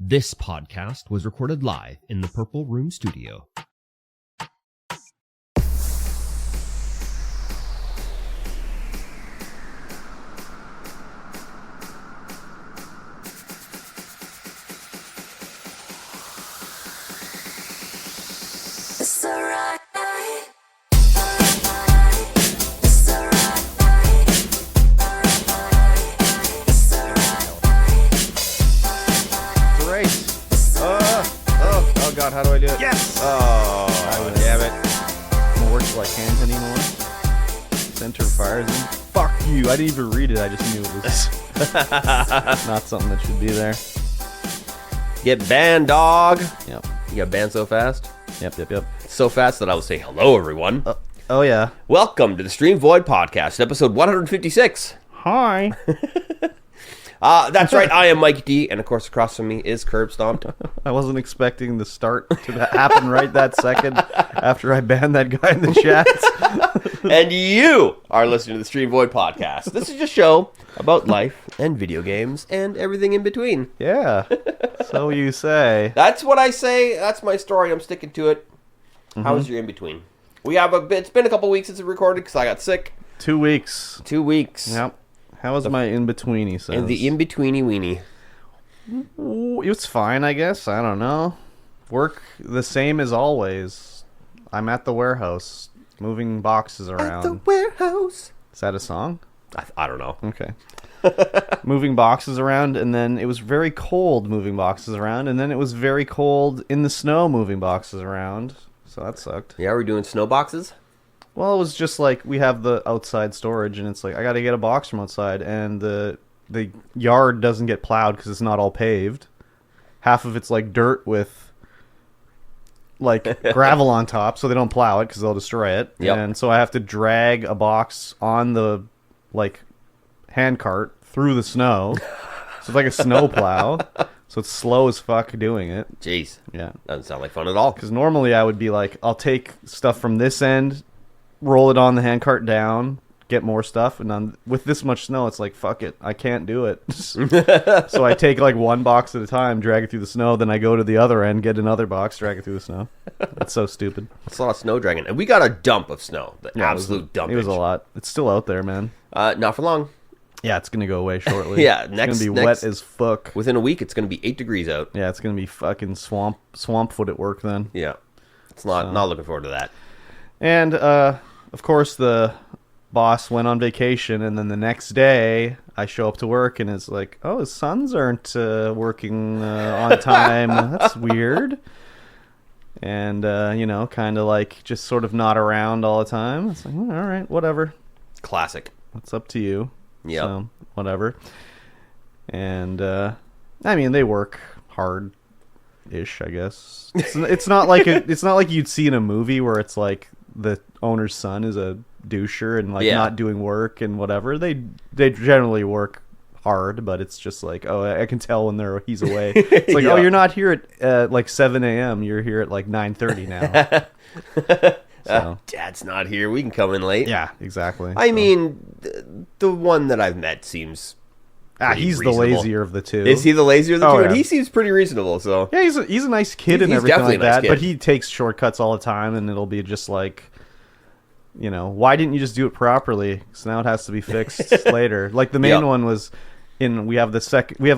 This podcast was recorded live in the Purple Room Studio. How do I do it? Yes! Oh, damn it. It works like hands anymore. Center fires in. Fuck you. I didn't even read it. I just knew it was not something that should be there. Get banned, dog. Yep. You got banned so fast? Yep. So fast that I will say hello, everyone. Oh, yeah. Welcome to the Streamvoid Podcast, episode 156. Hi. That's right. I am MikeyT, and of course, across from me is KurbStomped. I wasn't expecting the start to happen right that second after I banned that guy in the chat. And you are listening to the Streamvoid Podcast. This is just a show about life and video games and everything in between. Yeah. So you say. That's what I say. That's my story. I'm sticking to it. Mm-hmm. How was your in between? It's been a couple weeks since we recorded because I got sick. 2 weeks. 2 weeks. Yep. How was my in-between, he says? And the in-betweeny weenie. It was fine, I guess. I don't know. Work the same as always. I'm at the warehouse, moving boxes around. At the warehouse. Is that a song? I don't know. Okay. Moving boxes around, and then it was very cold moving boxes around, and then it was very cold in the snow moving boxes around. So that sucked. Yeah, we're doing snow boxes? Well, it was just like we have the outside storage, and it's like I got to get a box from outside, and the yard doesn't get plowed because it's not all paved. Half of it's like dirt with like gravel on top, so they don't plow it because they'll destroy it. Yep. And so I have to drag a box on the like hand cart through the snow. So it's like a snow plow. So it's slow as fuck doing it. Jeez. Yeah. Doesn't sound like fun at all. Because normally I would be like, I'll take stuff from this end, roll it on the handcart down, get more stuff, and with this much snow, it's like, fuck it, I can't do it. So I take like one box at a time, drag it through the snow, then I go to the other end, get another box, drag it through the snow. It's so stupid. It's a lot of snow dragging. And we got a dump of snow. Absolute dump. It was a lot. It's still out there, man. Not for long. Yeah, it's going to go away shortly. Yeah, it's going to be wet as fuck. Within a week, it's going to be 8 degrees out. Yeah, it's going to be fucking swamp foot at work then. Yeah. It's not looking forward to that. And, of course, the boss went on vacation, and then the next day, I show up to work, and it's like, oh, his sons aren't working on time. That's weird. And, kind of like just sort of not around all the time. It's like, all right, whatever. Classic. It's up to you. Yeah. So, whatever. And, they work hard-ish, I guess. It's not like you'd see in a movie where it's like the owner's son is a doucher and not doing work and whatever. They generally work hard, but it's just like, oh, I can tell when he's away. It's like, oh, you're not here at like 7 a.m. You're here at like 9:30 now. So. Dad's not here. We can come in late. Yeah, exactly. I mean, the one that I've met seems he's reasonable. The lazier of the two. Is he the lazier of the two? Yeah. And he seems pretty reasonable. So yeah, he's a nice kid and everything like nice that. kid. But he takes shortcuts all the time, and it'll be just like, why didn't you just do it properly? So now it has to be fixed later. Like the main one was we have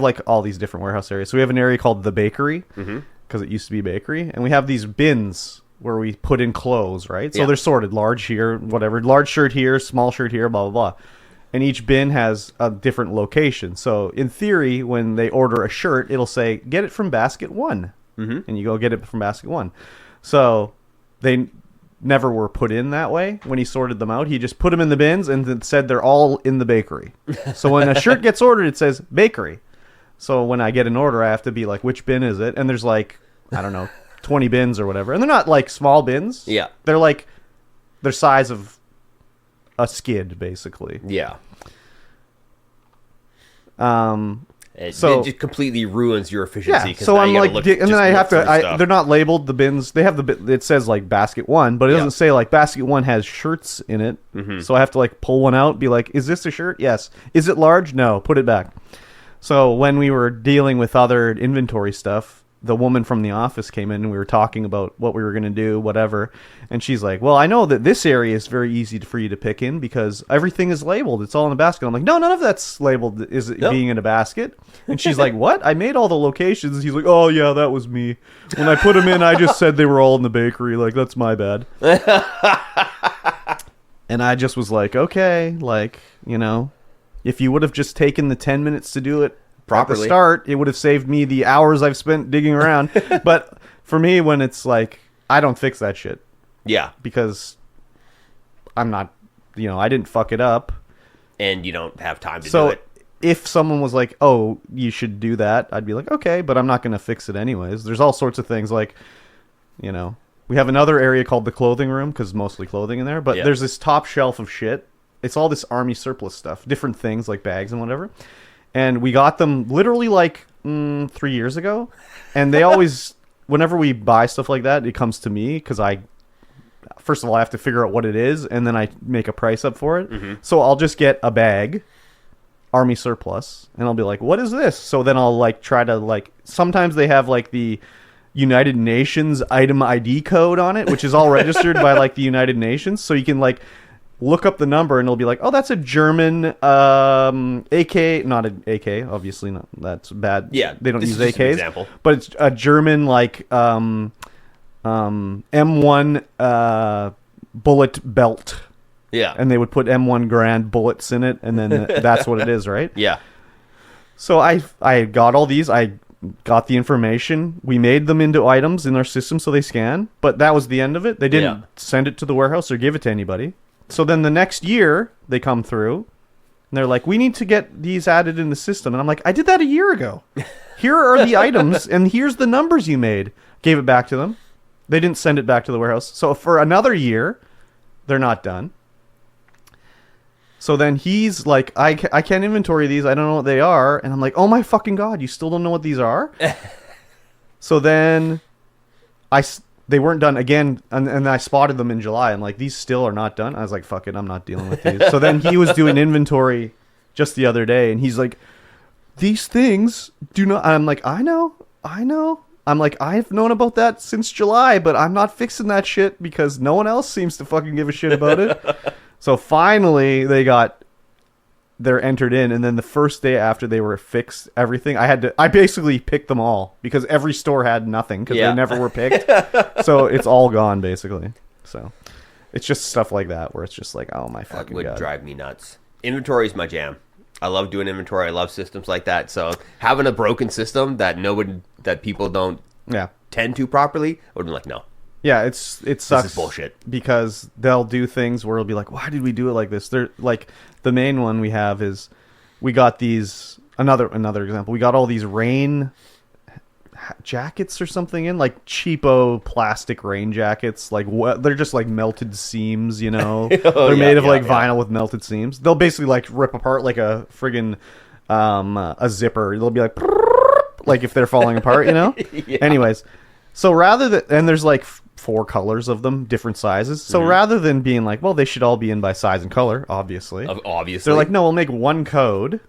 like all these different warehouse areas. So we have an area called the bakery because it used to be a bakery, and we have these bins where we put in clothes, right? So they're sorted, large here, whatever, large shirt here, small shirt here, blah, blah, blah. And each bin has a different location. So in theory, when they order a shirt, it'll say, get it from basket 1. Mm-hmm. And you go get it from basket 1. So they never were put in that way. When he sorted them out, he just put them in the bins and then said they're all in the bakery. So when a shirt gets ordered, it says bakery. So when I get an order, I have to be like, which bin is it? And there's like, I don't know, 20 bins or whatever. And they're not like small bins. Yeah. They're like, they're size of a skid, basically. Yeah. It just completely ruins your efficiency. Yeah, so I'm like, and then I have to, they're not labeled, the bins. They have it says like basket 1, but it doesn't say like basket 1 has shirts in it. Mm-hmm. So I have to like pull one out, be like, is this a shirt? Yes. Is it large? No. Put it back. So when we were dealing with other inventory stuff, the woman from the office came in and we were talking about what we were going to do, whatever. And she's like, well, I know that this area is very easy for you to pick in because everything is labeled. It's all in a basket. I'm like, no, none of that's labeled is it being in a basket. And she's like, what? I made all the locations. And he's like, oh, yeah, that was me. When I put them in, I just said they were all in the bakery. Like, that's my bad. And I just was like, okay, like, you know, if you would have just taken the 10 minutes to do it properly at the start, it would have saved me the hours I've spent digging around. But for me, when it's like, I don't fix that shit. Yeah. Because I'm not, you know, I didn't fuck it up. And you don't have time to do it. So if someone was like, oh, you should do that, I'd be like, okay, but I'm not going to fix it anyways. There's all sorts of things like, you know, we have another area called the clothing room because mostly clothing in there. But there's this top shelf of shit. It's all this army surplus stuff, different things like bags and whatever. And we got them literally like 3 years ago. And they always, whenever we buy stuff like that, it comes to me because first of all, I have to figure out what it is. And then I make a price up for it. Mm-hmm. So I'll just get a bag, army surplus. And I'll be like, what is this? So then I'll like try to like, sometimes they have like the United Nations item ID code on it, which is all registered by like the United Nations. So you can like look up the number and it'll be like, oh, that's a German AK, not an AK, obviously not. That's bad. Yeah, they don't use AKs. An example. But it's a German like M1 bullet belt. Yeah, and they would put M1 Grand bullets in it, and then that's what it is, right? Yeah. So I got all these. I got the information. We made them into items in our system so they scan, but that was the end of it. They didn't send it to the warehouse or give it to anybody. So then the next year they come through and they're like, we need to get these added in the system. And I'm like, I did that a year ago. Here are the items and here's the numbers you made. Gave it back to them. They didn't send it back to the warehouse. So for another year, they're not done. So then he's like, I can't inventory these. I don't know what they are. And I'm like, oh my fucking God, you still don't know what these are? So then they weren't done again. And I spotted them in July. I'm like, these still are not done. I was like, fuck it, I'm not dealing with these. So then he was doing inventory just the other day. And he's like, these things do not. I'm like, I know. I'm like, I've known about that since July, but I'm not fixing that shit because no one else seems to fucking give a shit about it. So finally, they're entered in, and then the first day after they were fixed, everything, I basically picked them all because every store had nothing because they never were picked. So it's all gone basically. So it's just stuff like that where it's just like, oh my fucking God. That would drive me nuts. Inventory is my jam. I love doing inventory. I love systems like that. So having a broken system that people don't tend to properly, I would be like, no. Yeah, it sucks. This is bullshit. Because they'll do things where it'll be like, why did we do it like this? They're like, the main one we have is we got these another example. We got all these rain jackets or something in, like cheapo plastic rain jackets. Like they're just like melted seams, you know. They're made of vinyl with melted seams. They'll basically like rip apart like a friggin' a zipper. They'll be like if they're falling apart, you know. Anyways, so rather than, and there's like 4 colors of them, different sizes. So rather than being like, well, they should all be in by size and color, obviously. They're like, no, we'll make one code,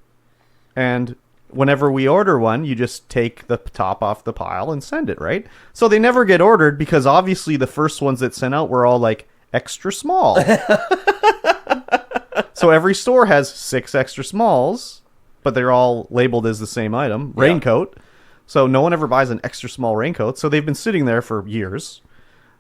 and whenever we order one, you just take the top off the pile and send it, right? So they never get ordered because obviously the first ones that sent out were all like extra small. So every store has 6 extra smalls, but they're all labeled as the same item, raincoat. So no one ever buys an extra small raincoat. So they've been sitting there for years.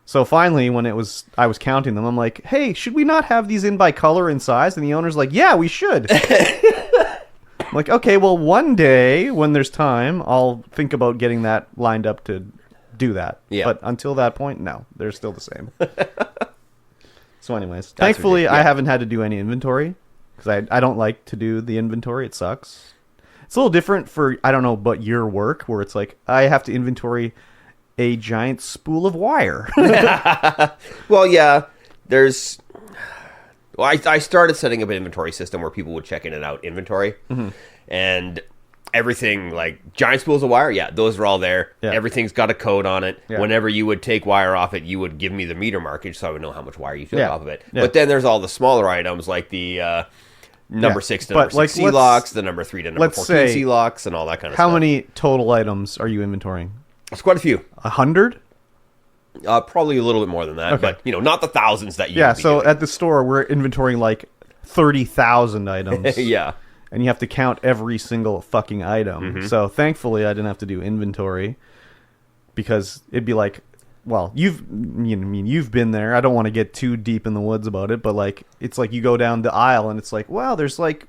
So finally, when I was counting them, I'm like, hey, should we not have these in by color and size? And the owner's like, yeah, we should. I'm like, okay, well, one day when there's time, I'll think about getting that lined up to do that. Yeah. But until that point, no, they're still the same. So anyways, thankfully, I haven't had to do any inventory because I don't like to do the inventory. It sucks. It's a little different for, I don't know, but your work where it's like, I have to inventory a giant spool of wire. Well, yeah, there's... Well, I started setting up an inventory system where people would check in and out inventory. Mm-hmm. And everything, like giant spools of wire, those are all there. Yeah. Everything's got a code on it. Yeah. Whenever you would take wire off it, you would give me the meter markage so I would know how much wire you took off of it. Yeah. But then there's all the smaller items like the number 6 to number 6 C-locks, the number 3 to number 14 C-locks, and all that kind of stuff. How many total items are you inventorying? It's quite a few. 100? Probably a little bit more than that, okay. But not the thousands that you. Yeah, so at the store we're inventorying like 30,000 items. Yeah, and you have to count every single fucking item. So thankfully, I didn't have to do inventory because it'd be like, well, you've been there. I don't want to get too deep in the woods about it, but like it's like you go down the aisle and it's like, wow, there's like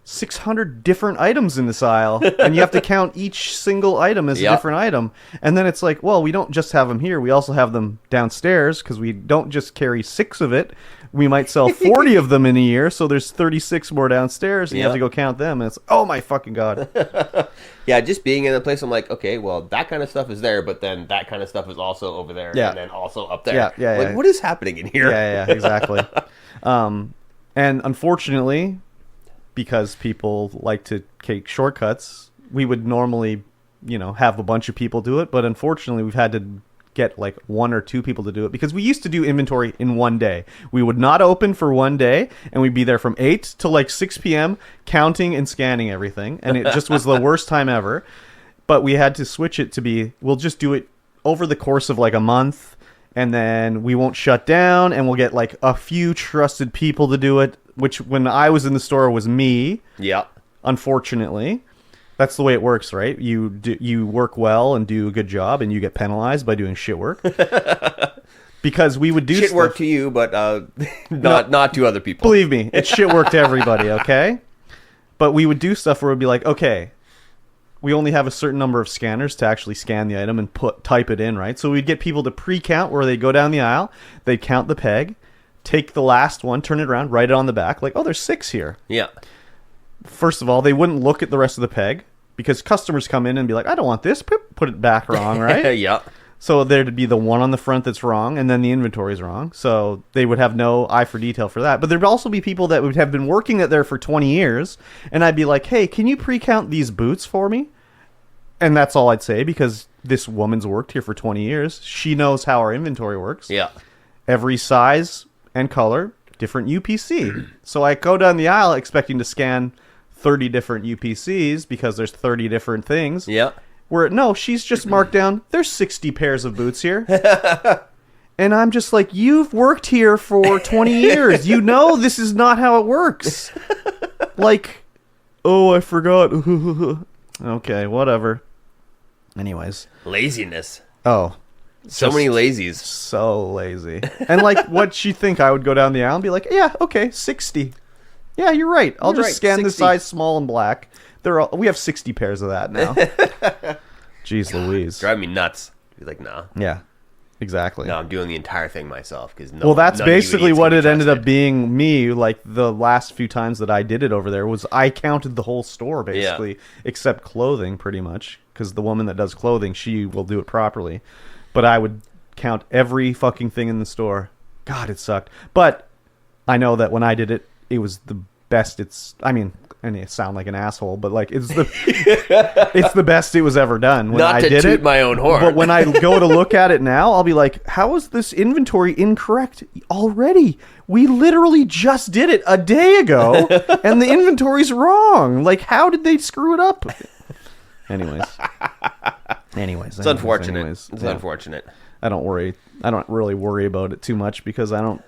600 different items in this aisle, and you have to count each single item as a different item. And then it's like, well, we don't just have them here, we also have them downstairs, because we don't just carry 6 of it. We might sell 40 of them in a year, so there's 36 more downstairs, and you have to go count them, and it's like, oh my fucking god. Yeah, just being in the place, I'm like, okay, well, that kind of stuff is there, but then that kind of stuff is also over there, and then also up there. What is happening in here? Yeah, exactly. And unfortunately, because people like to take shortcuts, we would normally, have a bunch of people do it. But unfortunately, we've had to get like 1 or 2 people to do it, because we used to do inventory in one day. We would not open for one day, and we'd be there from 8 till like 6 p.m. counting and scanning everything. And it just was the worst time ever. But we had to switch it to be, we'll just do it over the course of like a month, and then we won't shut down, and we'll get like a few trusted people to do it, which when I was in the store was me. Yeah. Unfortunately. That's the way it works, right? You work well and do a good job, and you get penalized by doing shit work. Because we would do shit work to you, but not to other people. Believe me, it's shit work to everybody, okay? But we would do stuff where it would be like, okay, we only have a certain number of scanners to actually scan the item and type it in, right? So we'd get people to pre-count where they'd go down the aisle, they'd count the peg, take the last one, turn it around, write it on the back, like, oh, there's 6 here. Yeah. First of all, they wouldn't look at the rest of the peg, because customers come in and be like, I don't want this, put it back wrong, right? Yeah. So there'd be the one on the front that's wrong, and then the inventory is wrong. So they would have no eye for detail for that. But there'd also be people that would have been working there for 20 years, and I'd be like, hey, can you pre-count these boots for me? And that's all I'd say, because this woman's worked here for 20 years. She knows how our inventory works. Yeah. Every size and color, different UPC. So I go down the aisle expecting to scan 30 different UPCs because there's 30 different things. Yeah. Where, no, she's just marked down, there's 60 pairs of boots here. And I'm just like, you've worked here for 20 years. You know this is not how it works. Like, oh, I forgot. Okay, whatever. Anyways. Laziness. Oh. So many lazies. So lazy. And like, what'd she think? I would go down the aisle and be like, yeah, okay, 60. Yeah, you're right. I'll just scan 60. The size small and black. We have 60 pairs of that now. Jeez Louise. Drive me nuts. Be like, nah. Yeah, exactly. No, I'm doing the entire thing myself. Well, that's basically what it ended up being me, like the last few times that I did it over there, was I counted the whole store, basically, except clothing, pretty much. Because the woman that does clothing, she will do it properly. But I would count every fucking thing in the store. God, it sucked. But I know that when I did it, it was the best. And it sound like an asshole, but like it's the best it was ever done. When Not I to did toot it, my own horn. But when I go to look at it now, I'll be like, how is this inventory incorrect already? We literally just did it a day ago, and the inventory's wrong. Like, how did they screw it up? Anyways, it's unfortunate. It's unfortunate. I don't really worry about it too much, because I'm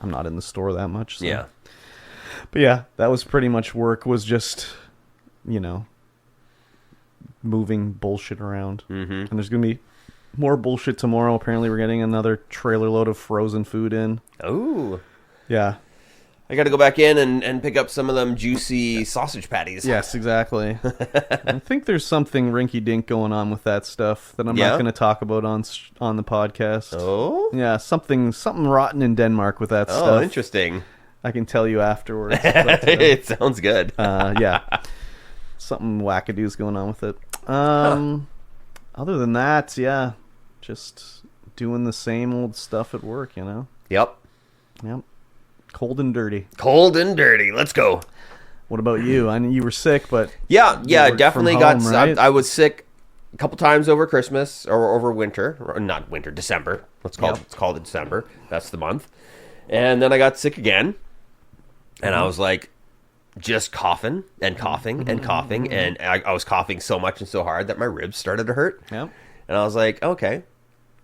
not in the store that much. So. Yeah. But yeah, that was pretty much work, was just, moving bullshit around. Mm-hmm. And there's going to be more bullshit tomorrow. Apparently we're getting another trailer load of frozen food in. Oh. Yeah. I got to go back in and pick up some of them juicy sausage patties. Yes, exactly. I think there's something rinky-dink going on with that stuff that I'm not going to talk about on the podcast. Oh? Yeah, something rotten in Denmark with that stuff. Oh, interesting. I can tell you afterwards. But, it sounds good. Yeah. Something wackadoo's going on with it. Other than that, yeah, just doing the same old stuff at work, Yep. Cold and dirty. Cold and dirty. Let's go. What about you? I know you were sick, but yeah, definitely home, right? I was sick a couple times over Christmas or over winter, or not winter, December. Let's call it December. That's the month. And then I got sick again. And I was like, just coughing and coughing and coughing. And I was coughing so much and so hard that my ribs started to hurt. Yep. And I was like, okay,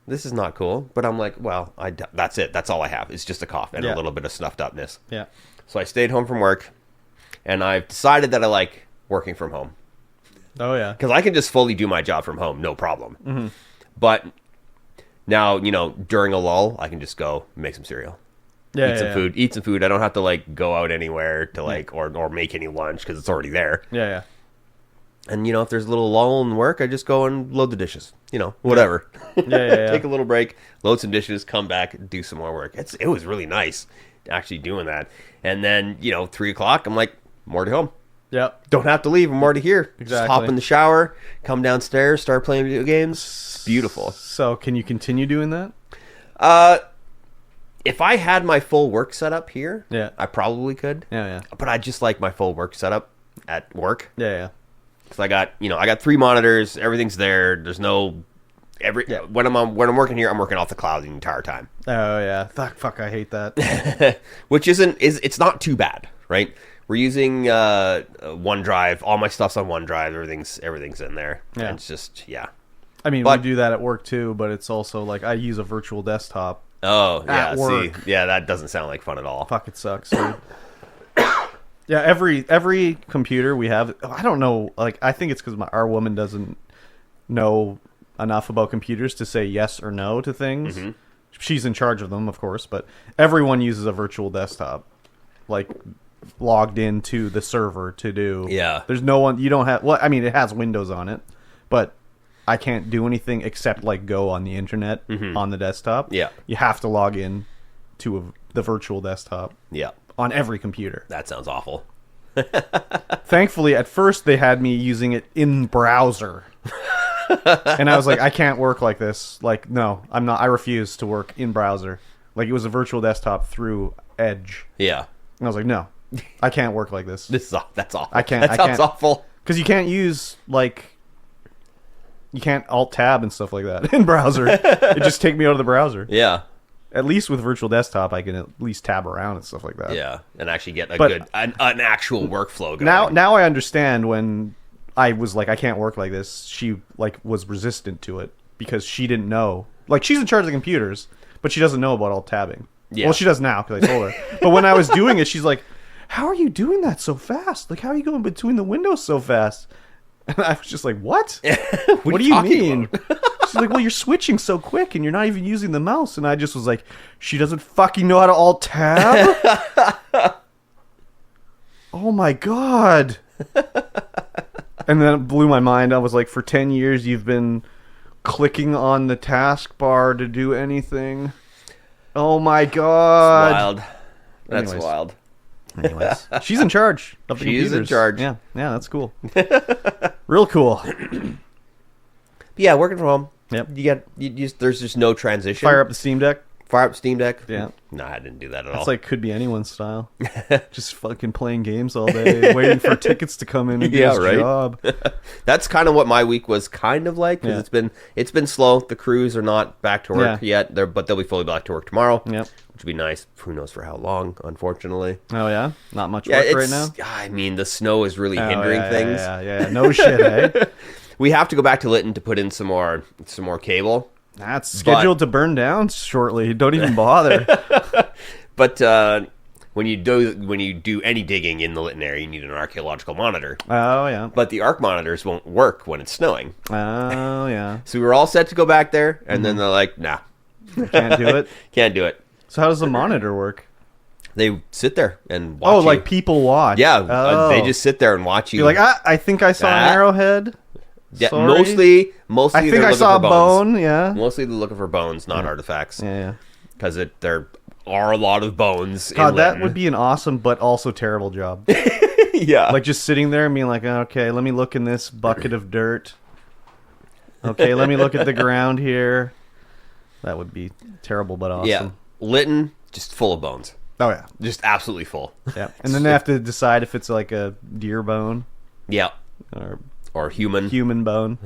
this is not cool. But I'm like, well, that's it. That's all I have. It's just a cough and a little bit of snuffed upness. Yeah. So I stayed home from work, and I've decided that I like working from home. Oh, yeah. Because I can just fully do my job from home, no problem. But now, during a lull, I can just go make some cereal. Eat some food. I don't have to like go out anywhere to like or make any lunch because it's already there. Yeah. And if there's a little lull in work, I just go and load the dishes. Whatever. Yeah. Take a little break, load some dishes, come back, do some more work. It was really nice actually doing that. And then 3:00, I'm like, I'm already home. Yep. Don't have to leave. I'm already here. Exactly. Just hop in the shower, come downstairs, start playing video games. It's beautiful. So can you continue doing that? If I had my full work setup here, I probably could. Yeah. But I just like my full work setup at work. Yeah. Because I got 3 monitors. Everything's there. There's no when I'm working here, I'm working off the cloud the entire time. Oh yeah. Fuck. I hate that. Which it's not too bad, right? We're using OneDrive. All my stuff's on OneDrive. Everything's in there. Yeah. And it's just I mean, we do that at work too, but it's also like I use a virtual desktop. Oh, yeah. At work. See, that doesn't sound like fun at all. Fuck, it sucks, dude. Yeah, every computer we have, I don't know, like, I think it's because our woman doesn't know enough about computers to say yes or no to things. She's in charge of them, of course, but everyone uses a virtual desktop, like, logged into the server to do. Yeah. There's no one, you don't have, well, I mean, it has Windows on it, but I can't do anything except like go on the internet on the desktop. Yeah. You have to log in to the virtual desktop. Yeah. On every computer. That sounds awful. Thankfully, at first they had me using it in browser. And I was like, I can't work like this. Like, no, I'm not. I refuse to work in browser. Like, it was a virtual desktop through Edge. Yeah. And I was like, no, I can't work like this. That's awful. I can't. That sounds awful. Because you can't use, like... You can't alt-tab and stuff like that in browser. It just take me out of the browser. Yeah. At least with virtual desktop, I can at least tab around and stuff like that. Yeah, and actually get an actual workflow going. Now I understand when I was like, I can't work like this. She like was resistant to it because she didn't know. Like, she's in charge of the computers, but she doesn't know about alt-tabbing. Yeah. Well, she does now because I told her. But when I was doing it, she's like, how are you doing that so fast? Like, how are you going between the windows so fast? And I was just like, what? What do you mean? She's like, well, you're switching so quick and you're not even using the mouse. And I just was like, she doesn't fucking know how to alt-tab? Oh my God. And then it blew my mind. I was like, for 10 years, you've been clicking on the taskbar to do anything. Oh my God. That's wild. That's wild. Anyways, she's in charge of the computers. She's in charge. Yeah, that's cool. Real cool. Yeah, working from home. Yep. There's just no transition. Fire up the Steam Deck. Fire up Steam Deck. Yeah. No, I didn't do that at all. That's like could be anyone's style. Just fucking playing games all day, waiting for tickets to come in and do his job. That's kind of what my week was kind of like. Because it's been slow. The crews are not back to work yet. But they'll be fully back to work tomorrow. Yep. Which would be nice. Who knows for how long, unfortunately. Oh, yeah? Not much work right now? I mean, the snow is really hindering things. Yeah. No shit, eh? We have to go back to Lytton to put in some more cable. That's scheduled to burn down shortly. Don't even bother. But when you do any digging in the Lytton area, you need an archaeological monitor. Oh, yeah. But the arc monitors won't work when it's snowing. Oh, yeah. So we were all set to go back there, and then they're like, nah. Can't do it? Can't do it. So how does the monitor work? They sit there and watch you. Like people watch? Yeah, they just sit there and watch you. You're like, I think I saw an arrowhead. Yeah, mostly I think I saw a bone, yeah. Mostly they're looking for bones, not artifacts. Yeah. Because there are a lot of bones God, in that Lytton. would be an awesome but also terrible job. Yeah. Like just sitting there and being like, okay, let me look in this bucket of dirt. Okay, let me look at the ground here. That would be terrible but awesome. Yeah. Lytton, just full of bones. Oh, yeah. Just absolutely full. Yeah. And then they have to decide if it's like a deer bone. Yeah. Or human. Human bone.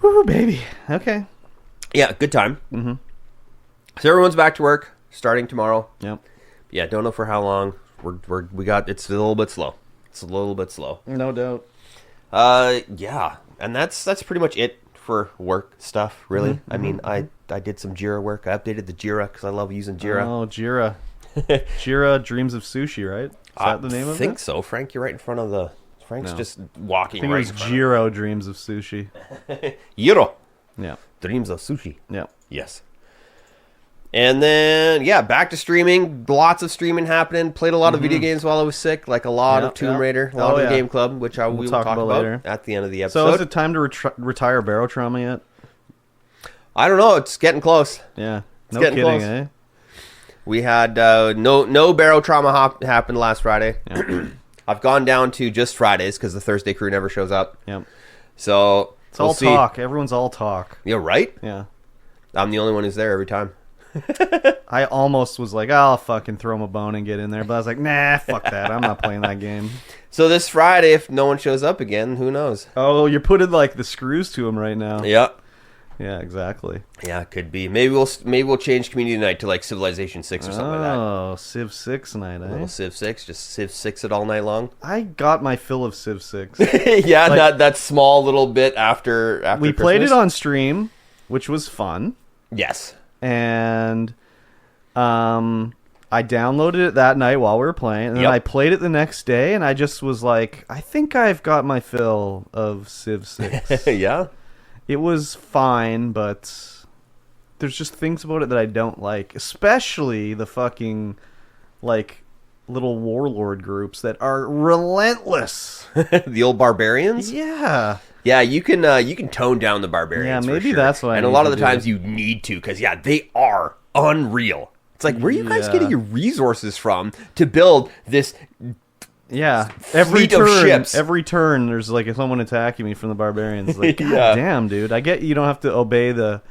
Woo, baby. Okay. Yeah, good time. Mm-hmm. So everyone's back to work, starting tomorrow. Yep. Yeah, don't know for how long. it's a little bit slow. It's a little bit slow. No doubt. Yeah, and that's pretty much it for work stuff, really. Mm-hmm. I mean, I did some Jira work. I updated the Jira because I love using Jira. Oh, Jira. Jira Dreams of Sushi, right? Is that the name of it? I think so. Frank, you're right in front of the... Frank's just walking I think right it was Jiro Dreams of Sushi. Jiro. Yeah. Dreams of Sushi. Yeah. Yes. And then, yeah, back to streaming. Lots of streaming happening. Played a lot of video games while I was sick, like a lot of Tomb Raider, a lot of Gameclub, which we will talk about later at the end of the episode. So is it time to retire Barotrauma yet? I don't know. It's getting close. Yeah. It's getting kidding, close. eh? We had no Barotrauma happened last Friday. Yeah. I've gone down to just Fridays because the Thursday crew never shows up. Yep. So it's all talk. Everyone's all talk. Yeah, right? Yeah. I'm the only one who's there every time. I almost was like, I'll fucking throw him a bone and get in there. But I was like, nah, fuck that. I'm not playing that game. So this Friday, if no one shows up again, who knows? Oh, you're putting like the screws to him right now. Yeah. Yeah, exactly. Yeah, it could be. Maybe we'll change Community Night to like Civilization 6 or something like that. Oh, Civ 6 night, eh? A little Civ 6, just Civ 6 it all night long. I got my fill of Civ 6. Yeah, like, that small little bit after we Christmas. played it on stream, which was fun. Yes. And I downloaded it that night while we were playing, and then I played it the next day, and I just was like, I think I've got my fill of Civ 6. Yeah. It was fine, but there's just things about it that I don't like, especially the fucking like little warlord groups that are relentless. The old barbarians? Yeah. Yeah, you can tone down the barbarians. Yeah, maybe for sure. that's what I And a need lot to of the times you need to, because they are unreal. It's like, where are you guys getting your resources from to build this? Yeah, fleet of ships. Every turn, there's like someone attacking me from the barbarians. Like, God Yeah. damn, dude! I get you don't have to obey the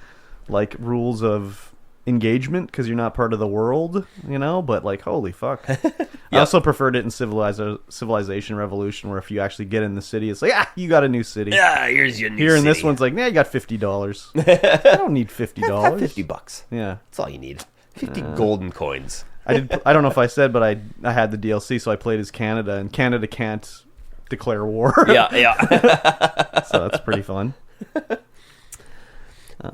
like rules of engagement because you're not part of the world, you know. But like, holy fuck! I also preferred it in Civilization Revolution, where if you actually get in the city, it's like, you got a new city. Yeah, here's your new Here in city. this one's like, you got $50. I don't need $50. $50. Yeah, That's all you need. 50 golden coins. I don't know if I said, but I had the DLC, so I played as Canada, and Canada can't declare war. Yeah. So that's pretty fun.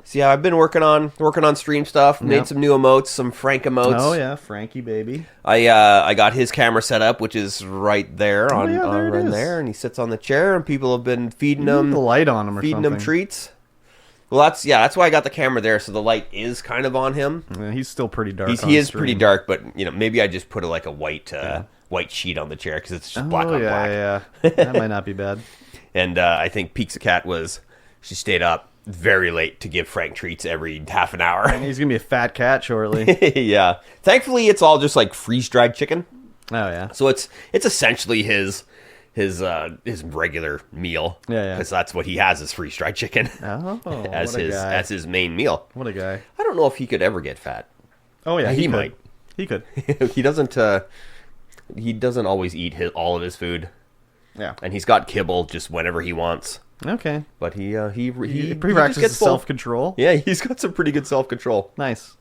So yeah, I've been working on stream stuff. Made some new emotes, some Frank emotes. Oh yeah, Frankie baby. I got his camera set up, which is right there there, there, and he sits on the chair, and people have been feeding him the light on him or feeding something. him treats. Well, that's why I got the camera there, so the light is kind of on him. Yeah, he's still pretty dark. He is pretty dark, but maybe I just put a white white sheet on the chair because it's just black on black. Yeah, that might not be bad. And I think Pizza Cat she stayed up very late to give Frank treats every half an hour. He's gonna be a fat cat shortly. Yeah. Thankfully, it's all just like freeze dried chicken. Oh yeah. So it's essentially his regular meal. Yeah. Because that's what he has is freeze dried chicken. Oh, as his main meal. What a guy. I don't know if he could ever get fat. Oh yeah, he might. He could. He doesn't. He doesn't always eat all of his food. Yeah. And he's got kibble just whenever he wants. Okay. But he practices self-control. Yeah, he's got some pretty good self-control. Nice.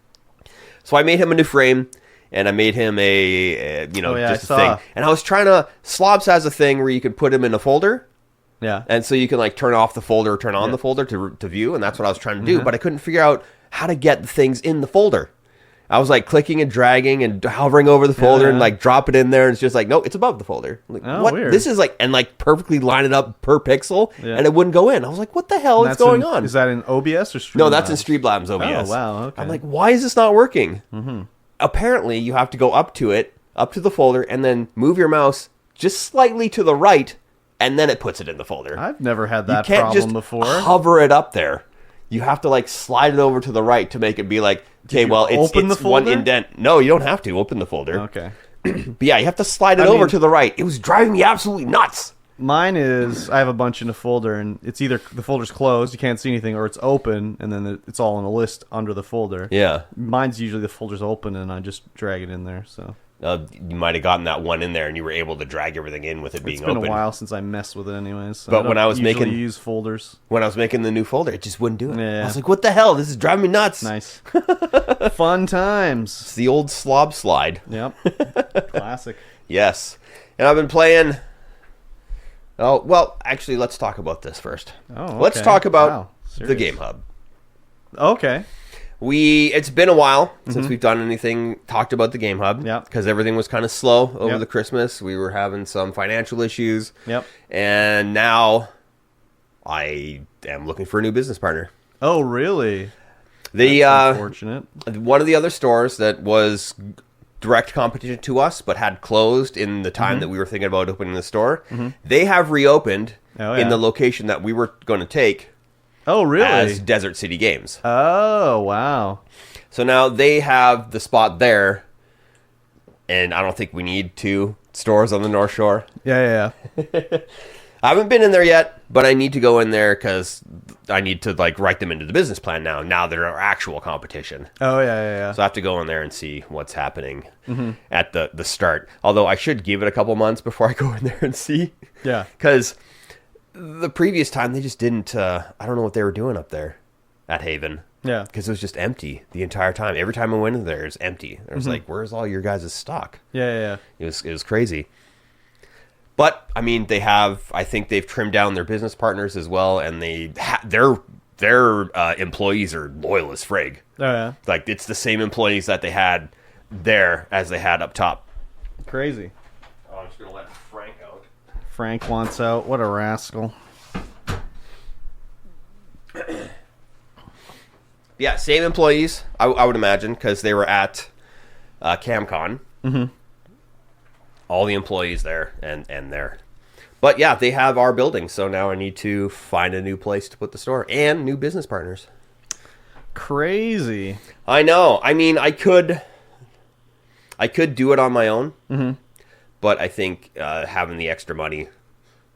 So I made him a new frame, and I made him just a thing. And I was trying to... Slobs has a thing where you can put him in a folder. Yeah. And so you can turn off the folder, turn on the folder to view, and that's what I was trying to do. But I couldn't figure out how to get the things in the folder. I was clicking and dragging and hovering over the folder and drop it in there, and it's just no, it's above the folder. I'm like, what? Weird. This is perfectly line it up per pixel, and it wouldn't go in. I was like, what the hell is going on? Is that in OBS or Streamlabs? No, that's in Streamlabs OBS. Oh, wow, okay. I'm like, why is this not working? Mm-hmm. Apparently, you have to go up to the folder, and then move your mouse just slightly to the right, and then it puts it in the folder. I've never had that you can't problem just before. Hover it up there. You have to slide it over to the right to make it be okay, well, it's one indent. No, you don't have to open the folder. Okay. But yeah, you have to slide it over to the right. It was driving me absolutely nuts. Mine is, I have a bunch in a folder, and it's either the folder's closed, you can't see anything, or it's open, and then it's all in a list under the folder. Yeah. Mine's usually the folder's open, and I just drag it in there, so... You might have gotten that one in there, and you were able to drag everything in with it being open. It's been a while since I messed with it anyways. So but when I was use folders. When I was making the new folder, it just wouldn't do it. Yeah. I was like, what the hell? This is driving me nuts. Nice. Fun times. It's the old slob slide. Yep. Classic. Yes. And I've been playing... Oh, well, actually, let's talk about this first. Oh, okay. Let's talk about Wow. the Game Hub. Okay. It's been a while since we've done anything, talked about the Game Hub. Yeah. Because everything was kind of slow over the Christmas. We were having some financial issues. Yep. And now I am looking for a new business partner. Oh, really? That's unfortunate. One of the other stores that was direct competition to us, but had closed in the time that we were thinking about opening the store, they have reopened in the location that we were going to take. Oh, really? As Desert City Games. Oh, wow. So now they have the spot there, and I don't think we need 2 stores on the North Shore. Yeah. I haven't been in there yet, but I need to go in there because I need to write them into the business plan now they're our actual competition. Oh, yeah. So I have to go in there and see what's happening at the start. Although I should give it a couple months before I go in there and see. Yeah. Because the previous time they just didn't, I don't know what they were doing up there at Haven. Yeah. Because it was just empty the entire time. Every time I went in there, it was empty. I was like, where's all your guys' stock? Yeah. It was crazy. But, I mean, I think they've trimmed down their business partners as well, and their employees are loyal as frig. Oh, yeah. It's the same employees that they had there as they had up top. Crazy. Oh, I'm just going to let Frank out. Frank wants out. What a rascal. Yeah, same employees, I would imagine, because they were at CamCon. All the employees there and there. But yeah, they have our building, so now I need to find a new place to put the store and new business partners. Crazy. I know. I mean, I could do it on my own, but I think having the extra money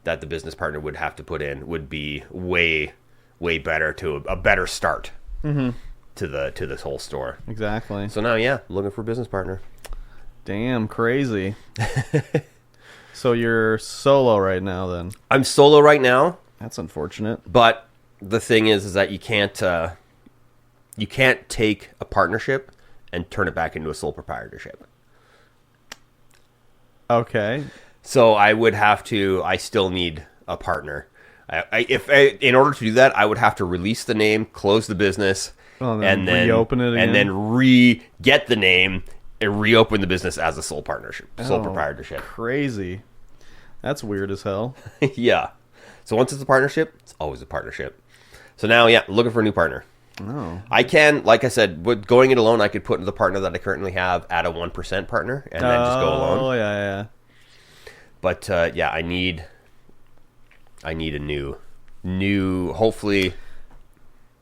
that the business partner would have to put in would be way, way better to a better start to this whole store. Exactly. So now, yeah, looking for a business partner. Damn, crazy. So you're solo right now, then? I'm solo right now. That's unfortunate. But the thing is that you can't take a partnership and turn it back into a sole proprietorship. Okay. So I still need a partner. In order to do that, I would have to release the name, close the business, and then reopen it again? and then get the name and reopen the business as a sole proprietorship. Crazy. That's weird as hell. Yeah. So once it's a partnership, it's always a partnership. So now, yeah, looking for a new partner. Oh. I can, like I said, with going it alone, I could put the partner that I currently have at a 1% partner and then just go alone. Oh, yeah. But yeah, I need a new, hopefully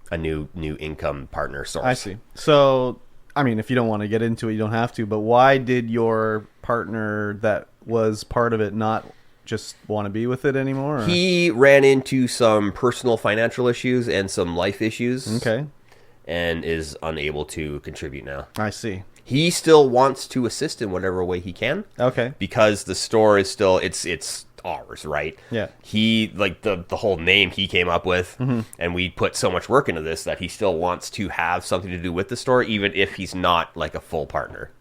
a new income partner source. I see. So, I mean, if you don't want to get into it, you don't have to, but why did your partner that was part of it not just want to be with it anymore? Or? He ran into some personal financial issues and some life issues. Okay. And is unable to contribute now. I see. He still wants to assist in whatever way he can. Okay. Because the store is still, it's ours, right? Yeah. He, the whole name he came up with, and we put so much work into this that he still wants to have something to do with the store, even if he's not like a full partner.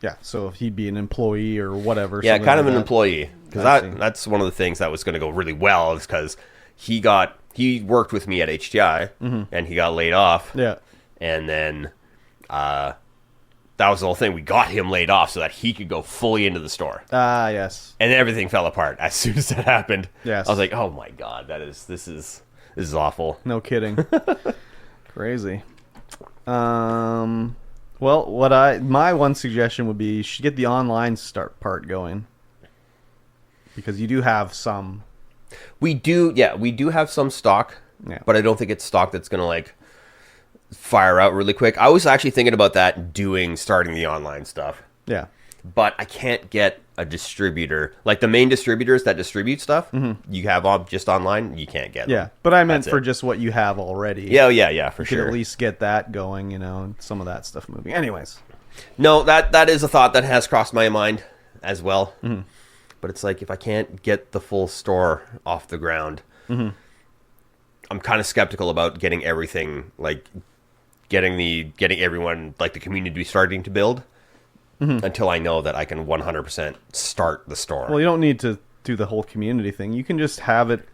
Yeah, so if he'd be an employee or whatever. Yeah, kind of like an that. employee. Because that's one of the things that was going to go really well, is because he worked with me at HTI, and he got laid off. Yeah. And then that was the whole thing. We got him laid off so that he could go fully into the store. Ah, yes. And everything fell apart as soon as that happened. Yes. I was like, oh my God, this is awful. No kidding. Crazy. Well, my one suggestion would be you should get the online start part going. Because you do have some. We do have some stock, but I don't think it's stock that's going to fire out really quick. I was actually thinking about that starting the online stuff. Yeah. But I can't get a distributor. Like the main distributors that distribute stuff, you have just online, you can't get them. Yeah, but I meant for just what you have already. Yeah, for you sure. could at least get that going, and some of that stuff moving. Anyways. No, that is a thought that has crossed my mind as well. But it's like, if I can't get the full store off the ground, I'm kind of skeptical about getting everything, getting everyone, the community starting to build until I know that I can 100% start the store. Well, you don't need to do the whole community thing. You can just have it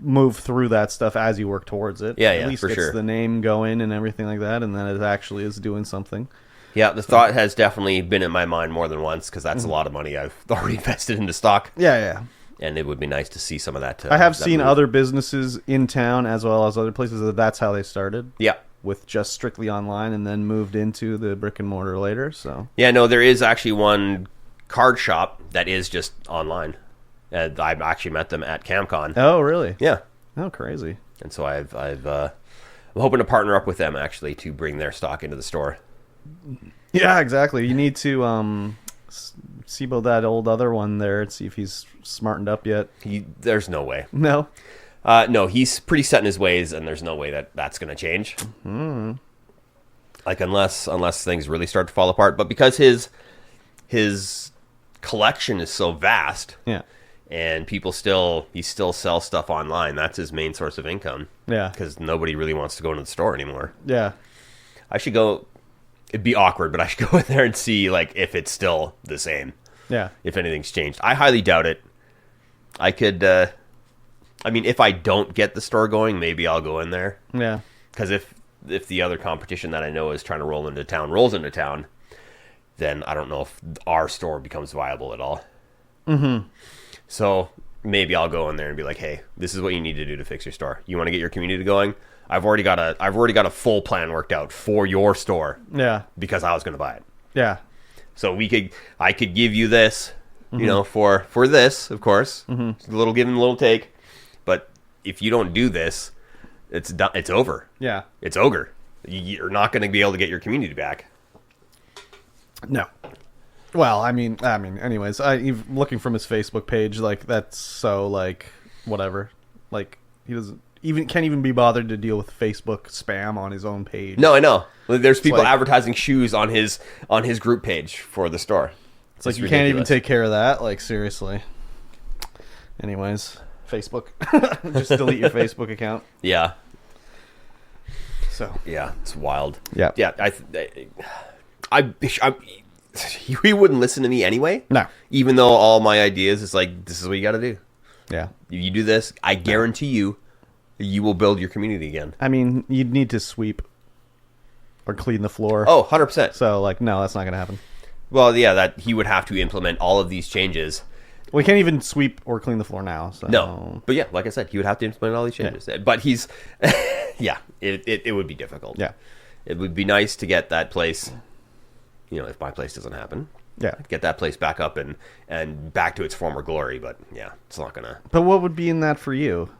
move through that stuff as you work towards it. Yeah, At least for gets sure. the name going and everything like that, and then it actually is doing something. Yeah, the thought has definitely been in my mind more than once because that's a lot of money I've already invested into stock. Yeah. And it would be nice to see some of that. I have that seen move. other businesses in town as well as other places that's how they started. Yeah. With just strictly online and then moved into the brick and mortar later. So Yeah, no, there is actually one card shop that is just online. And I've actually met them at CamCon. Oh, really? Yeah. Oh, crazy. And so I'm hoping to partner up with them actually to bring their stock into the store. Yeah, exactly. You need to see about that old other one there and see if he's smartened up yet. There's no way. No? No, he's pretty set in his ways, and there's no way that's going to change. Like unless things really start to fall apart. But because his collection is so vast, Yeah. and he still sells stuff online. That's his main source of income. Yeah. Because nobody really wants to go into the store anymore. Yeah. I should go. It'd be awkward, but I should go in there and see like if it's still the same. Yeah. If anything's changed. I highly doubt it. I could. I mean, if I don't get the store going, maybe I'll go in there. Yeah. Because if the other competition that I know is trying to rolls into town, then I don't know if our store becomes viable at all. Mm-hmm. So maybe I'll go in there and be like, hey, this is what you need to do to fix your store. You want to get your community going? I've already got a full plan worked out for your store. Yeah. Because I was going to buy it. Yeah. So I could give you this, for this, of course. Mm-hmm. A little give and a little take. But if you don't do this, it's done. It's over. Yeah. It's ogre. You're not going to be able to get your community back. No. Well, I mean, anyways, even looking from his Facebook page, like that's so like whatever. Like he can't even be bothered to deal with Facebook spam on his own page. No, I know. There's people like, advertising shoes on his group page for the store. It's like you can't even take care of that. Like seriously. Anyways, Facebook. Just delete your Facebook account. Yeah. So yeah, it's wild. Yeah. Yeah. He wouldn't listen to me anyway. No. Even though all my ideas is like, this is what you got to do. Yeah. If you do this, I guarantee you will build your community again. I mean, you'd need to sweep or clean the floor. Oh, 100%. So, like, no, that's not going to happen. Well, yeah, that he would have to implement all of these changes. We can't even sweep or clean the floor now. So. No. But yeah, like I said, he would have to implement all these changes. Yeah. But he's, yeah, it would be difficult. Yeah. It would be nice to get that place, if my place doesn't happen. Yeah. Get that place back up and back to its former glory. But yeah, it's not going to. But what would be in that for you?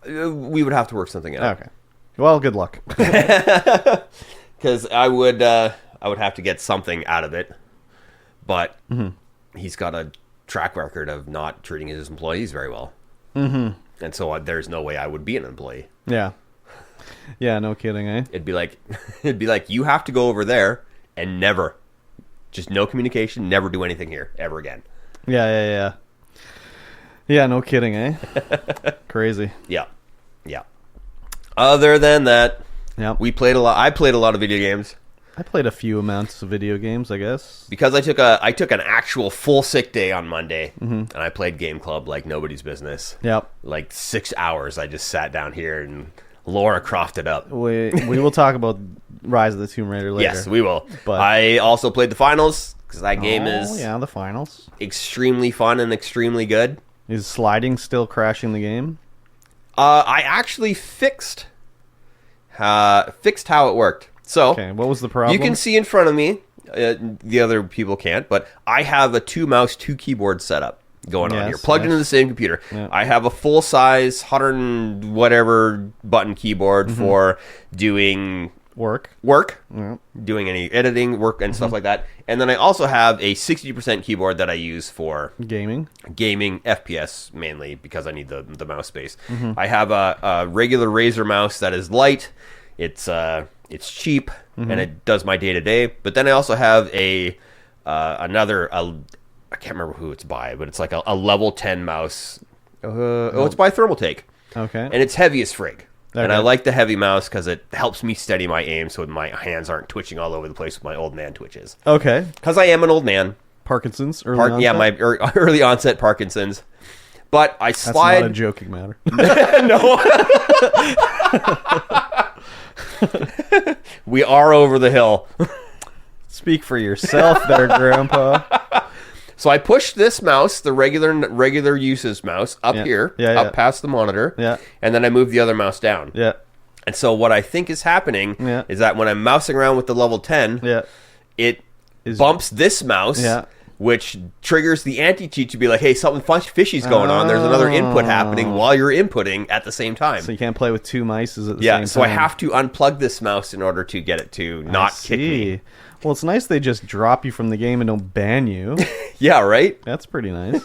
We would have to work something out. Okay. Well, good luck. Because I would have to get something out of it. But he's got a track record of not treating his employees very well. Mm-hmm. And so there's no way I would be an employee. Yeah. Yeah, no kidding, eh? It'd be like you have to go over there and never, just no communication, never do anything here ever again. Yeah. Yeah, no kidding, eh? Crazy. Yeah. Other than that, yeah, I played a lot of video games. I played a few amounts of video games, I guess. Because I took an actual full sick day on Monday, and I played Gameclub like nobody's business. Yep. Like 6 hours, I just sat down here and Laura Crofted up. We will talk about Rise of the Tomb Raider later. Yes, we will. But I also played the finals because that game is the finals extremely fun and extremely good. Is sliding still crashing the game? I actually fixed how it worked. So, okay, what was the problem? You can see in front of me. The other people can't, but I have a 2-mouse, 2-keyboard setup going on here, plugged into the same computer. Yeah. I have a full-size 100 and whatever button keyboard for doing work, doing any editing work and stuff like that. And then I also have a 60% keyboard that I use for gaming FPS mainly because I need the mouse space. I have a regular Razer mouse that is light. It's cheap and it does my day-to-day. But then I also have another I can't remember who it's by, but it's like a level 10 mouse. It's by Thermaltake. Okay. And it's heavy as frig. And I like the heavy mouse because it helps me steady my aim so my hands aren't twitching all over the place with my old man twitches. Okay. Because I am an old man. Parkinson's? Onset? Yeah, my early onset Parkinson's. But I slide... That's not a joking matter. No. We are over the hill. Speak for yourself there, Grandpa. So I push this mouse, the regular uses mouse, up here, up past the monitor, and then I move the other mouse down. Yeah. And so what I think is happening is that when I'm mousing around with the level 10, it bumps this mouse, which triggers the anti-cheat to be like, hey, something fishy's going on. There's another input happening while you're inputting at the same time. So you can't play with two mices at the same time. Yeah, so I have to unplug this mouse in order to get it to not kick me. Well, it's nice they just drop you from the game and don't ban you. Yeah, right? That's pretty nice.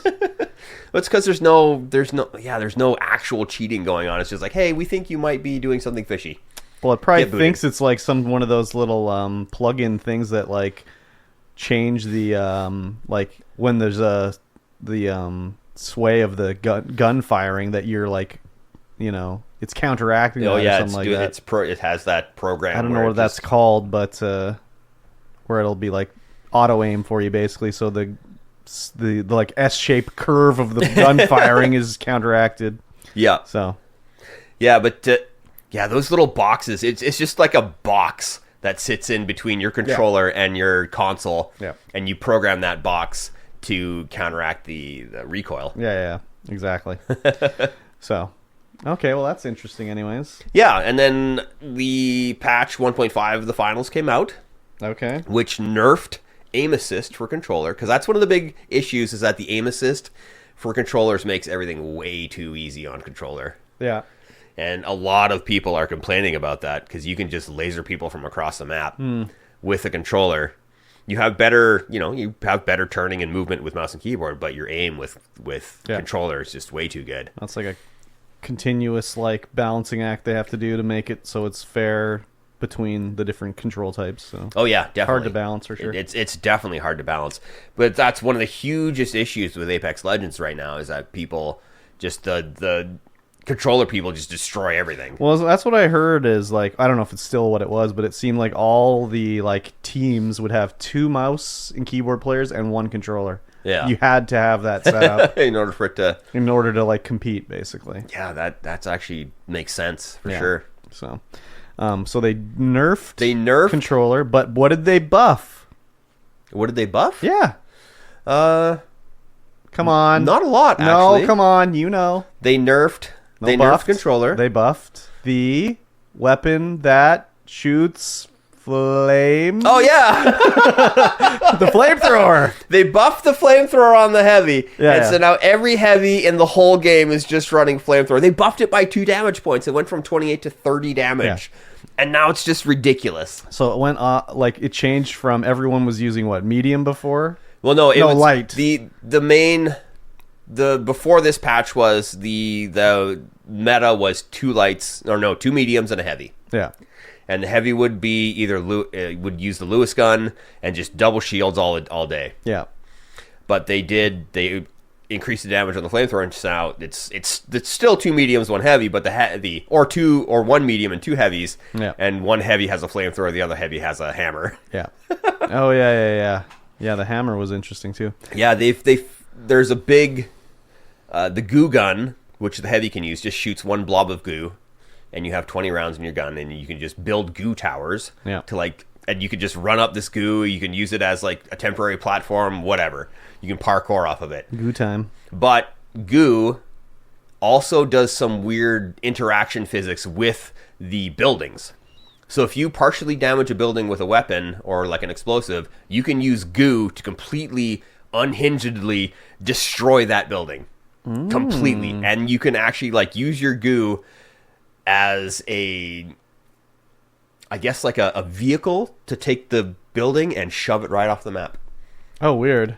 It's because there's no actual cheating going on. It's just like, hey, we think you might be doing something fishy. Well, it probably thinks it's like one of those little plug-in things that like change the like when there's the sway of the gun firing that you're like, you know, it's counteracting. Oh yeah, or something like that. It has that program. I don't know what that's called, but where it'll be like auto aim for you basically, so the like S-shaped curve of the gun firing is counteracted. Yeah. So. Yeah, but those little boxes. It's just like a box that sits in between your controller and your console. Yeah. And you program that box to counteract the recoil. Yeah, exactly. So. Okay, well that's interesting anyways. Yeah, and then the patch 1.5 of the finals came out. Okay. Which nerfed aim assist for controller, because that's one of the big issues is that the aim assist for controllers makes everything way too easy on controller. Yeah. And a lot of people are complaining about that because you can just laser people from across the map with a controller. You have better turning and movement with mouse and keyboard, but your aim with controller is just way too good. That's like a continuous like balancing act they have to do to make it so it's fair between the different control types. So. Oh yeah, definitely. Hard to balance for sure. It's definitely hard to balance. But that's one of the hugest issues with Apex Legends right now is that people just the controller people just destroy everything. Well, that's what I heard is like, I don't know if it's still what it was, but it seemed like all the like teams would have 2 mouse and keyboard players and 1 controller. Yeah. You had to have that set up in order to like compete basically. Yeah, that's actually makes sense for sure. So so they nerfed controller, but what did they buff? What did they buff? Yeah. Come on. Not a lot, actually. No, come on, you know. They nerfed controller. They buffed the weapon that shoots flames. Oh yeah. The flamethrower. They buffed the flamethrower on the heavy. So now every heavy in the whole game is just running flamethrower. They buffed it by 2 damage points. It went from 28 to 30 damage. Yeah. And now it's just ridiculous. So it went it changed from everyone was using what, medium before? Well, no, it was light. Before this patch was the meta was 2 lights, or no, 2 mediums and a heavy. Yeah. And the heavy would be would use the Lewis gun and just double shields all day. Yeah. But they increased the damage on the flamethrower, and now it's still 2 mediums, 1 heavy, but or 1 medium and 2 heavies. Yeah. And 1 heavy has a flamethrower, the other heavy has a hammer. Yeah. Oh yeah. Yeah, the hammer was interesting too. Yeah, there's a big the goo gun, which the heavy can use, just shoots 1 blob of goo. And you have 20 rounds in your gun, and you can just build goo towers and you can just run up this goo. You can use it as like a temporary platform, whatever. You can parkour off of it. Goo time. But goo also does some weird interaction physics with the buildings. So if you partially damage a building with a weapon or like an explosive, you can use goo to completely, unhingedly destroy that building. Completely. And you can actually like use your goo as a vehicle to take the building and shove it right off the map. Oh, weird.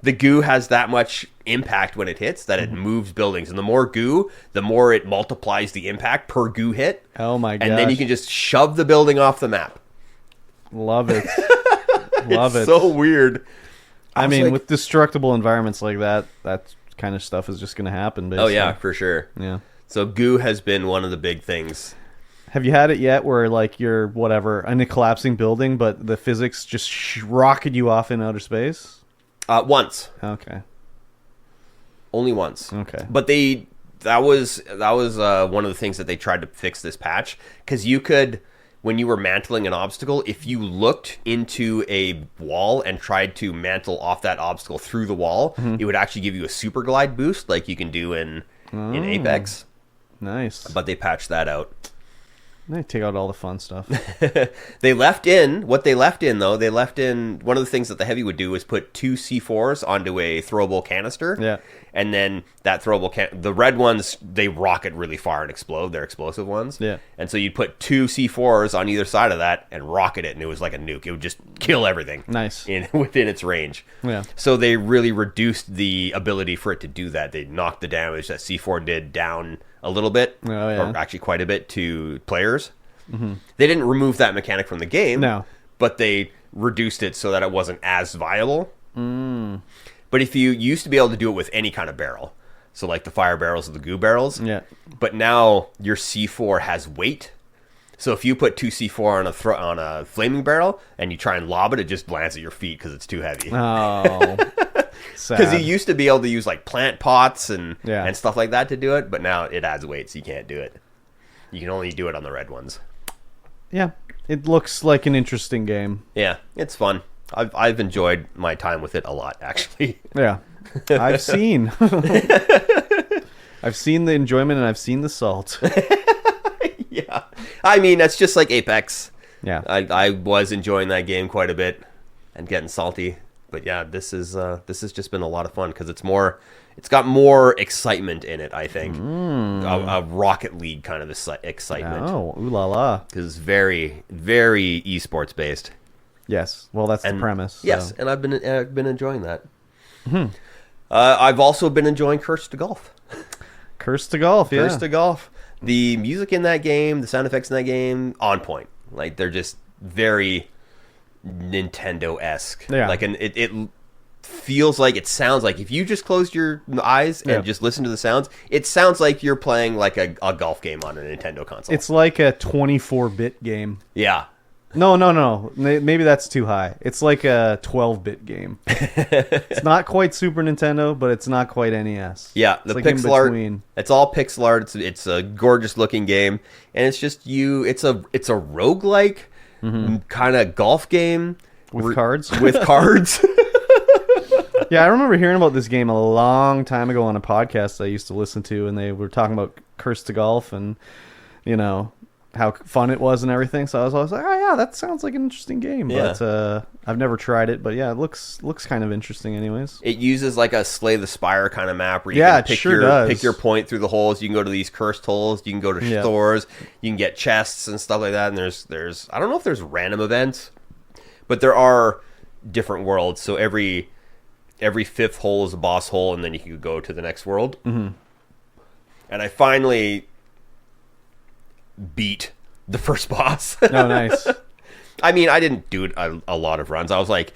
The goo has that much impact when it hits that it moves buildings. And the more goo, the more it multiplies the impact per goo hit. Oh my gosh. And then you can just shove the building off the map. Love it. Love it. So weird. I mean, with destructible environments like that kind of stuff is just going to happen, basically. Oh, yeah, for sure. Yeah. So goo has been one of the big things. Have you had it yet where, like, you're, whatever, in a collapsing building, but the physics just rocket you off in outer space? Once. Okay. Only once. Okay. But that was one of the things that they tried to fix this patch, because you could, when you were mantling an obstacle, if you looked into a wall and tried to mantle off that obstacle through the wall, it would actually give you a super glide boost like you can do in Apex. Nice. But they patched that out. They take out all the fun stuff. They left in one of the things that the heavy would do is put 2 C4s onto a throwable canister. Yeah. And then that throwable the red ones, they rocket really far and explode. They're explosive ones. Yeah. And so you'd put 2 C4s on either side of that and rocket it, and it was like a nuke. It would just kill everything. Nice. Within its range. Yeah. So they really reduced the ability for it to do that. They knocked the damage that C4 did down a little bit, or actually quite a bit, to players. They didn't remove that mechanic from the game, but they reduced it so that it wasn't as viable. But if you used to be able to do it with any kind of barrel, so like the fire barrels or the goo barrels, but now your C4 has weight. So if you put 2 C4 on a flaming barrel and you try and lob it, it just lands at your feet because it's too heavy. Oh. Because you used to be able to use like plant pots and stuff like that to do it, but now it adds weight, so you can't do it. You can only do it on the red ones. Yeah, it looks like an interesting game. Yeah, it's fun. I've enjoyed my time with it a lot, actually. Yeah, I've seen. I've seen the enjoyment and I've seen the salt. Yeah, I mean that's just like Apex. Yeah, I was enjoying that game quite a bit and getting salty. But yeah, this has just been a lot of fun because it's got more excitement in it, I think. A Rocket League kind of excitement. Oh, ooh la la. Because it's very, very esports based. Yes, well that's the premise. So. Yes, and I've been enjoying that. I've also been enjoying Curse to Golf. Curse to Golf, yeah. Curse to Golf. The music in that game, the sound effects in that game, on point. Like they're just very Nintendo-esque. Yeah. Like it feels like, it sounds like, if you just closed your eyes and just listen to the sounds, it sounds like you're playing like a golf game on a Nintendo console. It's like a 24-bit game. Yeah. No. Maybe that's too high. It's like a 12-bit game. It's not quite Super Nintendo, but it's not quite NES. Yeah, the like pixel art. It's all pixel art. It's a gorgeous looking game, and it's just It's a roguelike kind of golf game with cards. With cards. Yeah, I remember hearing about this game a long time ago on a podcast I used to listen to, and they were talking about Curse to Golf and how fun it was and everything. So I was always like, oh yeah, that sounds like an interesting game. Yeah. But I've never tried it. But yeah, it looks kind of interesting anyways. It uses like a Slay the Spire kind of map where you can pick your point through the holes. You can go to these cursed holes. You can go to stores. You can get chests and stuff like that. And there's I don't know if there's random events, but there are different worlds. So every 5th hole is a boss hole, and then you can go to the next world. And I finally beat the first boss. Oh, nice. I mean, I didn't do it a lot of runs. I was like,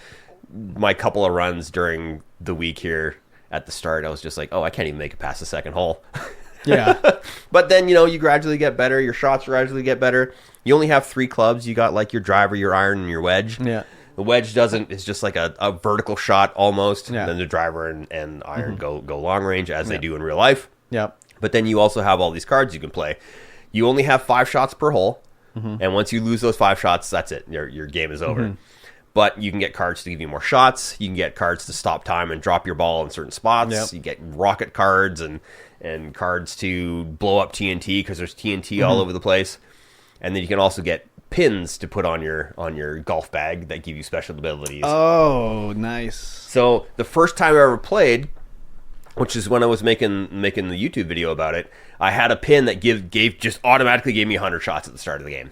my couple of runs during the week here at the start, I was just like, oh, I can't even make it past the 2nd hole. Yeah. But then, you gradually get better. Your shots gradually get better. You only have 3 clubs. You got like your driver, your iron, and your wedge. Yeah. The wedge it's just like a vertical shot almost. Yeah. Then the driver and iron go long range as they do in real life. Yep. But then you also have all these cards you can play. You only have 5 shots per hole. And once you lose those 5 shots, that's it. Your game is over. But you can get cards to give you more shots. You can get cards to stop time and drop your ball in certain spots. Yep. You get rocket cards and cards to blow up TNT because there's TNT all over the place. And then you can also get pins to put on your golf bag that give you special abilities. Oh, nice. So the first time I ever played, which is when I was making the YouTube video about it, I had a pin that just automatically gave me 100 shots at the start of the game.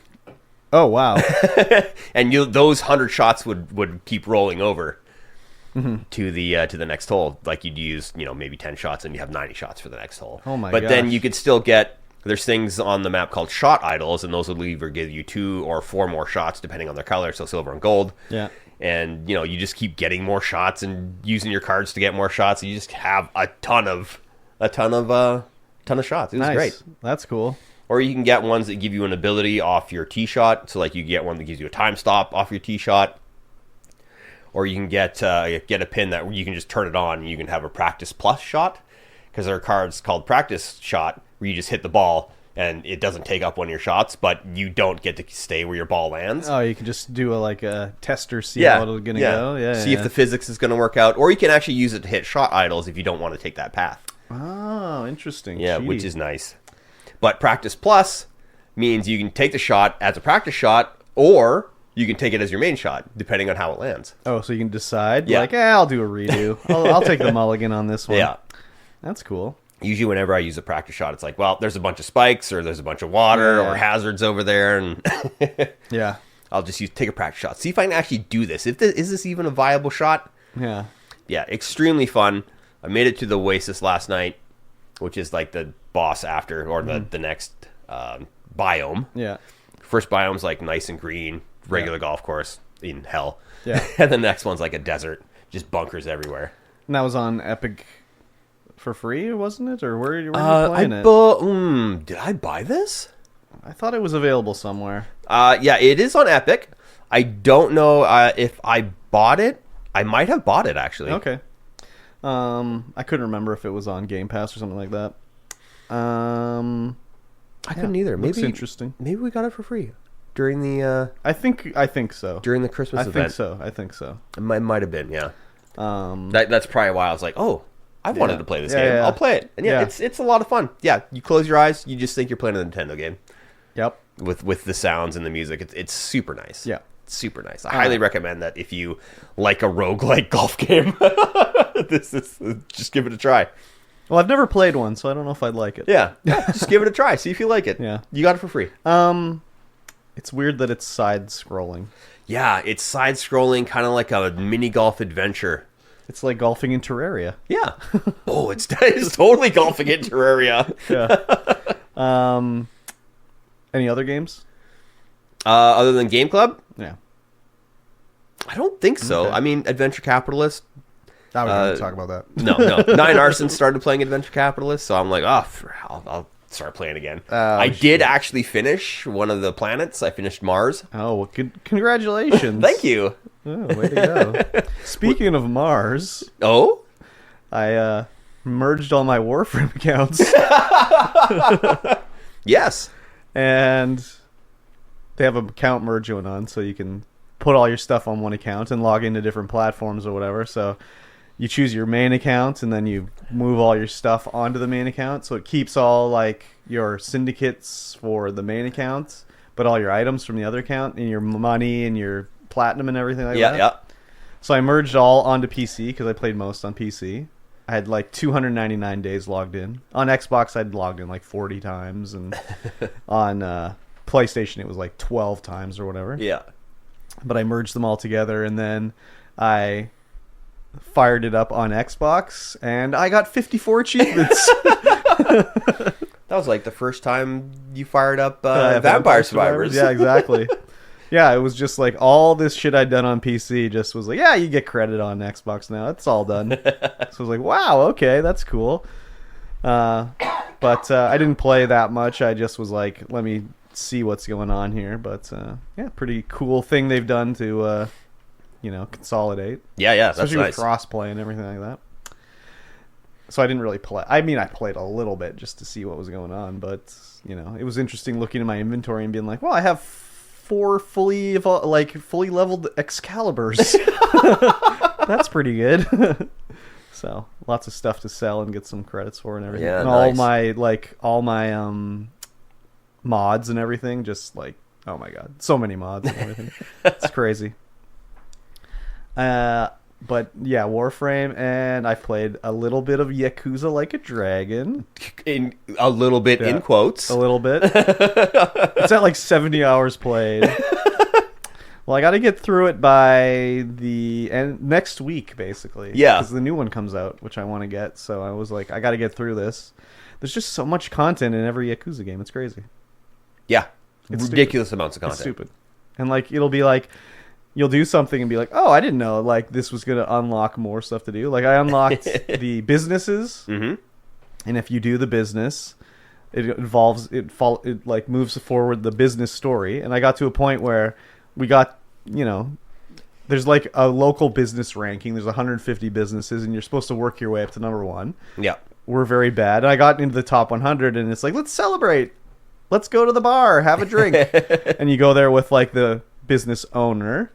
Oh, wow. And those 100 shots would keep rolling over to the next hole. Like you'd use, maybe 10 shots and you have 90 shots for the next hole. Oh my gosh. But then you could still get, there's things on the map called shot idols, and those will either give you 2 or 4 more shots depending on their color, so silver and gold. Yeah. And, you just keep getting more shots and using your cards to get more shots. And you just have a ton of Ton of shots. It was Nice. great. That's cool. Or you can get ones that give you an ability off your tee shot. So like you get one that gives you a time stop off your tee shot. Or you can get a pin that you can just turn it on and you can have a practice plus shot. Because there are cards called practice shot where you just hit the ball and it doesn't take up one of your shots, but you don't get to stay where your ball lands. Oh, you can just do a tester, see how it's going to go. Yeah, see if the physics is going to work out. Or you can actually use it to hit shot idols if you don't want to take that path. Oh, interesting. Yeah, Cheaty. which is nice. But practice plus means you can take the shot as a practice shot, or you can take it as your main shot, depending on how it lands. Oh, so you can decide? Yeah. Like, I'll do a redo. I'll take the mulligan on this one. Yeah. That's cool. Usually whenever I use a practice shot, it's like, well, there's a bunch of spikes, or there's a bunch of water, or hazards over there, and yeah, I'll just take a practice shot. See if I can actually do this. Is this even a viable shot? Yeah. Yeah, extremely fun. I made it to the Oasis last night, which is like the boss after, or the next biome. Yeah. First biome's like nice and green, regular golf course in hell. Yeah. And the next one's like a desert, just bunkers everywhere. And that was on Epic for free, wasn't it? Or where were you playing it? Did I buy this? I thought it was available somewhere. Yeah, it is on Epic. I don't know if I bought it. I might have bought it, actually. Okay. I couldn't remember if it was on Game Pass or something like that. I couldn't either. Looks Maybe interesting. Maybe we got it for free during the I think so. during the Christmas event. I think so. It might have been, yeah. That's probably why I was like, oh, I wanted to play this game. Yeah. I'll play it. And it's a lot of fun. Yeah, you close your eyes, you just think you're playing a Nintendo game. Yep. With the sounds and the music. It's super nice. Yeah. It's super nice. I highly recommend that if you like a roguelike golf game. This is just give it a try. Well, I've never played one, so I don't know if I'd like it. Yeah. Just give it a try. See if you like it. Yeah. You got it for free. It's weird that it's side-scrolling. Yeah, it's side-scrolling, kind of like a mini golf adventure. It's like golfing in Terraria. Yeah. Oh, it's totally golfing in Terraria. Yeah. Any other games? Other than Gameclub? Yeah. I don't think so. Okay. I mean, Adventure Capitalist. I was going to talk about that. No. Nine Arson started playing Adventure Capitalist, so I'm like, I'll start playing again. I did actually finish one of the planets. I finished Mars. Oh, well, congratulations. Thank you. Oh, way to go. Speaking of Mars, I merged all my Warframe accounts. Yes. And they have an account merge going on, so you can put all your stuff on one account and log into different platforms or whatever. So you choose your main account, and then you move all your stuff onto the main account. So it keeps all like your syndicates for the main account, but all your items from the other account, and your money and your platinum and everything like that. Yeah. So I merged all onto PC because I played most on PC. I had like 299 days logged in. On Xbox, I'd logged in like 40 times, and on PlayStation, it was like 12 times or whatever. Yeah. But I merged them all together, and then I fired it up on Xbox, and I got 54 achievements. That was like the first time you fired up Vampire Survivors. Yeah, exactly. Yeah, it was just like all this shit I'd done on PC just was like, yeah, you get credit on Xbox now. It's all done. So I was like, wow, okay, that's cool. But I didn't play that much. I just was like, let me see what's going on here. But yeah, pretty cool thing they've done to consolidate. Yeah, that's especially nice. with crossplay and everything like that. So I didn't really play. I mean, I played a little bit just to see what was going on, but it was interesting looking at my inventory and being like, well, I have 4 fully leveled Excaliburs. That's pretty good. So lots of stuff to sell and get some credits for and everything. Yeah, and nice. all my mods and everything, just like, oh my god, so many mods and everything. It's crazy. But yeah, Warframe, and I've played a little bit of Yakuza Like a Dragon. In a little bit, in quotes. A little bit. It's at like 70 hours played. Well, I got to get through it by the end next week, basically. Yeah. Because the new one comes out, which I want to get. So I was like, I got to get through this. There's just so much content in every Yakuza game. It's crazy. Yeah. It's ridiculous amounts of content. It's stupid. And like, it'll be like, you'll do something and be like, oh, I didn't know like this was going to unlock more stuff to do. Like I unlocked the businesses. Mm-hmm. and if you do the business, it like moves forward the business story. And I got to a point where we got, there's like a local business ranking. There's 150 businesses, and you're supposed to work your way up to number 1. Yeah. We're very bad. And I got into the top 100, and it's like, let's celebrate. Let's go to the bar, have a drink. And you go there with like the business owner,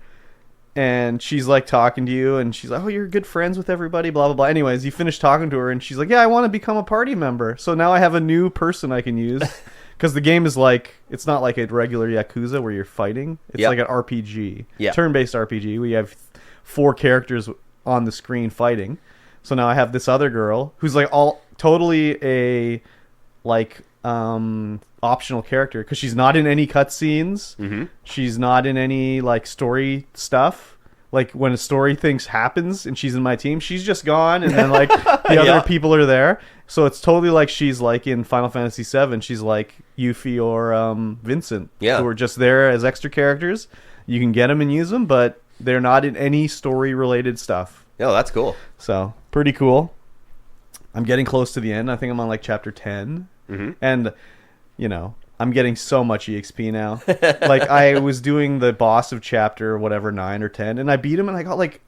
and she's like talking to you, and she's like, oh, you're good friends with everybody, blah, blah, blah. Anyways, you finish talking to her, and she's like, yeah, I want to become a party member. So now I have a new person I can use. Because the game is like, it's not like a regular Yakuza where you're fighting. It's like an RPG. Yeah. Turn-based RPG. We have 4 characters on the screen fighting. So now I have this other girl who's like totally a like optional character, because she's not in any cutscenes. Mm-hmm. She's not in any like story stuff. Like when a story thing happens and she's in my team, she's just gone, and then like the other people are there. So it's totally like she's like in Final Fantasy VII. She's like Yuffie or Vincent, who are just there as extra characters. You can get them and use them, but they're not in any story related stuff. Oh, that's cool. So pretty cool. I'm getting close to the end. I think I'm on like chapter 10. Mm-hmm. And, I'm getting so much EXP now. Like, I was doing the boss of chapter, whatever, 9 or 10, and I beat him, and I got like,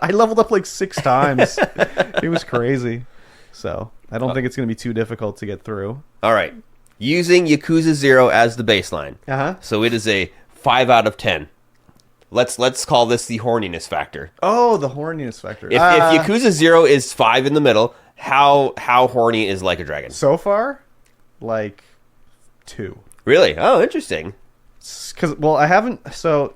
I leveled up like 6 times. It was crazy. So, I don't think it's going to be too difficult to get through. All right. Using Yakuza 0 as the baseline. Uh-huh. So it is a 5 out of 10. Let's call this the horniness factor. Oh, the horniness factor. If Yakuza 0 is 5 in the middle, how horny is Like a Dragon? So far, like 2. Really? Oh, interesting. Because, I haven't. So,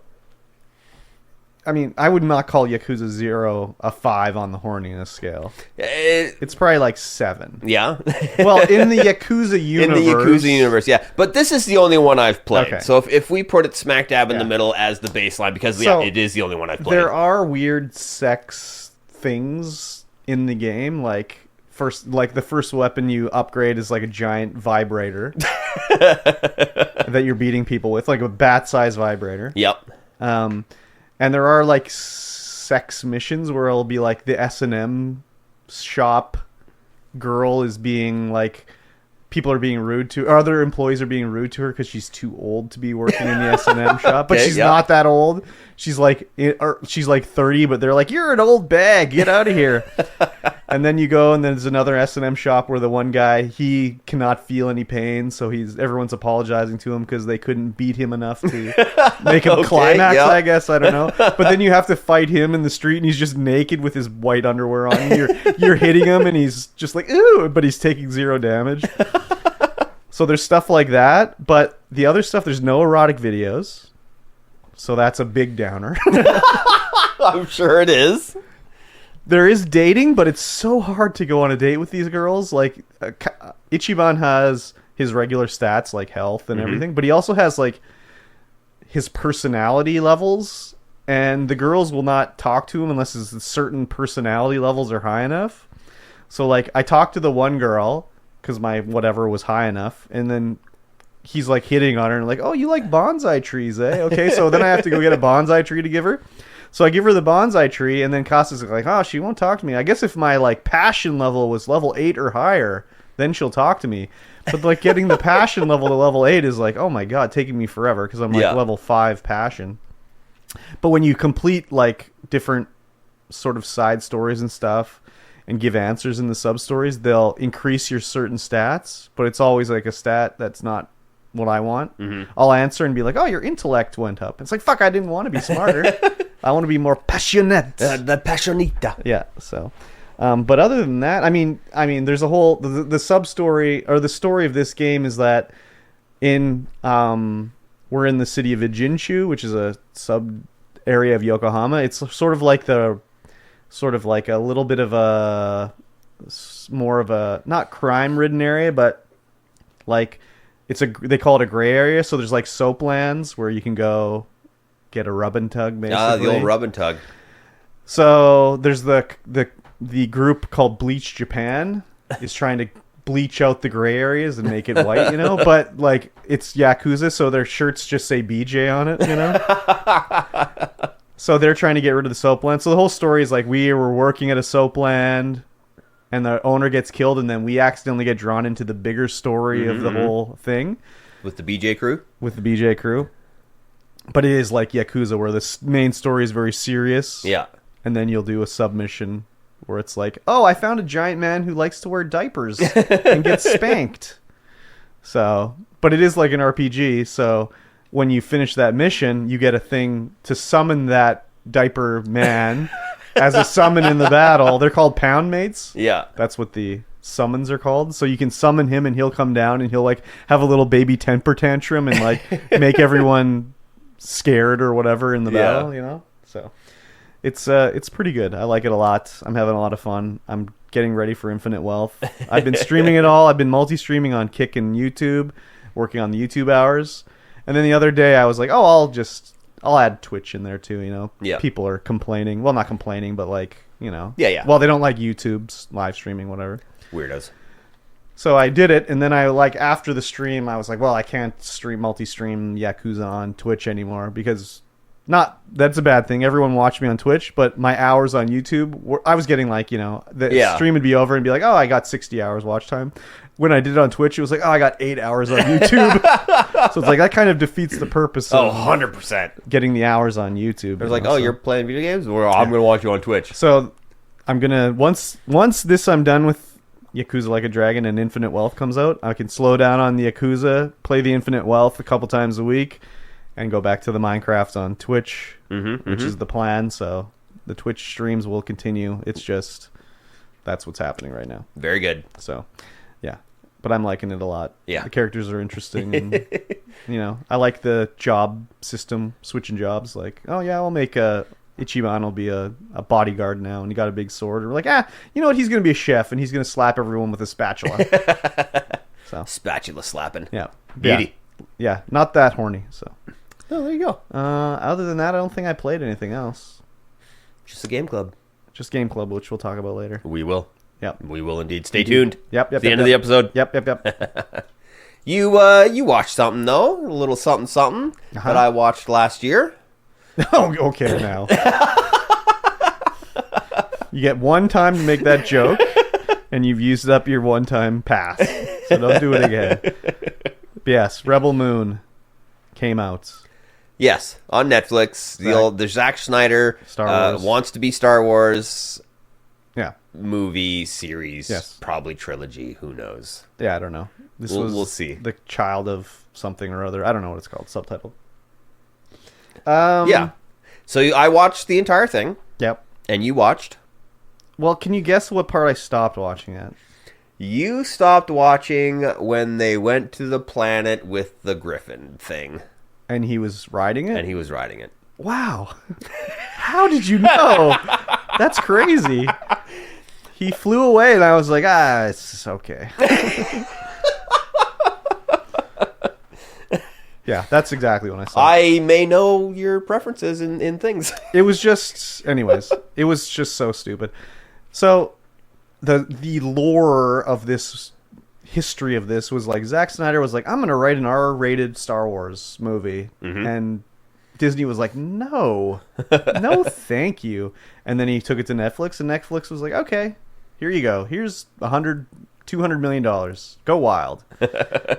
I mean, I would not call Yakuza 0 a 5 on the horniness scale. It's probably like 7. Yeah. Well, in the Yakuza universe. In the Yakuza universe, yeah. But this is the only one I've played. Okay. So if we put it smack dab in the middle as the baseline, because it is the only one I've played. There are weird sex things in the game, like the first weapon you upgrade is like a giant vibrator that you're beating people with, like a bat-sized vibrator. Yep. And there are like sex missions where it'll be like the S&M shop girl is being like, people are being rude to, or other employees are being rude to her because she's too old to be working in the S&M shop. But she's not that old. She's like 30, but they're like, you're an old bag. Get out of here. And then you go, and then there's another S&M shop where the one guy, he cannot feel any pain, so everyone's apologizing to him because they couldn't beat him enough to make him climax, I guess. I don't know. But then you have to fight him in the street, and he's just naked with his white underwear on. And you're hitting him, and he's just like, ooh, but he's taking 0 damage. So there's stuff like that, but the other stuff, there's no erotic videos. So that's a big downer. I'm sure it is. There is dating, but it's so hard to go on a date with these girls. Like, Ichiban has his regular stats, like health and everything, but he also has, like, his personality levels, and the girls will not talk to him unless certain personality levels are high enough. So, like, I talked to the one girl, because my whatever was high enough, and then he's, like, hitting on her, and like, oh, you like bonsai trees, eh? Okay, so then I have to go get a bonsai tree to give her. So I give her the bonsai tree, and then Costa's like, oh, she won't talk to me. I guess if my, like, passion level was level 8 or higher, then she'll talk to me. But, like, getting the passion level to level 8 is like, oh my god, taking me forever, because I'm, like, level 5 passion. But when you complete, like, different sort of side stories and stuff, and give answers in the sub-stories, they'll increase your certain stats, but it's always, like, a stat that's not what I want. Mm-hmm. I'll answer and be like, oh, your intellect went up. It's like, fuck, I didn't want to be smarter. I want to be more passionate. The passionita. Yeah, so. But other than that, I mean, there's a whole... The sub-story, or the story of this game is that we're in the city of Ijinchu, which is a sub-area of Yokohama. It's sort of like a little bit of a... more of a... not crime-ridden area, but like... they call it a gray area, so there's like soaplands where you can go get a rub and tug, basically. The old rub and tug. So there's the group called Bleach Japan is trying to bleach out the gray areas and make it white, but like it's Yakuza, so their shirts just say BJ on it, So they're trying to get rid of the soapland. So the whole story is like we were working at a soapland and the owner gets killed, and then we accidentally get drawn into the bigger story of the whole thing. With the BJ crew? With the BJ crew. But it is like Yakuza, where the main story is very serious. Yeah. And then you'll do a submission where it's like, oh, I found a giant man who likes to wear diapers and gets spanked. So, but it is like an RPG, so when you finish that mission, you get a thing to summon that diaper man as a summon in the battle. They're called pound mates. Yeah. That's what the summons are called. So you can summon him and he'll come down and he'll like have a little baby temper tantrum and like make everyone scared or whatever in the battle, you know? So it's pretty good. I like it a lot. I'm having a lot of fun. I'm getting ready for Infinite Wealth. I've been streaming it all. I've been multi-streaming on Kick and YouTube, working on the YouTube hours. And then the other day I was like, oh, I'll add Twitch in there too, you know? Yeah. People are complaining. Well, not complaining, but like, you know. Yeah. Well, they don't like YouTube's live streaming, whatever. Weirdos. So I did it, and then I like after the stream, I was like, well, I can't multi-stream Yakuza on Twitch anymore because that's a bad thing. Everyone watched me on Twitch, but my hours on YouTube, I was getting like, you know, the stream would be over and be like, oh, I got 60 hours watch time. When I did it on Twitch, it was like, oh, I got 8 hours on YouTube. So it's like that kind of defeats the purpose of 100%. getting the hours on YouTube. It was like, you're playing video games? Well, I'm going to watch you on Twitch. So I'm going to, once I'm done with Yakuza Like a Dragon and Infinite Wealth comes out, I can slow down on the Yakuza, play the Infinite Wealth a couple times a week, and go back to the Minecraft on Twitch, which is the plan. So the Twitch streams will continue. It's just, that's what's happening right now. Very good. So, yeah. But I'm liking it a lot. Yeah. The characters are interesting. And, you know, I like the job system, switching jobs. Like, oh, yeah, I'll make Ichiban will be a bodyguard now, and he got a big sword. We're like, you know what? He's going to be a chef, and he's going to slap everyone with a spatula. So Spatula slapping. Yeah. Beauty. Yeah, not that horny. So. Oh, there you go. Other than that, I don't think I played anything else. Just a game club. Just Gameclub, which we'll talk about later. We will. Yep. We will indeed. Stay tuned. Yep. It's the end of the episode. Yep. You watched something, though. A little something that I watched last year. Oh, okay now. You get one time to make that joke, and you've used up your one-time pass. So don't do it again. But yes, Rebel Moon came out. Yes, on Netflix. The Zack Snyder Star Wars. wants to be Star Wars. Yeah. Movie, series, Yes. probably trilogy. Who knows? Yeah, I don't know. We'll see. The child of something or other. I don't know what it's called. Subtitled. Yeah. So I watched the entire thing. Yep. And you watched. Well, can you guess what part I stopped watching at? You stopped watching when they went to the planet with the griffin thing. And he was riding it? And he was riding it. Wow. How did you know? That's crazy. He flew away, and I was like, it's okay. Yeah, that's exactly what I saw. I may know your preferences in things. It was just, anyways, it was just so stupid. So, the lore of this, history of this was like, Zack Snyder was like, I'm going to write an R-rated Star Wars movie. And Disney was like, no, thank you. And then he took it to Netflix, and Netflix was like, okay, here you go. Here's $200 million. Go wild.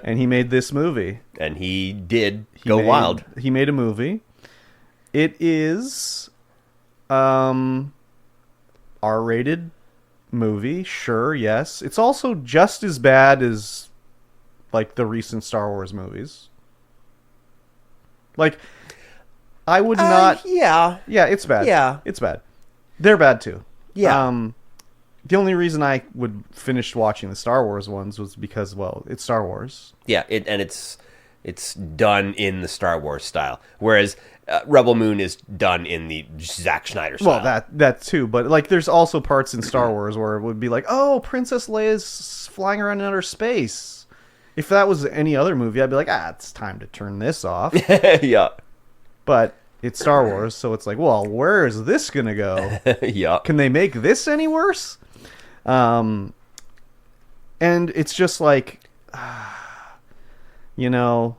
And he made this movie. And he did go wild. He made a movie. It is R-rated movie, sure, yes. It's also just as bad as like the recent Star Wars movies. Like, I would not. Yeah, it's bad. Yeah, it's bad. They're bad too. Yeah. The only reason I would finish watching the Star Wars ones was because, well, it's Star Wars. Yeah, it's done in the Star Wars style, whereas Rebel Moon is done in the Zack Snyder style. Well, that too, but like, there's also parts in Star Wars where it would be like, oh, Princess Leia's flying around in outer space. If that was any other movie, I'd be like, it's time to turn this off. Yeah. But it's Star Wars, so it's like, well, where is this gonna go? Yeah. Can they make this any worse? And it's just like, you know,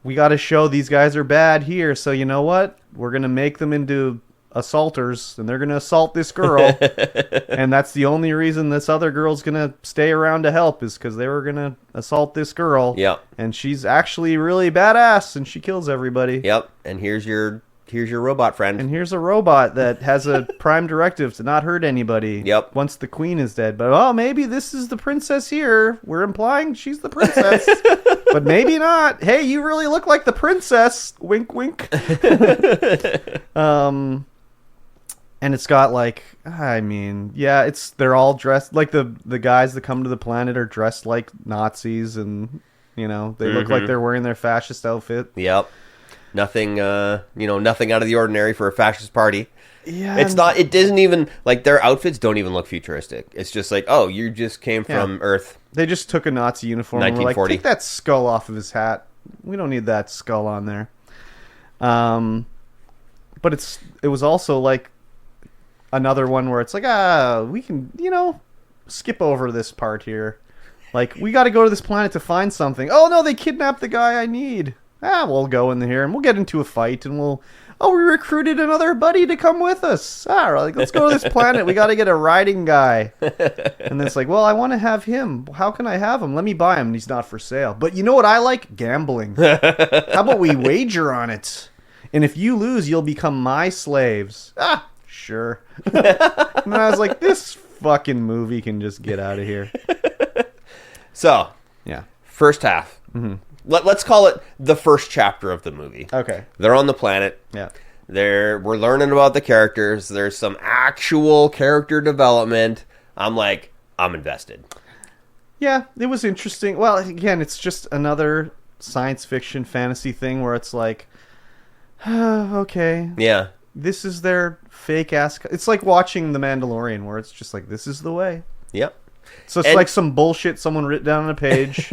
we got to show these guys are bad here, so you know what? We're gonna make them into assaulters, and they're going to assault this girl. And that's the only reason this other girl's going to stay around to help is because they were going to assault this girl. Yep. And she's actually really badass, and she kills everybody. Yep. And here's your robot friend. And here's a robot that has a prime directive to not hurt anybody. Yep. Once the queen is dead. But, maybe this is the princess here. We're implying she's the princess. But maybe not. Hey, you really look like the princess. Wink, wink. And it's got they're all dressed like the guys that come to the planet are dressed like Nazis, and they look like they're wearing their fascist outfit. Yep. Nothing nothing out of the ordinary for a fascist party. Yeah. It doesn't even, like, their outfits don't even look futuristic. It's just like, oh, you just came from Earth. They just took a Nazi uniform and were like, take that skull off of his hat. We don't need that skull on there. But it was also like another one where it's like, we can, skip over this part here. Like, we got to go to this planet to find something. Oh, no, they kidnapped the guy I need. We'll go in here and we'll get into a fight and we recruited another buddy to come with us. Let's go to this planet. We got to get a riding guy. And then it's like, well, I want to have him. How can I have him? Let me buy him. He's not for sale. But you know what I like? Gambling. How about we wager on it? And if you lose, you'll become my slaves. Sure. And I was like, this fucking movie can just get out of here. So, yeah. First half. Mm-hmm. Let's call it the first chapter of the movie. Okay. They're on the planet. Yeah. We're learning about the characters. There's some actual character development. I'm invested. Yeah, it was interesting. Well, again, it's just another science fiction fantasy thing where it's like, okay. Yeah. This is their fake ass. It's like watching The Mandalorian where it's just like, this is the way. Yep. So it's like some bullshit someone wrote down on a page.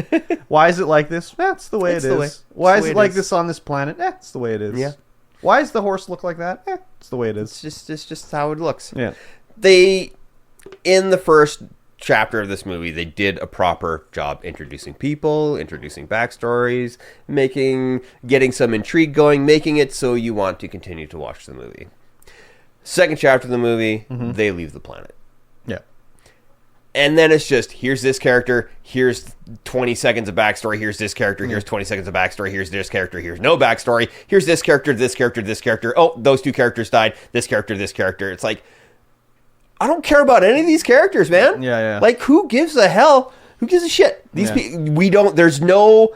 Why is it like this? That's the way it is. Why is it like this on this planet? It's the way it is. Yeah. Why does the horse look like that? It's the way it is. It's just how it looks. Yeah. In the first chapter of this movie, they did a proper job introducing people, introducing backstories, getting some intrigue going, making it so you want to continue to watch the movie. Second chapter of the movie, they leave the planet. Yeah. And then it's just, here's this character, here's 20 seconds of backstory, here's this character, here's 20 seconds of backstory, here's this character, here's no backstory, here's this character, this character, this character, oh, those two characters died, this character, this character. It's like, I don't care about any of these characters, man. Yeah. Like, who gives a hell? Who gives a shit? These people, there's no,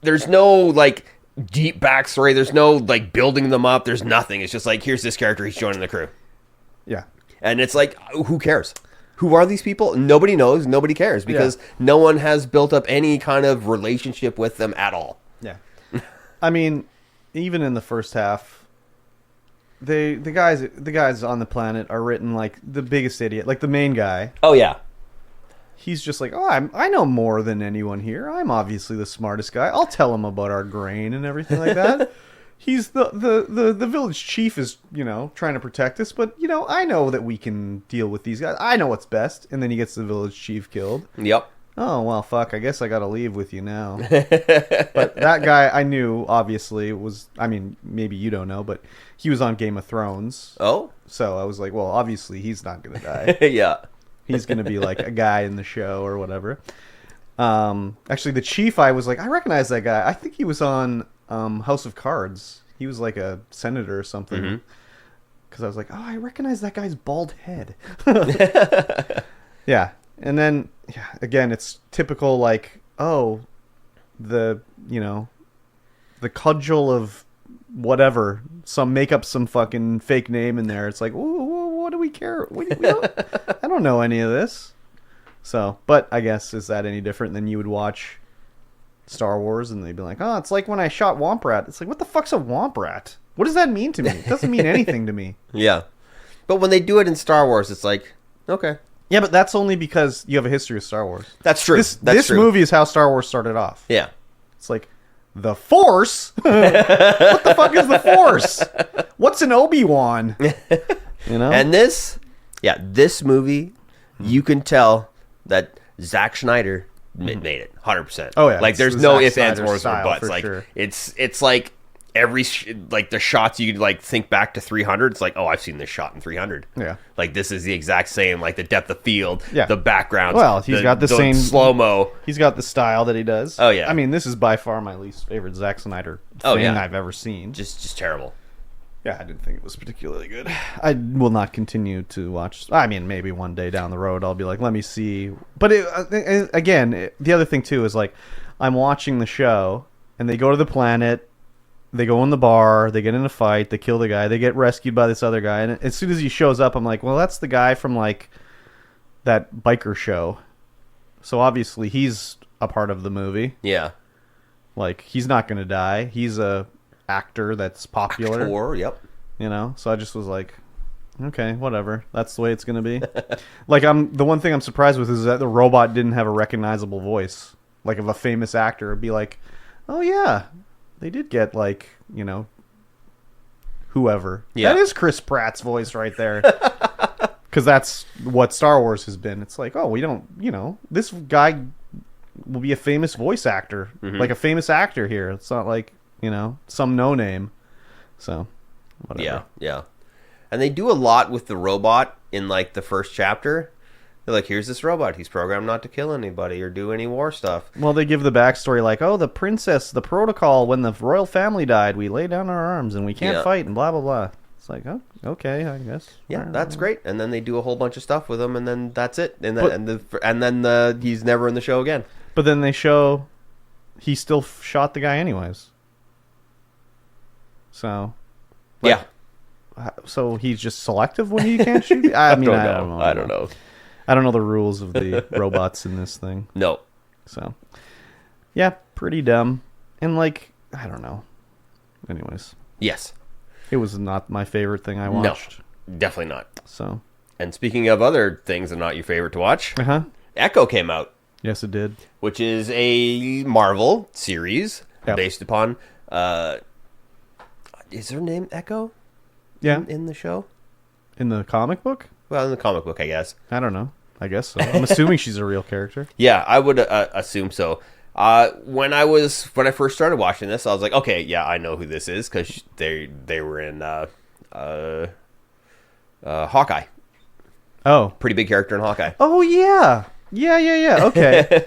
like, deep backstory, there's no, like, building them up, there's nothing. It's just like, here's this character, he's joining the crew. Yeah. And it's like, who cares? Who are these people? Nobody knows. Nobody cares because no one has built up any kind of relationship with them at all. Yeah. I mean, even in the first half, the guys on the planet are written like the biggest idiot. Like the main guy. Oh, yeah. He's just like, I know more than anyone here. I'm obviously the smartest guy. I'll tell him about our grain and everything like that. He's the village chief is, trying to protect us, but, I know that we can deal with these guys. I know what's best. And then he gets the village chief killed. Yep. Oh, well, fuck. I guess I got to leave with you now. But that guy I knew, obviously, maybe you don't know, but he was on Game of Thrones. Oh? So I was like, well, obviously he's not going to die. Yeah. He's going to be like a guy in the show or whatever. Actually, the chief, I was like, I recognize that guy. I think he was on House of Cards. He was like a senator or something. Because I was like, oh, I recognize that guy's bald head. Yeah. And then, again, it's typical like, oh, the cudgel of whatever. Make up some fucking fake name in there. It's like, what do we care? I don't know any of this. So, but I guess, is that any different than you would watch Star Wars and they'd be like, oh, it's like when I shot Womp Rat. It's like, what the fuck's a Womp Rat? What does that mean to me? It doesn't mean anything to me. Yeah. But when they do it in Star Wars, it's like, okay. Yeah, but that's only because you have a history with Star Wars. That's true. This movie is how Star Wars started off. Yeah. It's like, the Force? What the fuck is the Force? What's an Obi-Wan? And this movie, you can tell that Zack Snyder made it 100%. Oh yeah, like there's no ifs, ands, or buts. Like sure. It's like like the shots you like think back to 300. It's like, oh, I've seen this shot in 300. Yeah. Like this is the exact same. Like the depth of field. Yeah. The backgrounds. Well, he's got the same slow mo. He's got the style that he does. Oh yeah. I mean, this is by far my least favorite Zack Snyder thing I've ever seen. Just terrible. Yeah, I didn't think it was particularly good. I will not continue to watch. I mean, maybe one day down the road I'll be like, let me see. But the other thing too is like, I'm watching the show and they go to the planet, they go in the bar, they get in a fight, they kill the guy, they get rescued by this other guy, and as soon as he shows up, I'm like, well, that's the guy from like that biker show. So obviously he's a part of the movie. Yeah. Like he's not going to die. He's a actor that's popular. Yep. You know, so I just was like, okay, whatever. That's the way it's gonna be. Like the one thing I'm surprised with is that the robot didn't have a recognizable voice, like of a famous actor. It'd be like, oh yeah, they did get like, you know, whoever. Yeah. That is Chris Pratt's voice right there. Because that's what Star Wars has been. It's like, oh, we don't, you know, this guy will be a famous voice actor, like a famous actor here. It's not like, you know, some no-name. So, whatever. Yeah. And they do a lot with the robot in, like, the first chapter. They're like, here's this robot. He's programmed not to kill anybody or do any war stuff. Well, they give the backstory like, oh, the princess, the protocol, when the royal family died, we lay down our arms and we can't fight and blah, blah, blah. It's like, oh, okay, I guess. Yeah, that's great. And then they do a whole bunch of stuff with him, and then that's it. And then he's never in the show again. But then they show he still shot the guy anyways. So, like, so he's just selective when he can't shoot. I mean, I don't know. I don't know. I don't know the rules of the robots in this thing. No. So, yeah, pretty dumb. And like, I don't know. Anyways. Yes. It was not my favorite thing I watched. No, definitely not. So. And speaking of other things that are not your favorite to watch, Echo came out. Yes, it did. Which is a Marvel series based upon... is her name Echo? Yeah. In the show? In the comic book? Well, in the comic book, I guess. I don't know. I guess so. I'm assuming she's a real character. Yeah, I would assume so. When I first started watching this, I was like, okay, yeah, I know who this is because they were in Hawkeye. Oh, pretty big character in Hawkeye. Oh yeah. Okay.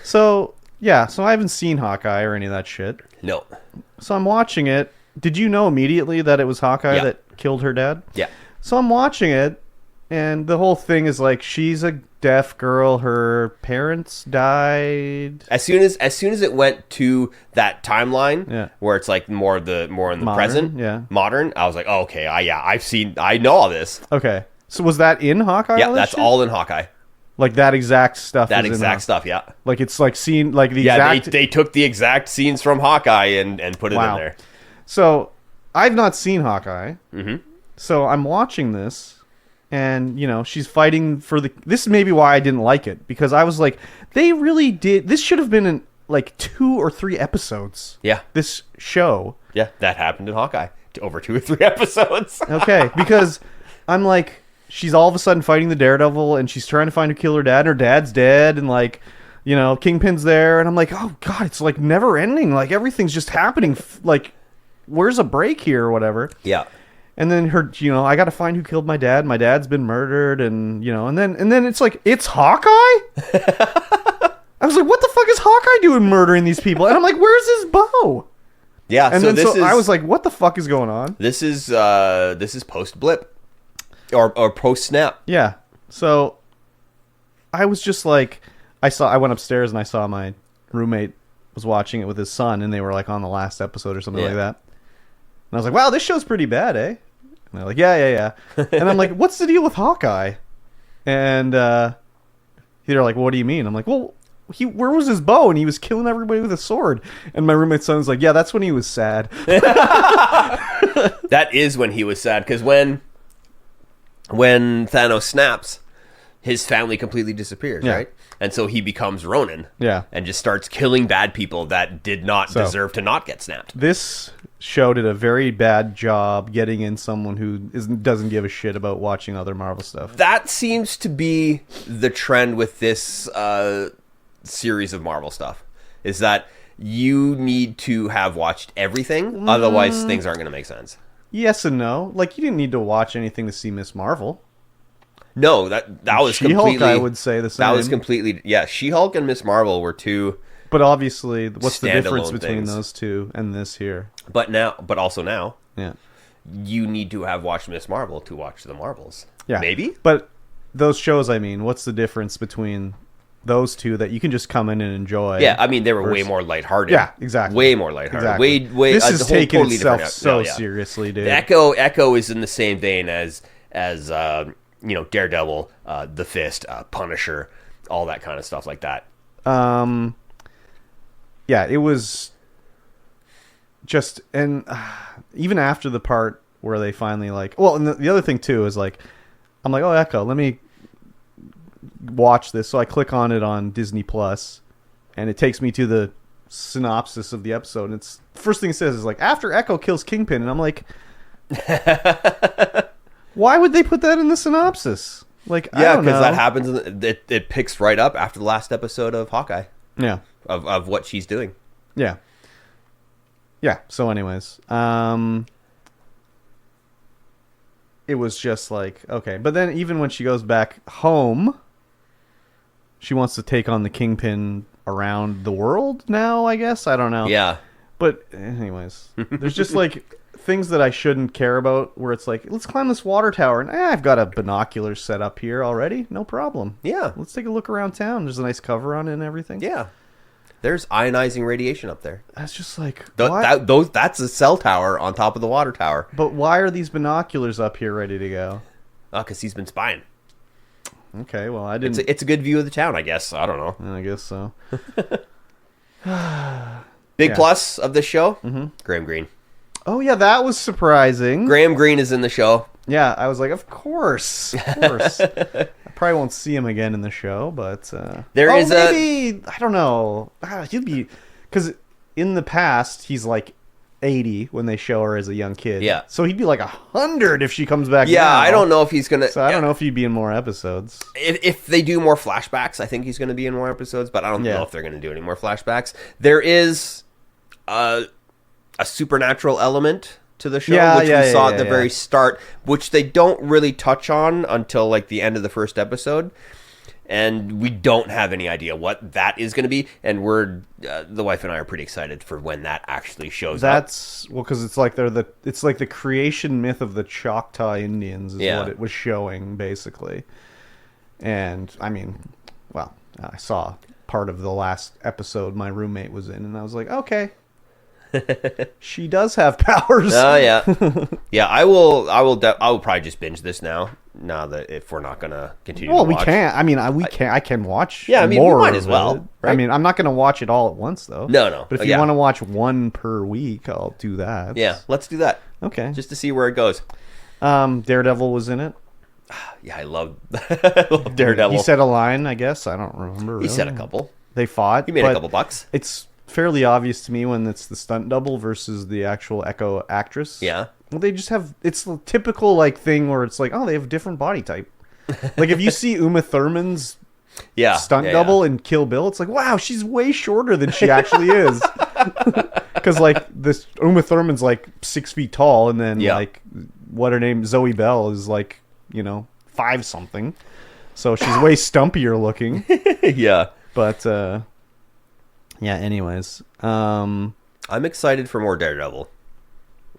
So I haven't seen Hawkeye or any of that shit. No. So I'm watching it. Did you know immediately that it was Hawkeye that killed her dad? Yeah. So I'm watching it, and the whole thing is like she's a deaf girl. Her parents died. As soon as it went to that timeline, where it's like more in the modern, present, modern. I was like, oh, okay, I know all this. Okay, so was that in Hawkeye? Yeah, that's all in Hawkeye. Like that exact stuff. That exact stuff, yeah. Like it's like seen like the exact. Yeah, they took the exact scenes from Hawkeye and put it in there. So I've not seen Hawkeye. So I'm watching this, and you know she's fighting for the. This is maybe why I didn't like it, because I was like, they really did. This should have been in like 2 or 3 episodes. Yeah. This show. Yeah, that happened in Hawkeye. Over 2 or 3 episodes. Okay, because I'm like, she's all of a sudden fighting the Daredevil, and she's trying to find her killer dad, and her dad's dead, and like, you know, Kingpin's there, and I'm like, oh god, it's like never ending. Like everything's just happening. Like, where's a break here or whatever? Yeah. And then her, you know, I got to find who killed my dad. My dad's been murdered, and you know, and then it's like, it's Hawkeye. I was like, what the fuck is Hawkeye doing murdering these people? And I'm like, where's his bow? Yeah. And so I was like, what the fuck is going on? This is post blip, or post snap. Yeah. So I was just like, I went upstairs and I saw my roommate was watching it with his son, and they were like on the last episode or something like that. And I was like, wow, this show's pretty bad, eh? And they're like, yeah. And I'm like, what's the deal with Hawkeye? And they're like, what do you mean? I'm like, well, where was his bow? And he was killing everybody with a sword. And my roommate's son was like, yeah, that's when he was sad. That is when he was sad, because when Thanos snaps, his family completely disappears, right? And so he becomes Ronin. Yeah. And just starts killing bad people that did not deserve to not get snapped. This show did a very bad job getting in someone who doesn't give a shit about watching other Marvel stuff. That seems to be the trend with this series of Marvel stuff, is that you need to have watched everything. Otherwise, things aren't going to make sense. Yes and no. Like, you didn't need to watch anything to see Miss Marvel. No, that was She-Hulk, completely... I would say the same. That was completely... Yeah, She-Hulk and Miss Marvel were two... But obviously, what's the difference standalone between things. those two and this here? But also now, Yeah. you need to have watched Miss Marvel to watch the Marvels. Yeah. Maybe? But those shows, I mean, what's the difference between those two that you can just come in and enjoy? Yeah, I mean, they were way more lighthearted. Yeah, exactly. Way more lighthearted. Exactly. Way. This is taking totally itself different- so no, yeah. seriously, dude. Echo is in the same vein as Daredevil, The Fist, Punisher, all that kind of stuff like that. Yeah, it was just, and even after the part where they finally and the other thing too is I'm like, oh, Echo, let me watch this. So I click on it on Disney Plus, and it takes me to the synopsis of the episode. And it's the first thing it says is after Echo kills Kingpin, and I'm like, why would they put that in the synopsis? I don't know. Because that happens. It picks right up after the last episode of Hawkeye. Yeah. Of what she's doing. Yeah. Yeah. So, anyways, it was just okay. But then even when she goes back home, she wants to take on the Kingpin around the world now, I guess. I don't know. Yeah. But anyways, there's just things that I shouldn't care about where it's let's climb this water tower. And I've got a binocular set up here already. No problem. Yeah. Let's take a look around town. There's a nice cover on it and everything. Yeah. There's ionizing radiation up there. That's just that's a cell tower on top of the water tower. But why are these binoculars up here ready to go? Because he's been spying. Okay, well, I didn't... It's a good view of the town, I guess. I don't know. I guess so. Big plus of this show, Graham Greene. Oh, yeah, that was surprising. Graham Greene is in the show. Yeah, I was like, of course. Of course. I probably won't see him again in the show, but... maybe, I don't know. He'd be... Because in the past, he's 80 when they show her as a young kid. Yeah. So he'd be 100 if she comes back now. I don't know if he's going to... So I don't know if he'd be in more episodes. If they do more flashbacks, I think he's going to be in more episodes, but I don't know if they're going to do any more flashbacks. There is a supernatural element to the show, which we saw at the very start, which they don't really touch on until the end of the first episode. And we don't have any idea what that is going to be, and we're the wife and I are pretty excited for when that actually shows up. That's because it's the creation myth of the Choctaw Indians is what it was showing basically. And I mean, well, I saw part of the last episode my roommate was in, and I was like, okay, she does have powers. Oh yeah, yeah. I will probably just binge this now. Now that if we're not gonna continue, to watch. We can't. I mean, I can watch. Yeah, I mean, more we might as well. Right? I mean, I'm not gonna watch it all at once though. No. But if you want to watch one per week, I'll do that. Yeah, let's do that. Okay. Just to see where it goes. Daredevil was in it. Yeah, I love Daredevil. He said a line, I guess. I don't remember. He said a couple. They fought. He made a couple bucks. It's fairly obvious to me when it's the stunt double versus the actual Echo actress. Yeah. Well, they just have... It's the typical thing where it's they have a different body type. If you see Uma Thurman's stunt double in Kill Bill, it's wow, she's way shorter than she actually is. Because this Uma Thurman's 6 feet tall, and then what her name, Zoe Bell, is 5 something. So she's way stumpier looking. Yeah. But anyways, I'm excited for more Daredevil.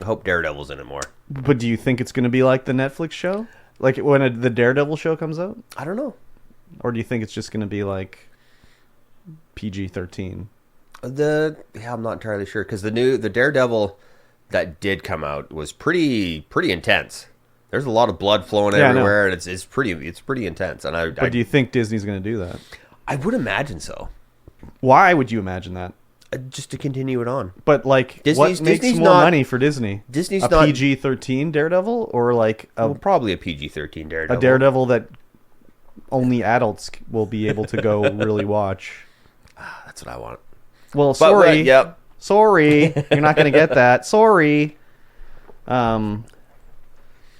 I hope Daredevil's in it more. But do you think it's going to be like the Netflix show? When the Daredevil show comes out? I don't know. Or do you think it's just going to be PG-13? I'm not entirely sure, because the Daredevil that did come out was pretty intense. There's a lot of blood flowing everywhere, and it's pretty intense. And But do you think Disney's going to do that? I would imagine so. Why would you imagine that? Just to continue it on. But what makes more money for Disney? Disney's a not PG-13 Daredevil, or probably a PG-13 Daredevil. A Daredevil that only adults will be able to go really watch. That's what I want. Well, sorry. Yep. Sorry, you're not going to get that. Sorry.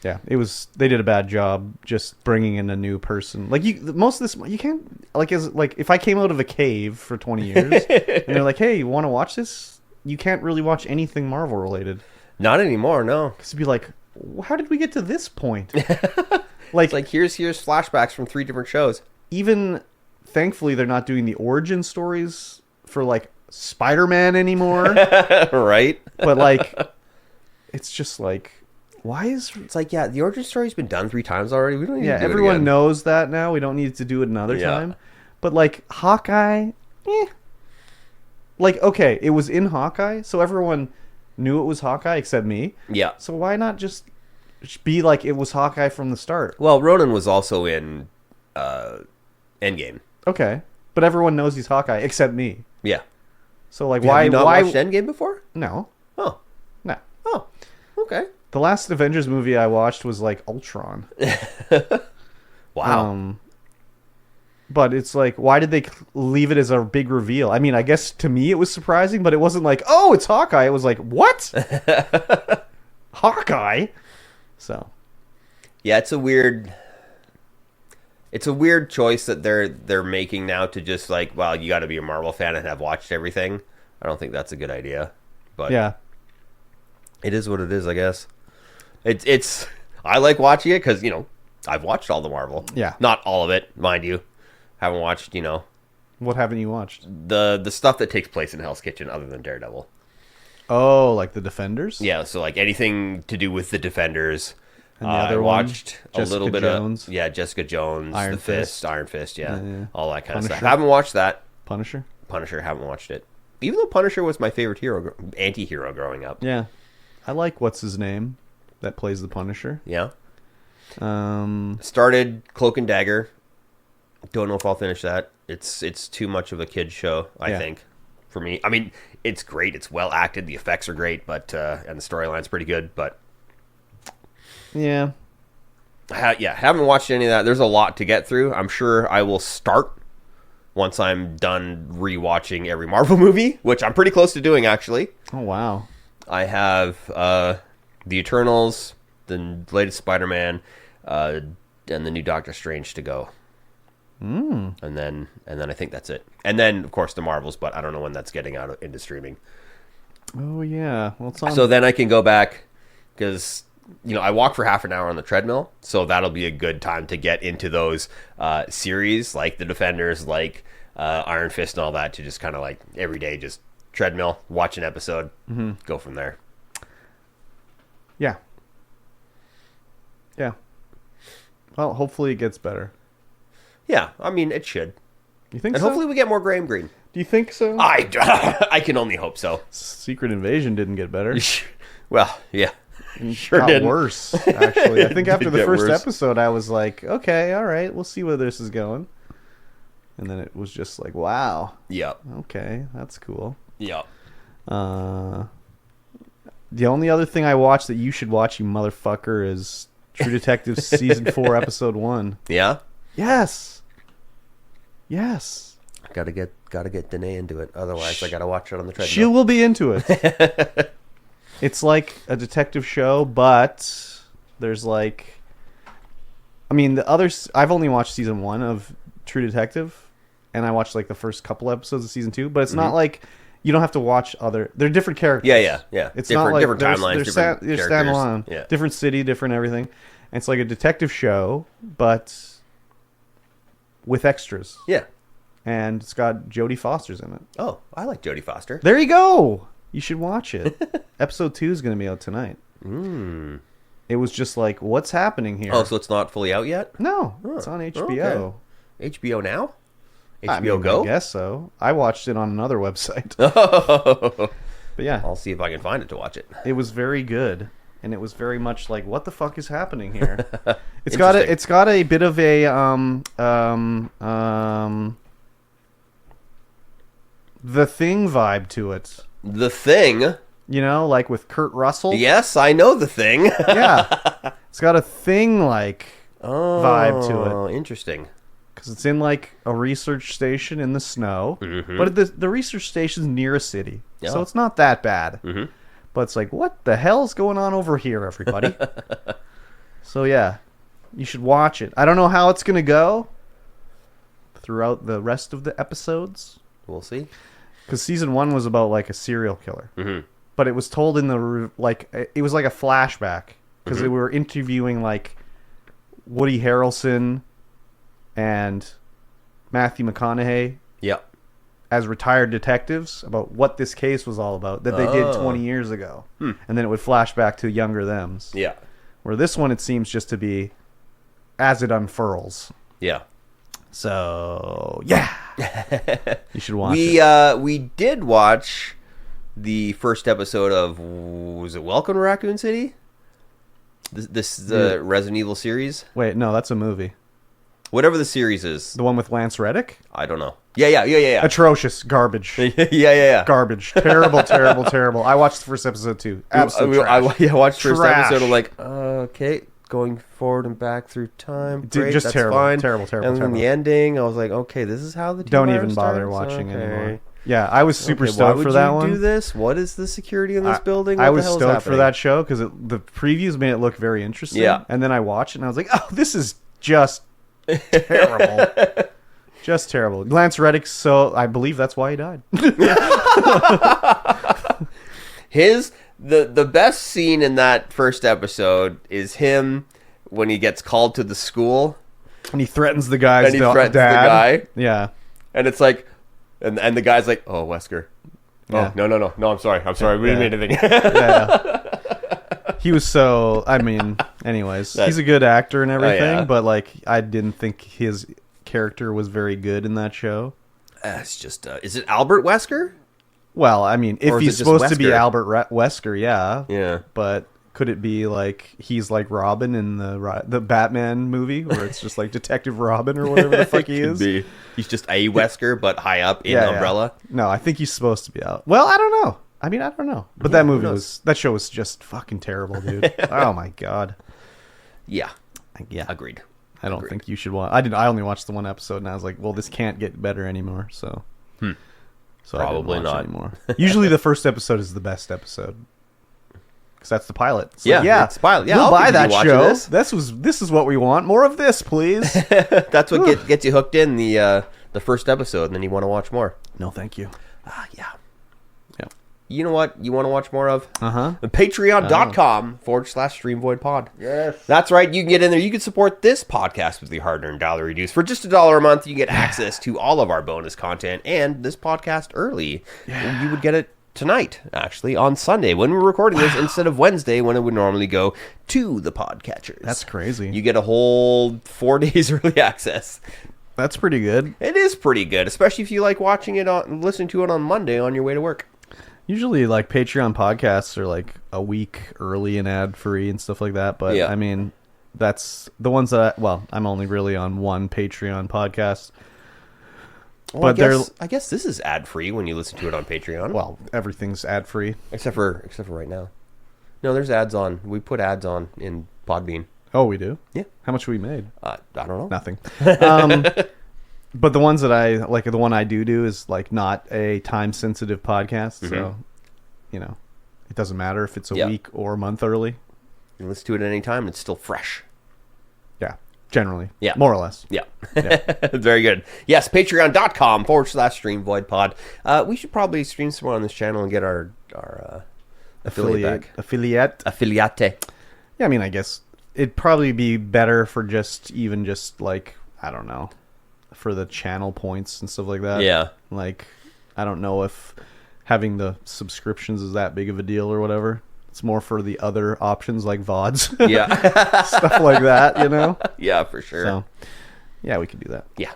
Yeah, they did a bad job just bringing in a new person. Like most of this, you can't if I came out of a cave for 20 years and they're like, "Hey, you want to watch this?" You can't really watch anything Marvel related. Not anymore, no. Because it'd be like, how did we get to this point? Like, here's flashbacks from 3 different shows. Even thankfully, they're not doing the origin stories for like Spider-Man anymore, right? But like, it's just like. Why is it's like the origin story's been done 3 times already. We don't need to do everyone it again. knows that now. We don't need to do it another time. But like Hawkeye, like okay, it was in Hawkeye, so everyone knew it was Hawkeye except me. Yeah. So why not just be like it was Hawkeye from the start? Well, Ronan was also in Endgame. Okay, but everyone knows he's Hawkeye except me. Yeah. So like Have you not watched Endgame before? No. Oh. No. Oh. Okay. The last Avengers movie I watched was like Ultron. Wow. But it's like, why did they leave it as a big reveal? I mean, I guess to me it was surprising, but it wasn't like, oh, it's Hawkeye. It was like, what? Hawkeye? So. Yeah, it's a weird choice that they're making now to just like, well, you got to be a Marvel fan and have watched everything. I don't think that's a good idea. But yeah. It is what it is, I guess. It's I like watching it because, I've watched all the Marvel. Yeah. Not all of it, mind you. Haven't watched, What haven't you watched? The stuff that takes place in Hell's Kitchen other than Daredevil. Oh, like the Defenders? Yeah, so like anything to do with the Defenders. And the other I watched a little bit Jones. of Jessica Jones, Iron the Fist. Iron Fist, yeah. All that kind Punisher. of stuff. I haven't watched that. Punisher, haven't watched it. Even though Punisher was my favorite anti-hero growing up. Yeah. I like what's his name that plays the Punisher. Yeah. Um, Started Cloak and Dagger. Don't know if I'll finish that. It's too much of a kid's show, I think, for me. I mean, it's great. It's well acted. The effects are great, but and the storyline's pretty good. But yeah, haven't watched any of that. There's a lot to get through. I'm sure I will start once I'm done rewatching every Marvel movie, which I'm pretty close to doing actually. Oh wow. I have the Eternals, the latest Spider-Man, and the new Doctor Strange to go. And then I think that's it. And then of course the Marvels, but I don't know when that's getting out into streaming. Oh yeah. Well, it's on. So then I can go back because I walk for half an hour on the treadmill, so that'll be a good time to get into those series like the Defenders, like Iron Fist, and all that. To just kind of like every day, just treadmill, watch an episode, go from there. Yeah. Well, hopefully it gets better. Yeah, I mean it should. You think and so? hopefully we get more Graham Greene. Do you think so? I can only hope so. Secret Invasion didn't get better. Well, yeah. Sure got did. worse, actually. I think after the first worse. episode, I was like, okay, all right, we'll see where this is going. And then it was just like, wow. Yep. Okay, that's cool. Yep. The only other thing I watched that you should watch, you motherfucker, is True Detective Season 4, Episode 1. Yeah? Yes. Gotta get Danae into it. Otherwise, I gotta watch it on the treadmill. She will be into it. It's like a detective show, but there's like... I mean, I've only watched Season 1 of True Detective, and I watched like the first couple episodes of Season 2, but it's not like... You don't have to watch they're different characters. Yeah. It's different, not like different timelines, different they're characters. standalone. Yeah. Different city, different everything. And it's like a detective show, but with extras. Yeah. And it's got Jodie Foster's in it. Oh, I like Jodie Foster. There you go. You should watch it. Episode 2 is going to be out tonight. It was just like, what's happening here? Oh, so it's not fully out yet? No, it's on HBO. Okay. HBO now? HBO I mean, Go? I guess so. I watched it on another website. Oh. But yeah. I'll see if I can find it to watch it. It was very good, and it was very much like, what the fuck is happening here? It's got a bit of a The Thing vibe to it. The Thing? Like with Kurt Russell. Yes, I know The Thing. Yeah, it's got a Thing-like vibe to it. Oh, interesting. Because it's in like a research station in the snow, Mm-hmm. but the research station's near a city, Yeah. so it's not that bad. Mm-hmm. But it's like, what the hell's going on over here, everybody? So yeah, you should watch it. I don't know how it's gonna go throughout the rest of the episodes. We'll see. Because season 1 was about like a serial killer, Mm-hmm. but it was told in the it was like a flashback because they Mm-hmm. were interviewing like Woody Harrelson and Matthew McConaughey Yep. as retired detectives about what this case was all about that they did 20 years ago, and then it would flash back to younger thems. Yeah. Where this one, it seems just to be as it unfurls. Yeah. So yeah, you should watch it. We did watch the first episode of, was it Welcome to Raccoon City? This is the Resident Evil series. Wait, no, that's a movie. Whatever the series is, The one with Lance Reddick. I don't know. Yeah. Atrocious, garbage, yeah. garbage, terrible, terrible, terrible. I watched the first episode too. Absolute trash. I watched the first Trash. episode. I'm like, okay, going forward and back through time. Great, just that's terrible, fine. terrible. And then the ending, I was like, okay, this is how the Don't T-virus even bother starts? watching Okay. anymore. Yeah, I was super Okay, stoked why for would that you one. do this? What is the security in this building? I What the was hell is stoked for happening? that show because the previews made it look very interesting. Yeah. And then I watched it and I was like, oh, this is just terrible. Just terrible. Lance Reddick, so I believe that's why he died. The best scene in that first episode is him when he gets called to the school And he threatens the guy's and he threatens dad. the guy, Yeah. and it's like, and the guy's like, oh, Wesker. Yeah. Oh, no, I'm sorry, we didn't mean anything. Yeah. He was so, I mean, anyways, he's a good actor and everything, yeah. but like, I didn't think his character was very good in that show. It's just, is it Albert Wesker? Well, I mean, Or if is he's it just supposed to be Wesker? Albert Wesker, yeah. Yeah. But could it be like he's like Robin in the Batman movie, where it's just like Detective Robin or whatever the fuck he Could is? be. He's just a Wesker, but high up in Yeah, Umbrella. yeah. No, I think he's supposed to be out. Well, I don't know. I mean, I don't know. But that movie that show was just fucking terrible, dude. Oh my god. Yeah. Yeah. Agreed. I don't think you should watch. I only watched the one episode, and I was like, well, this can't get better anymore. So, so Probably I didn't watch not. anymore. Usually, the first episode is the best episode because that's the pilot. It's Yeah, like, yeah, it's the pilot. Yeah, we'll I'll buy continue that watching show. this. This is what we want. More of this, please. That's what gets you hooked in the first episode, and then you want to watch more. No, thank you. Yeah. Yeah. You know what you want to watch more of? Uh-huh. Patreon.com/StreamVoid Yes. That's right. You can get in there. You can support this podcast with the hard-earned dollar reduced. For just $1 a month, you can get access to all of our bonus content and this podcast early. Yeah. You would get it tonight, actually, on Sunday when we're recording this instead of Wednesday when it would normally go to the podcatchers. That's crazy. You get a whole 4 days early access. That's pretty good. It is pretty good, especially if you like watching it listening to it on Monday on your way to work. Usually, like, Patreon podcasts are, like, a week early and ad-free and stuff like that. But, Yeah. I mean, that's the ones that I'm only really on one Patreon podcast. Well, But I guess this is ad-free when you listen to it on Patreon. well, everything's ad-free. Except for right now. No, there's ads on. We put ads on in Podbean. Oh, we do? Yeah. How much we made? I don't know. Nothing. But the ones that I like, the one I do is like not a time sensitive podcast, so you know, it doesn't matter if it's a week or a month early. You can listen to it at any time and it's still fresh. Yeah, generally. Yeah. More or less. Yeah. Very good. Yes, patreon.com/StreamVoid Pod. We should probably stream some more on this channel and get our affiliate back. Affiliate. Affiliate. Yeah, I mean, I guess it'd probably be better for just like, I don't know, for the channel points and stuff like that. Yeah. Like, I don't know if having the subscriptions is that big of a deal or whatever. It's more for the other options like VODs. Yeah. Stuff like that, you know? Yeah, for sure. So, yeah, we could do that. Yeah.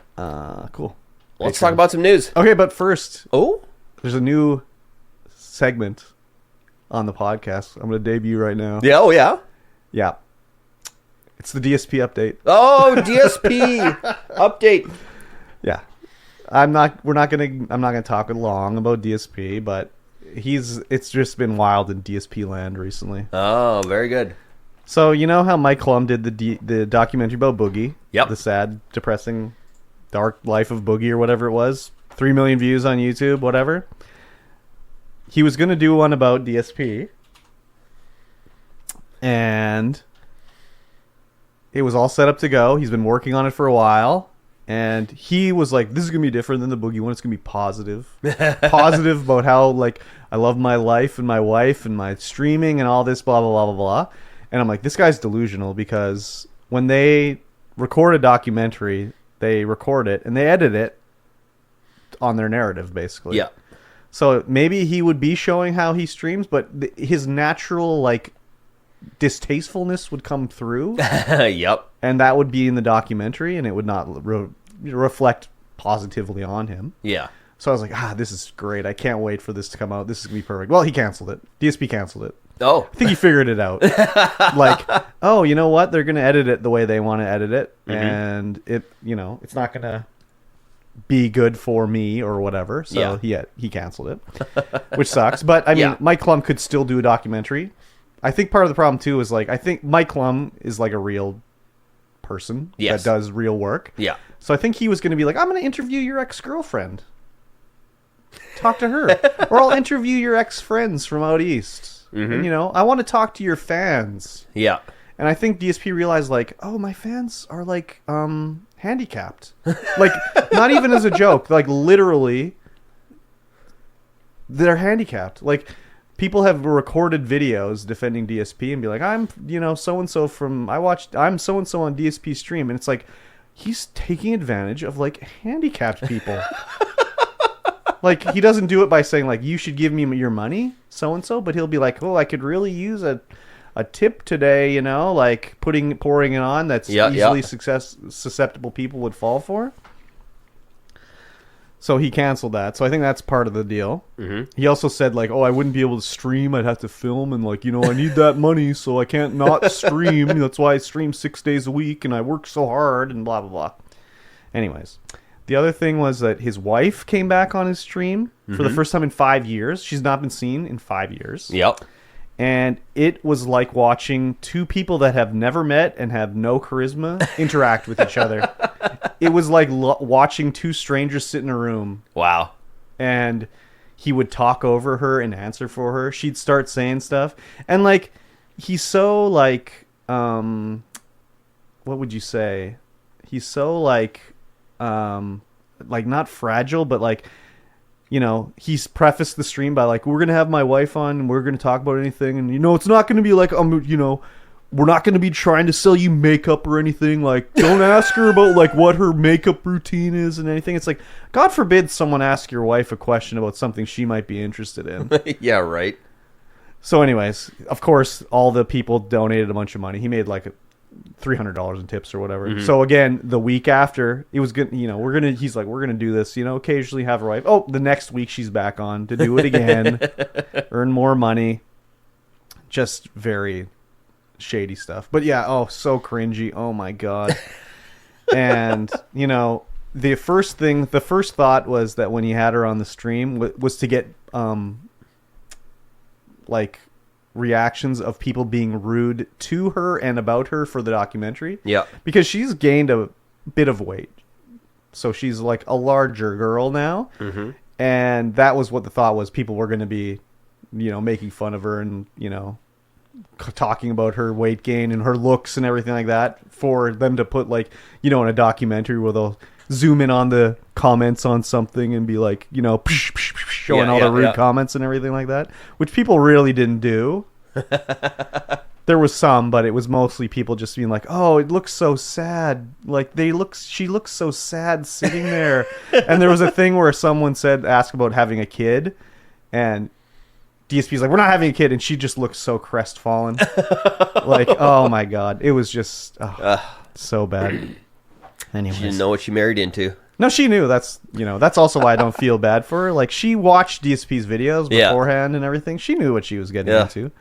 Cool. Well, let's talk about some news. Okay, but first, Oh? there's a new segment on the podcast I'm going to debut right now. Yeah, oh yeah. Yeah. It's the DSP update. Oh, DSP update. Yeah. I'm not gonna talk long about DSP, but it's just been wild in DSP land recently. Oh, very good. So you know how Mike Klum did the documentary about Boogie? Yep. The sad, depressing, dark life of Boogie or whatever it was. 3 million views on YouTube, whatever. He was gonna do one about DSP. And it was all set up to go. He's been working on it for a while. And he was like, this is going to be different than the Boogie one. It's going to be positive. Positive about how, like, I love my life and my wife and my streaming and all this, blah, blah, blah, blah, blah. And I'm like, this guy's delusional, because when they record a documentary, they record it and they edit it on their narrative, basically. Yeah. So maybe he would be showing how he streams, but his natural, like, distastefulness would come through. Yep. And that would be in the documentary, and it would not reflect positively on him. Yeah. So I was like, this is great. I can't wait for this to come out. This is going to be perfect. Well, he canceled it. DSP canceled it. Oh. I think he figured it out. Like, oh, you know what? They're going to edit it the way they want to edit it. Mm-hmm. And it's not going to be good for me or whatever. So he canceled it, which sucks. But I mean, Mike Klum could still do a documentary. I think part of the problem too is, like, I think Mike Klum is like a real person that does real work. Yeah. So I think he was going to be like, I'm going to interview your ex-girlfriend. Talk to her. Or I'll interview your ex-friends from out east. Mm-hmm. And, I want to talk to your fans. Yeah. And I think DSP realized, like, oh, my fans are, like, handicapped. Like, not even as a joke. Like, literally, they're handicapped. Like, people have recorded videos defending DSP and be like, I'm, so-and-so I'm so-and-so on DSP stream. And it's like, he's taking advantage of, like, handicapped people. Like, he doesn't do it by saying, like, you should give me your money, so-and-so. But he'll be like, oh, I could really use a tip today, like pouring it on that's easily susceptible people would fall for. So he canceled that. So I think that's part of the deal. Mm-hmm. He also said, like, oh, I wouldn't be able to stream. I'd have to film. And, like, I need that money, so I can't not stream. That's why I stream 6 days a week, and I work so hard, and blah, blah, blah. Anyways, the other thing was that his wife came back on his stream for the first time in 5 years. She's not been seen in 5 years. Yep. And it was like watching two people that have never met and have no charisma interact with each other. It was like watching two strangers sit in a room. Wow. And he would talk over her and answer for her. She'd start saying stuff. And, like, he's so, like, what would you say? He's so, like not fragile, but, like, he's prefaced the stream by, like, we're going to have my wife on and we're going to talk about anything. And, it's not going to be like, we're not going to be trying to sell you makeup or anything. Like, don't ask her about, like, what her makeup routine is and anything. It's like, God forbid someone ask your wife a question about something she might be interested in. Yeah, right. So anyways, of course, all the people donated a bunch of money. He made, like, $300 in tips or whatever. Mm-hmm. So again, the week after, it was good. He's like, we're gonna do this. Occasionally have a wife. Oh, the next week she's back on to do it again, earn more money. Just very shady stuff. But yeah, so cringy. Oh my god. And the first thought was that when he had her on the stream was to get like reactions of people being rude to her and about her for the documentary. Yeah. Because she's gained a bit of weight. So she's like a larger girl now. Mm-hmm. And that was what the thought was. People were going to be, making fun of her and, talking about her weight gain and her looks and everything like that for them to put, like, in a documentary where they'll zoom in on the comments on something and be like, showing all the rude comments and everything like that, which people really didn't do. There was some, but it was mostly people just being like, oh, it looks so sad. Like, she looks so sad sitting there. And there was a thing where someone asked about having a kid, and DSP's like, we're not having a kid. And she just looked so crestfallen. Like, oh my God. It was just so bad. Anyways. She didn't know what she married into. No, she knew. That's also why I don't feel bad for her. Like, she watched DSP's videos beforehand and everything. She knew what she was getting into.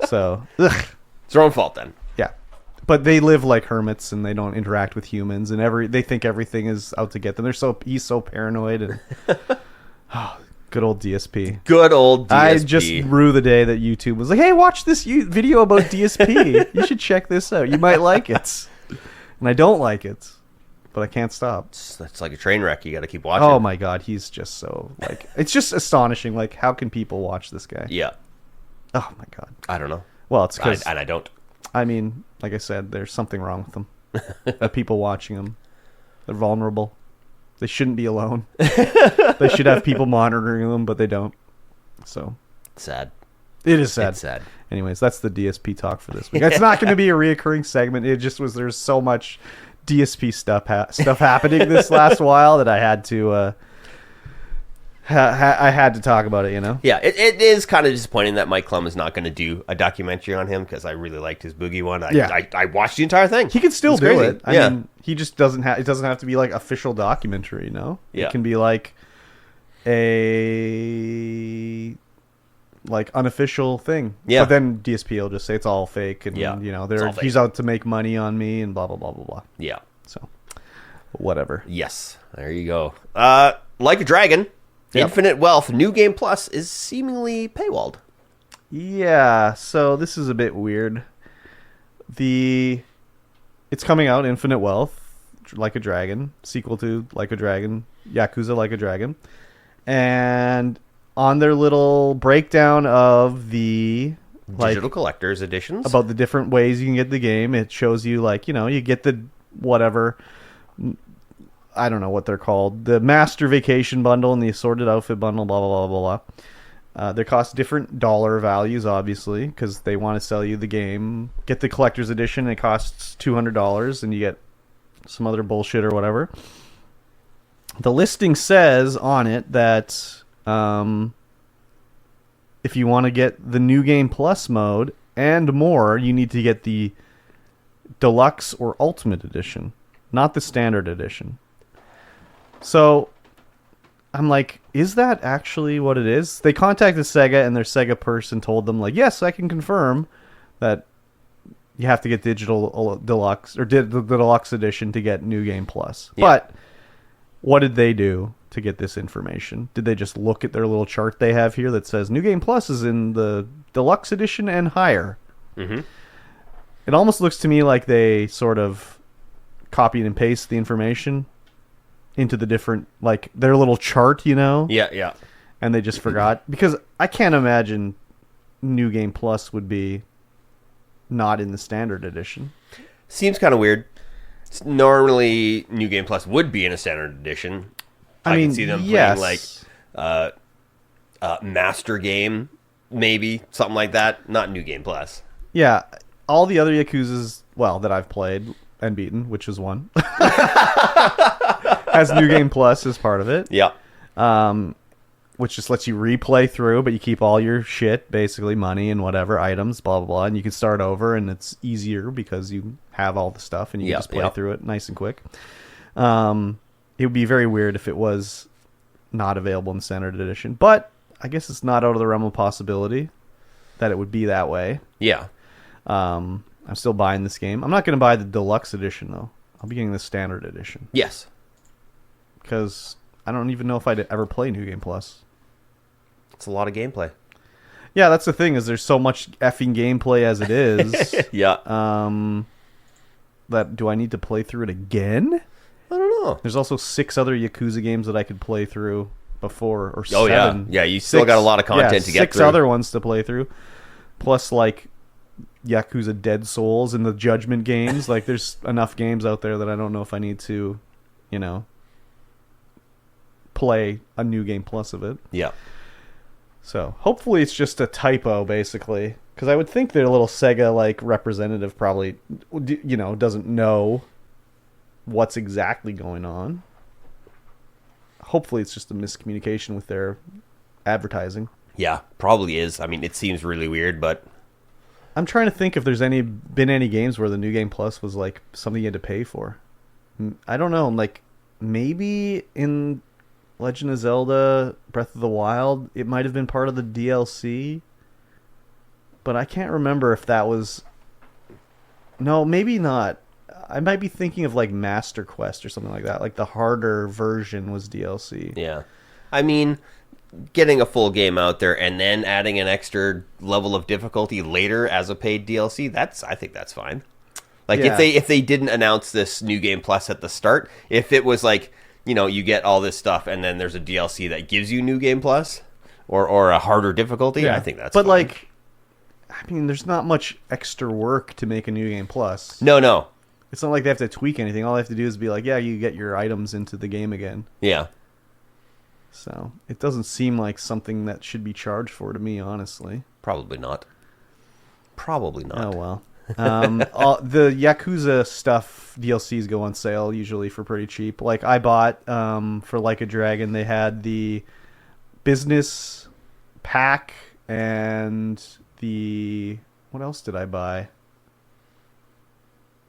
So, it's her own fault then. Yeah. But they live like hermits and they don't interact with humans, and they think everything is out to get them. He's so paranoid, and good old DSP. Good old DSP. I just rue the day that YouTube was like, hey, watch this video about DSP. You should check this out. You might like it. And I don't like it, but I can't stop. It's like a train wreck. You got to keep watching. Oh my God, he's just so, like, it's just astonishing. Like, how can people watch this guy? Yeah. Oh my God. I don't know. Well, it's because I don't. I mean, like I said, there's something wrong with them. People watching them, they're vulnerable. They shouldn't be alone. They should have people monitoring them, but they don't. So sad. It is sad. It's sad. Anyways, that's the DSP talk for this week. It's not going to be a reoccurring segment. It just was. There's so much DSP stuff happening this last while that I had to. I had to talk about it. You know. Yeah, it is kind of disappointing that Mike Klum is not going to do a documentary on him because I really liked his Boogie one. I watched the entire thing. He can still do crazy. it. I mean, he just doesn't have. It doesn't have to be like official documentary. You know. Yeah. It can be like a unofficial thing. Yeah. But then DSP will just say it's all fake and Yeah. you know, fake. he's out to make money on me and blah blah blah blah blah. Yeah. So whatever. Yes. There you go. Like a Dragon, Yep. Infinite Wealth, New Game Plus is seemingly paywalled. Yeah, so this is a bit weird. It's coming out, Infinite Wealth, Like a Dragon, sequel to Like a Dragon, Yakuza Like a Dragon. And on their little breakdown of the Digital collector's editions. about the different ways you can get the game, it shows you you get the whatever, I don't know what they're called, the Master Vacation Bundle and the Assorted Outfit Bundle, blah blah blah blah blah. They cost different dollar values, obviously, because they want to sell you the game. Get the collector's edition, it costs $200, and you get some other bullshit or whatever. The listing says on it that if you want to get the New Game Plus mode and more, you need to get the Deluxe or Ultimate Edition, not the Standard Edition. So I'm like, is that actually what it is? They contacted Sega, and their Sega person told them, yes, I can confirm that you have to get Digital Deluxe or the Deluxe Edition to get New Game Plus. Yeah. But what did they do to get this information? Did they just look at their little chart they have here that says New Game Plus is in the Deluxe Edition and higher? Mm-hmm. It almost looks to me like they sort of copied and pasted the information into the different, their little chart, you know? Yeah, yeah. And they just forgot. Because I can't imagine New Game Plus would be not in the Standard Edition. Seems kind of weird. Normally, New Game Plus would be in a Standard Edition. I mean, can see them playing Master Game, maybe something like that. Not New Game Plus. Yeah, all the other Yakuzas, that I've played and beaten, which is one, has New Game Plus as part of it. Yeah. Which just lets you replay through, but you keep all your shit, basically money and whatever items, blah blah blah, and you can start over, and it's easier because you have all the stuff and you can just play through it nice and quick. It would be very weird if it was not available in Standard Edition, but I guess it's not out of the realm of possibility that it would be that way. Yeah. I'm still buying this game. I'm not going to buy the Deluxe Edition, though. I'll be getting the Standard Edition. Yes. Because I don't even know if I'd ever play New Game Plus. It's a lot of gameplay. Yeah, that's the thing, is there's so much effing gameplay as it is. Yeah. That do I need to play through it again? I don't know. There's also 6 other Yakuza games that I could play through before, or 7. Oh, yeah. Yeah, you still got a lot of content to get through. 6 other ones to play through. Plus, Yakuza Dead Souls and the Judgment games. There's enough games out there that I don't know if I need to, play a New Game Plus of it. Yeah. So, hopefully it's just a typo, basically. Because I would think their little Sega, representative probably, doesn't know what's exactly going on. Hopefully it's just a miscommunication with their advertising. Yeah, probably is. I mean, it seems really weird, but I'm trying to think if there's been any games where the New Game Plus was something you had to pay for. I don't know. Maybe in Legend of Zelda Breath of the Wild, it might have been part of the DLC, but I can't remember if that was. No, maybe not. I might be thinking of Master Quest or something like that. The harder version was DLC. Yeah. I mean, getting a full game out there and then adding an extra level of difficulty later as a paid DLC, I think that's fine. If they didn't announce this New Game Plus at the start, if it was you get all this stuff and then there's a DLC that gives you New Game Plus or a harder difficulty, I think that's fine. I mean, there's not much extra work to make a New Game Plus. No. It's not like they have to tweak anything. All they have to do is be like, yeah, you get your items into the game again. Yeah. So it doesn't seem like something that should be charged for to me, honestly. Probably not. Oh, well. The Yakuza stuff, DLCs go on sale usually for pretty cheap. Like, I bought, for Like a Dragon, they had the business pack and the... What else did I buy?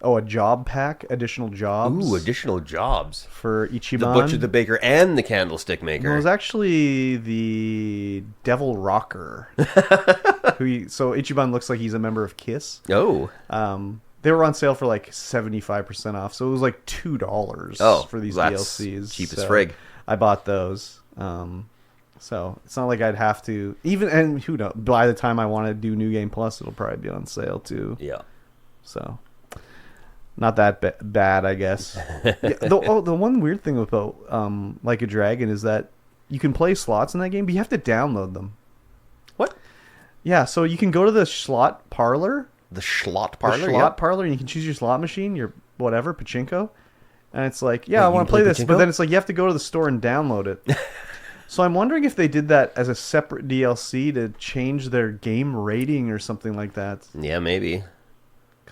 Oh, a job pack, additional jobs. Ooh, additional jobs. For Ichiban. The Butcher, the Baker, and the Candlestick Maker. No, it was actually the Devil Rocker. So Ichiban looks like he's a member of KISS. Oh. They were on sale for like 75% off, so it was like $2 for these DLCs. Cheap as frig. I bought those. So it's not like I'd have to... And who knows? By the time I want to do New Game Plus, it'll probably be on sale too. Yeah. So... Not that bad, I guess. The one weird thing about Like a Dragon is that you can play slots in that game, but you have to download them. What? Yeah, so you can go to the slot parlor. The slot parlor? The slot parlor, and you can choose your slot machine, your whatever, pachinko. And it's like, I want to play this. Pachinko? But then it's like, you have to go to the store and download it. So I'm wondering if they did that as a separate DLC to change their game rating or something like that. Yeah, maybe.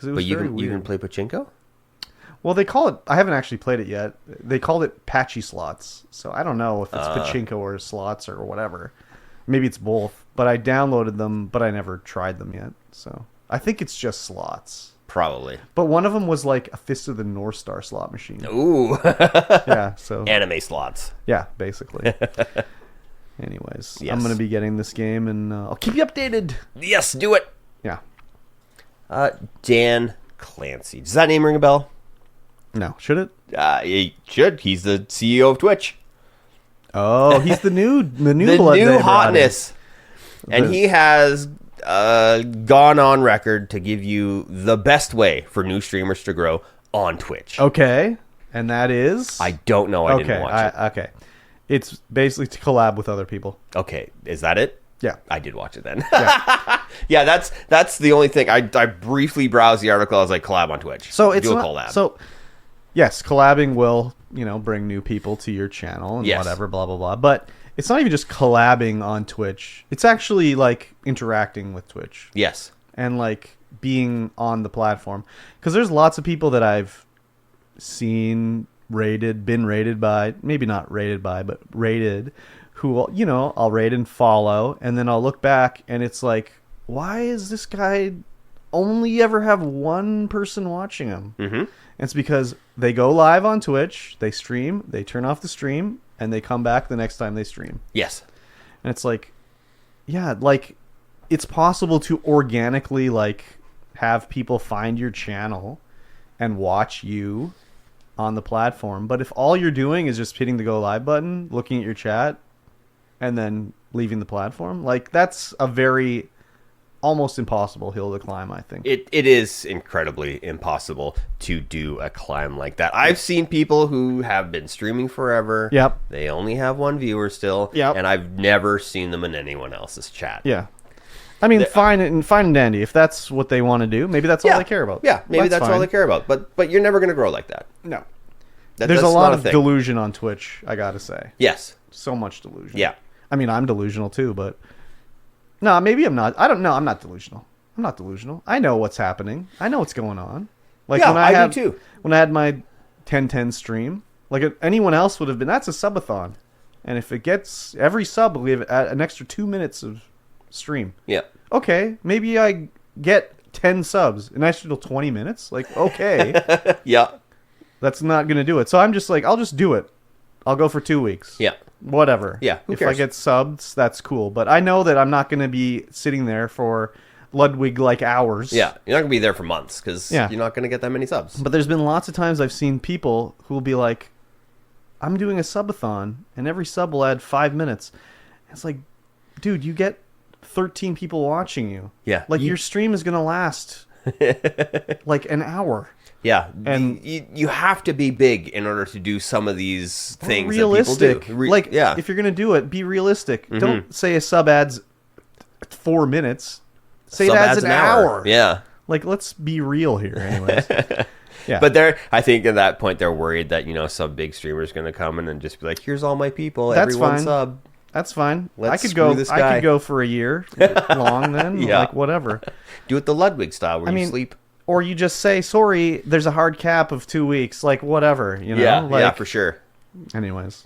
But you can play pachinko? Well, they call it... I haven't actually played it yet. They called it patchy slots. So I don't know if it's pachinko or slots or whatever. Maybe it's both. But I downloaded them, but I never tried them yet. So I think it's just slots. Probably. But one of them was like a Fist of the North Star slot machine. Ooh. Yeah, so... Anime slots. Yeah, basically. Anyways, yes. I'm going to be getting this game, and I'll keep you updated. Yes, do it. Yeah. Dan Clancy. Does that name ring a bell? No. Should it? It should. He's the CEO of Twitch. Oh, he's the new the new hotness. And he has gone on record to give you the best way for new streamers to grow on Twitch. Okay. And that is? I don't know. I didn't watch it. Okay. It's basically to collab with other people. Okay. Is that it? Yeah. I did watch it then. Yeah. Yeah, that's the only thing. I briefly browsed the article. I was like, collab on Twitch. So it's do a collab. So, yes, collabing will, bring new people to your channel and yes. whatever, blah, blah, blah. But it's not even just collabing on Twitch. It's actually, like, interacting with Twitch. Yes. And, like, being on the platform. Because there's lots of people that I've seen been rated by, maybe not rated by, but rated, who, I'll rate and follow, and then I'll look back, and it's like, why is this guy only ever have one person watching him? Mm-hmm. And it's because they go live on Twitch, they stream, they turn off the stream, and they come back the next time they stream. Yes. And it's like, yeah, like, it's possible to organically, like, have people find your channel and watch you on the platform. But if all you're doing is just hitting the go live button, looking at your chat, and then leaving the platform, like, that's a very almost impossible hill to climb, I think. It is incredibly impossible to do a climb like that. I've seen people who have been streaming forever. Yep. They only have one viewer still. Yep. And I've never seen them in anyone else's chat. Yeah. I mean, fine and dandy. If that's what they want to do, maybe that's all they care about. Yeah, maybe that's all they care about. But you're never going to grow like that. No. There's a lot of delusion on Twitch, I gotta say. Yes. So much delusion. Yeah. I mean, I'm delusional too, but... No, maybe I'm not. I don't know. I'm not delusional. I know what's happening. I know what's going on. Like, yeah, when I do too. When I had my 1010 stream, like, anyone else would have been, that's a subathon. And if it gets, every sub will give it an extra 2 minutes of stream. Yeah. Okay, maybe I get 10 subs, an extra 20 minutes. Like, okay. Yeah. That's not going to do it. So I'm just like, I'll just do it. I'll go for 2 weeks. Yeah. Whatever. Yeah, who if cares? I get subs, that's cool. But I know that I'm not going to be sitting there for Ludwig-like hours. Yeah, you're not going to be there for months because you're not going to get that many subs. But there's been lots of times I've seen people who will be like, I'm doing a subathon, and every sub will add 5 minutes. It's like, dude, you get 13 people watching you. Yeah. Like, your stream is going to last like an hour. Yeah, and you have to be big in order to do some of these things realistic. that people do. If you're going to do it, be realistic. Mm-hmm. Don't say a sub adds 4 minutes. Say it adds an hour. Yeah. Like, let's be real here, anyways. Yeah. But I think at that point they're worried that, some big streamer's going to come in and just be like, here's all my people, That's everyone fine. sub. That's fine. Let's I could screw go. this I guy. could go for a year long then. Yeah. Like whatever. Do it the Ludwig style where you sleep. Or you just say, sorry, there's a hard cap of 2 weeks. Like whatever. Yeah, for sure. Anyways.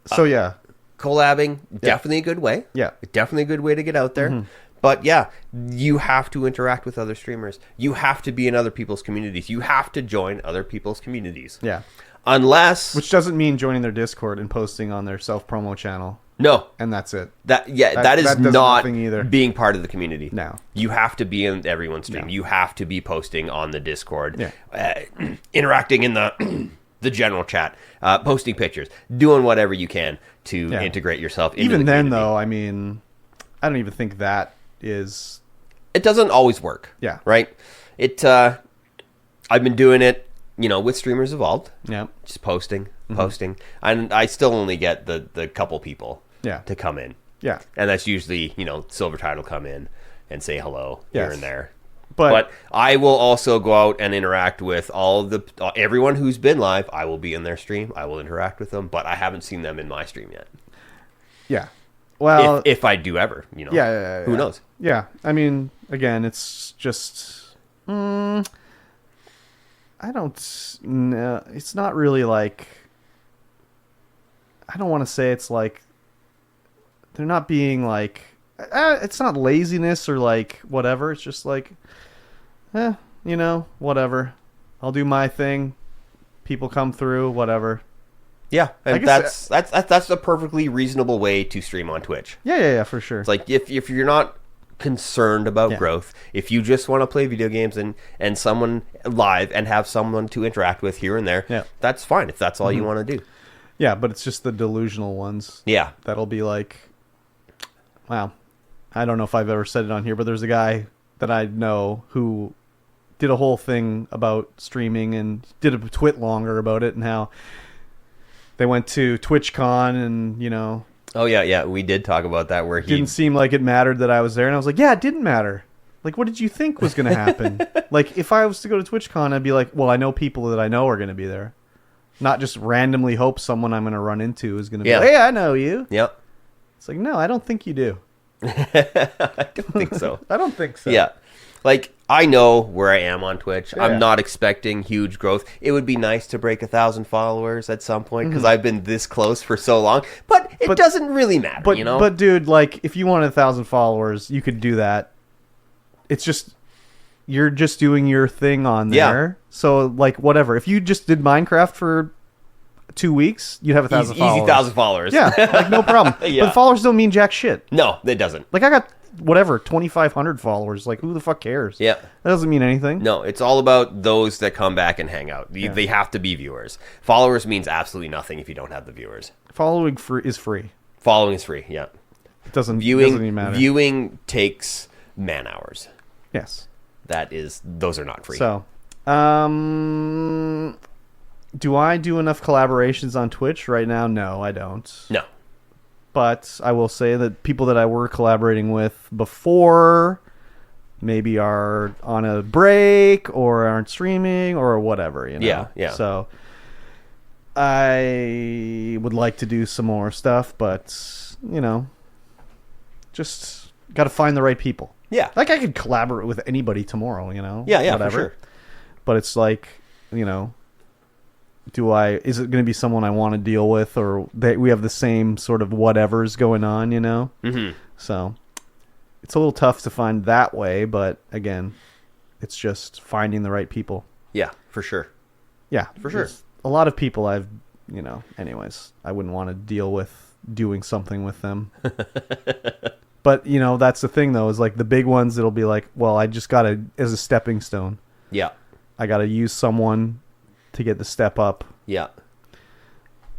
So yeah. Collabing, definitely a good way. Yeah. Definitely a good way to get out there. But yeah, you have to interact with other streamers. You have to be in other people's communities. You have to join other people's communities. Yeah. Unless... Which doesn't mean joining their Discord and posting on their self-promo channel. No. And that's it. That is not either. Being part of the community. No. You have to be in everyone's stream. No. You have to be posting on the Discord. Yeah. Interacting in the... the general chat, posting pictures, doing whatever you can to integrate yourself into Even the then, community. though, I mean, I don't even think that is... It doesn't always work. Yeah. Right? I've been doing it, with Streamers Evolved. Yeah. Just posting. And I still only get the couple people to come in. Yeah. And that's usually, Silvertide will come in and say hello here and there. But I will also go out and interact with everyone who's been live. I will be in their stream. I will interact with them, but I haven't seen them in my stream yet. Yeah. Well, if I do ever, Yeah. Who knows? Yeah. I mean, again, it's just... I don't know. It's not really like... I don't want to say it's like... They're not being like... it's not laziness or like whatever. It's just like... whatever. I'll do my thing. People come through, whatever. Yeah, and that's a perfectly reasonable way to stream on Twitch. Yeah, for sure. It's like if you're not concerned about growth, if you just want to play video games and someone live and have someone to interact with here and there, that's fine if that's all you want to do. Yeah, but it's just the delusional ones. Yeah. That'll be like, wow. I don't know if I've ever said it on here, but there's a guy that I know who did a whole thing about streaming and did a twit longer about it and how they went to TwitchCon and, Oh, yeah, we did talk about that where he... Didn't seem like it mattered that I was there. And I was like, yeah, it didn't matter. Like, what did you think was going to happen? Like, if I was to go to TwitchCon, I'd be like, well, I know people that I know are going to be there. Not just randomly hope someone I'm going to run into is going to be like, hey, I know you. Yep. It's like, no, I don't think you do. I don't think so. I don't think so. Yeah. Like, I know where I am on Twitch. Yeah. I'm not expecting huge growth. It would be nice to break 1,000 followers at some point because I've been this close for so long. But it doesn't really matter, But, dude, like, if you wanted 1,000 followers, you could do that. It's just... You're just doing your thing on there. Yeah. So, like, whatever. If you just did Minecraft for 2 weeks, you'd have 1,000 followers. Easy 1,000 followers. Yeah, like, no problem. Yeah. But followers don't mean jack shit. No, it doesn't. Like, I got, 2,500 followers. Like, who the fuck cares? Yeah. That doesn't mean anything. No, it's all about those that come back and hang out. They have to be viewers. Followers means absolutely nothing if you don't have the viewers. Following is free. Following is free, yeah. It doesn't even matter. Viewing takes man hours. Yes. Those are not free. So, do I do enough collaborations on Twitch right now? No, I don't. No. But I will say that people that I were collaborating with before maybe are on a break or aren't streaming or whatever, Yeah. So I would like to do some more stuff, but, just got to find the right people. Yeah. Like, I could collaborate with anybody tomorrow, Yeah, whatever. for sure. But it's like, is it going to be someone I want to deal with, or we have the same sort of whatevers going on, Mm-hmm. So it's a little tough to find that way, but again, it's just finding the right people. Yeah, for sure. Yeah, for sure. A lot of people anyways, I wouldn't want to deal with doing something with them. But, that's the thing, though, is like the big ones, it'll be like, well, I just got to, as a stepping stone. Yeah. I got to use someone to get the step up. Yeah.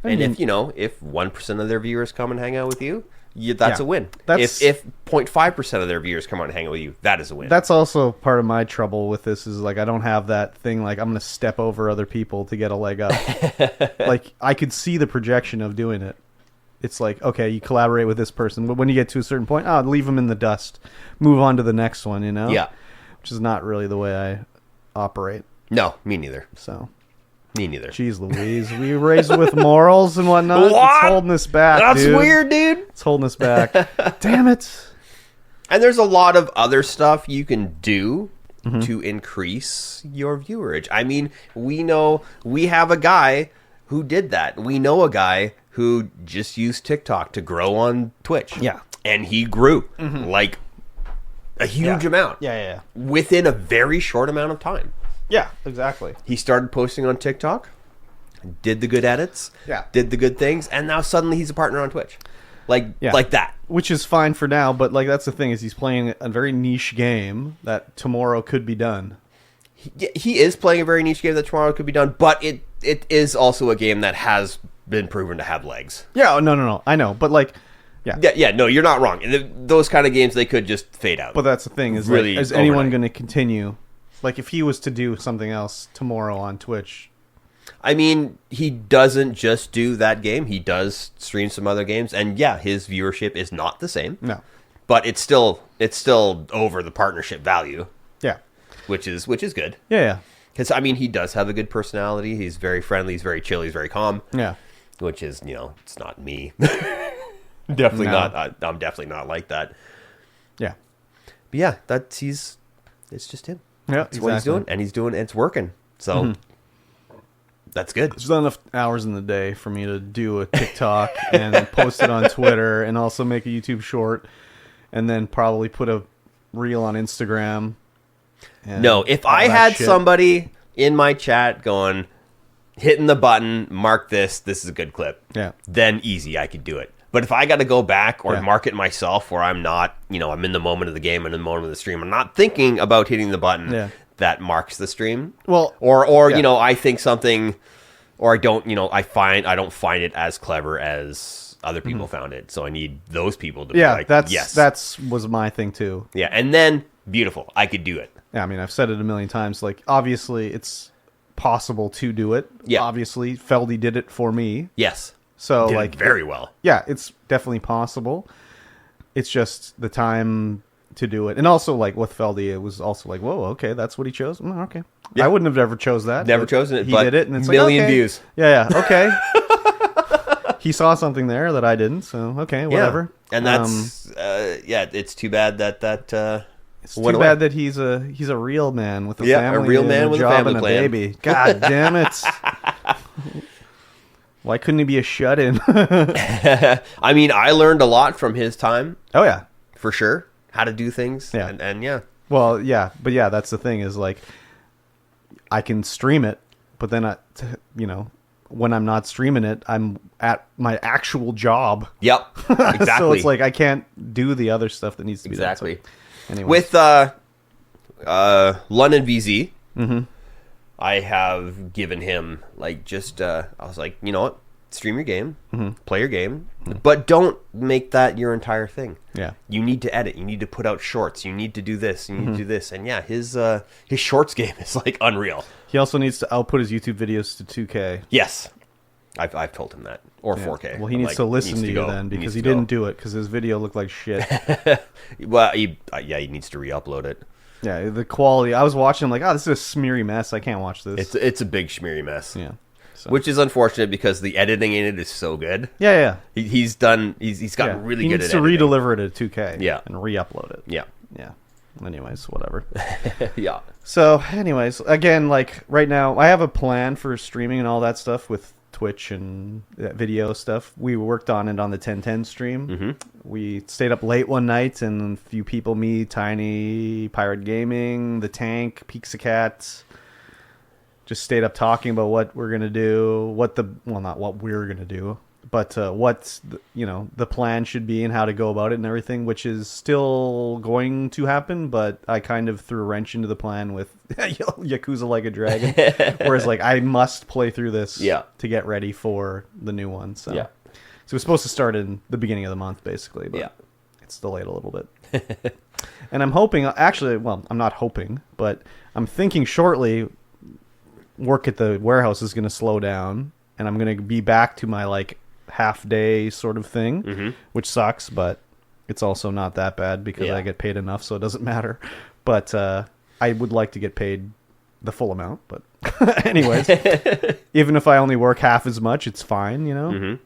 And if 1% of their viewers come and hang out with you, that's a win. If 0.5% of their viewers come out and hang out with you, that is a win. That's also part of my trouble with this is, like, I don't have that thing, like, I'm going to step over other people to get a leg up. Like, I could see the projection of doing it. it's like, okay, you collaborate with this person, but when you get to a certain point, leave them in the dust, move on to the next one, you know? Yeah. Which is not really the way I operate. No, me neither. So, Me neither. jeez Louise, we raised with morals and whatnot. What? It's holding us back, That's dude. weird, dude. It's holding us back. Damn it. And there's a lot of other stuff you can do to increase your viewerage. I mean, we know we have a guy who did that. We know a guy who just used TikTok to grow on Twitch. Yeah. And he grew like a huge amount. Yeah. Within a very short amount of time. Yeah, exactly. He started posting on TikTok, did the good edits, did the good things, and now suddenly he's a partner on Twitch. Like that. Which is fine for now, but like that's the thing is he's playing a very niche game that tomorrow could be done. He is playing a very niche game that tomorrow could be done, but it is also a game that has been proven to have legs. Yeah, no. I know, but like, Yeah, no, you're not wrong. Those kind of games, they could just fade out. But that's the thing is, really, like, is anyone overnight. going to continue? Like, if he was to do something else tomorrow on Twitch, I mean, he doesn't just do that game. He does stream some other games, and yeah, his viewership is not the same. No, but it's still over the partnership value. Yeah, which is good. Yeah. Because I mean, he does have a good personality. He's very friendly. He's very chill. He's very calm. Yeah, which is it's not me. Definitely not. I'm definitely not like that. Yeah, but yeah, it's just him. Yeah, that's what he's doing, and it's working. So that's good. There's not enough hours in the day for me to do a TikTok and post it on Twitter and also make a YouTube short and then probably put a reel on Instagram. No, if I had somebody in my chat hitting the button, mark this is a good clip. Yeah. Then easy, I could do it. But if I got to go back or mark it myself where I'm not, I'm in the moment of the game and in the moment of the stream, I'm not thinking about hitting the button that marks the stream. Well, or I think something, or I don't, I don't find it as clever as other people found it. So I need those people to be like, yes. That's was my thing too. Yeah. And then beautiful. I could do it. Yeah. I mean, I've said it a million times. Like, obviously it's possible to do it. Yeah. Obviously Feldy did it for me. Yes. So did very well. Yeah, it's definitely possible. It's just the time to do it. And also, like, with Feldy, it was also like, whoa, okay, that's what he chose? Okay. Yeah. I wouldn't have ever chose that. Never chosen it, he but did it, and it's million like, okay. views. Yeah, okay. He saw something there that I didn't, so, okay, whatever. Yeah. And that's, it's too bad that it's too bad that he's a real man with a family, a real man with a job family and a plan. baby. God damn it. Why couldn't he be a shut-in? I mean, I learned a lot from his time. Oh, yeah. For sure. How to do things. Yeah. And yeah. Well, yeah. But yeah, that's the thing is, like, I can stream it, but then, when I'm not streaming it, I'm at my actual job. Yep. Exactly. So it's like I can't do the other stuff that needs to be done. Exactly. So, anyway. With London VZ, I have given him, like, just, I was like, you know what? Stream your game, play your game, but don't make that your entire thing. Yeah. You need to edit. You need to put out shorts. You need to do this. You need to do this. And yeah, his shorts game is, like, unreal. He also needs to output his YouTube videos to 2K. Yes. I've told him that. Or 4K. Well, he needs to listen to you then, because he didn't do it, because his video looked like shit. Well, he needs to re-upload it. Yeah, the quality. I was watching, like, this is a smeary mess. I can't watch this. It's a big schmeary mess. Yeah. So. Which is unfortunate because the editing in it is so good. Yeah. He's gotten really good at editing. He needs to re-deliver it at 2K. Yeah. And re-upload it. Yeah. Anyways, whatever. Yeah. So, anyways, again, like, right now, I have a plan for streaming and all that stuff with Twitch and video stuff. We worked on it on the 1010 stream. We stayed up late one night, and a few people, me, Tiny, Pirate Gaming, The Tank, Pixacat, just stayed up talking about what we're going to do, not what we're going to do, but what the plan should be and how to go about it and everything, which is still going to happen, but I kind of threw a wrench into the plan with Yakuza Like a Dragon, whereas, like, I must play through this to get ready for the new one. So we're supposed to start in the beginning of the month, basically, but it's delayed a little bit. And I'm hoping, I'm not hoping, but I'm thinking shortly work at the warehouse is going to slow down, and I'm going to be back to my, like, half-day sort of thing, which sucks, but it's also not that bad because I get paid enough, so it doesn't matter. But I would like to get paid the full amount, but anyways, even if I only work half as much, it's fine, you know?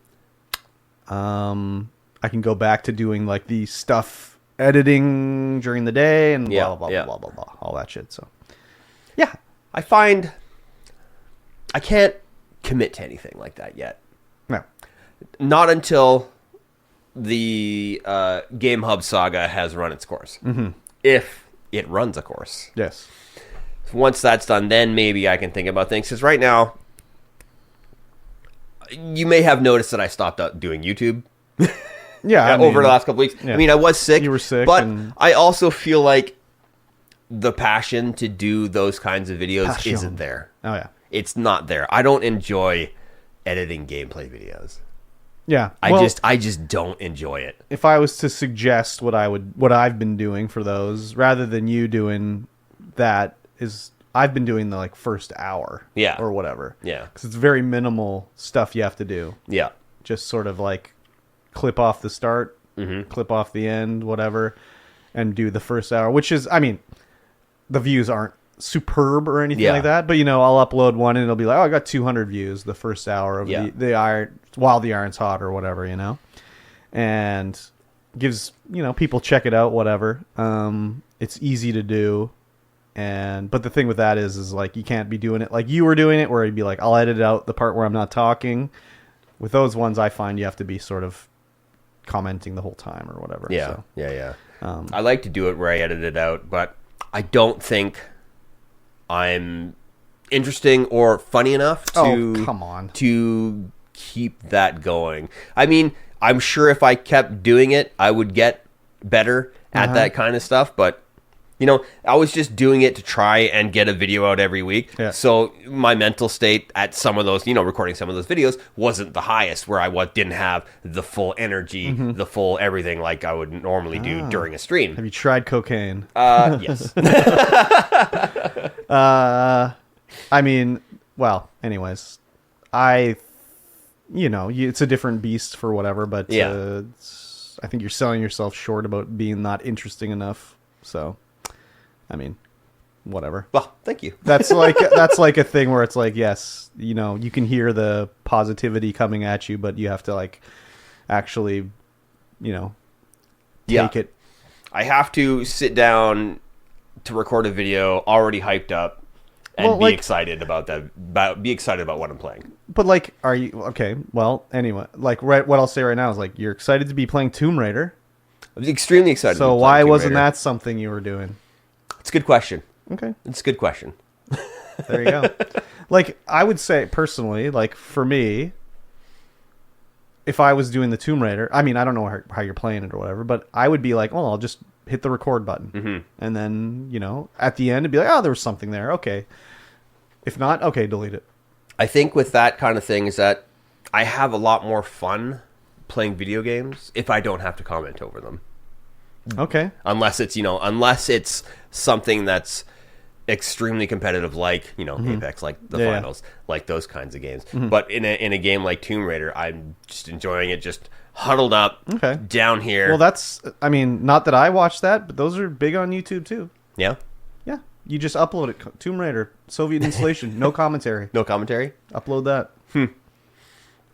I can go back to doing like the stuff editing during the day and blah, blah, blah, blah, blah, blah, all that shit. So, yeah, I find I can't commit to anything like that yet. No. Not until the Game Hub saga has run its course. If it runs a course. Yes. Once that's done, then maybe I can think about things. Because right now, you may have noticed that I stopped doing YouTube. Yeah, over the last couple weeks. Yeah. I mean, I was sick. You were sick, but and... I also feel like the passion to do those kinds of videos isn't there. Oh yeah, it's not there. I don't enjoy editing gameplay videos. Yeah, I just don't enjoy it. If I was to suggest what I've been doing for those, rather than you doing that, is I've been doing the like first hour, or whatever, because it's very minimal stuff you have to do. Yeah, just sort of like clip off the start, clip off the end, whatever, and do the first hour, which is, I mean, the views aren't superb or anything like that, but you know, I'll upload one and it'll be like, oh, I got 200 views the first hour of the iron while the iron's hot or whatever, you know, and gives, you know, people check it out, whatever. It's easy to do. But the thing with that is like, you can't be doing it like you were doing it, where you'd be like, I'll edit out the part where I'm not talking. With those ones, I find you have to be sort of commenting the whole time or whatever. I like to do it where I edit it out, but I don't think I'm interesting or funny enough to keep that going. I mean, I'm sure if I kept doing it, I would get better at that kind of stuff, but you know, I was just doing it to try and get a video out every week. Yeah. So my mental state at some of those, you know, recording some of those videos wasn't the highest, where I didn't have the full energy, the full everything like I would normally do during a stream. Have you tried cocaine? Yes. I mean, well, anyways, you know, it's a different beast for whatever, but I think you're selling yourself short about being not interesting enough. So, I mean, whatever. Well, thank you. That's like a thing where it's like, yes, you know, you can hear the positivity coming at you, but you have to like actually, you know, take it. I have to sit down to record a video already hyped up and be excited about that. Be excited about what I'm playing. But like, are you okay? Well, anyway, like what I'll say right now is like, you're excited to be playing Tomb Raider. I was extremely excited. So why wasn't that something you were doing? It's a good question. Okay. It's a good question. There you go. Like, I would say, personally, like, for me, if I was doing the Tomb Raider, I mean, I don't know how you're playing it or whatever, but I would be like, oh, I'll just hit the record button. And then, you know, at the end, it'd be like, oh, there was something there. Okay. If not, okay, delete it. I think with that kind of thing is that I have a lot more fun playing video games if I don't have to comment over them. Okay. Unless it's something that's extremely competitive, like, you know, Apex, like the finals, like those kinds of games. But in a game like Tomb Raider, I'm just enjoying it, just huddled up down here. Well, that's, I mean, not that I watched that, but those are big on YouTube too. Yeah. Yeah. You just upload it. Tomb Raider, Soviet installation, no commentary. No commentary? Upload that.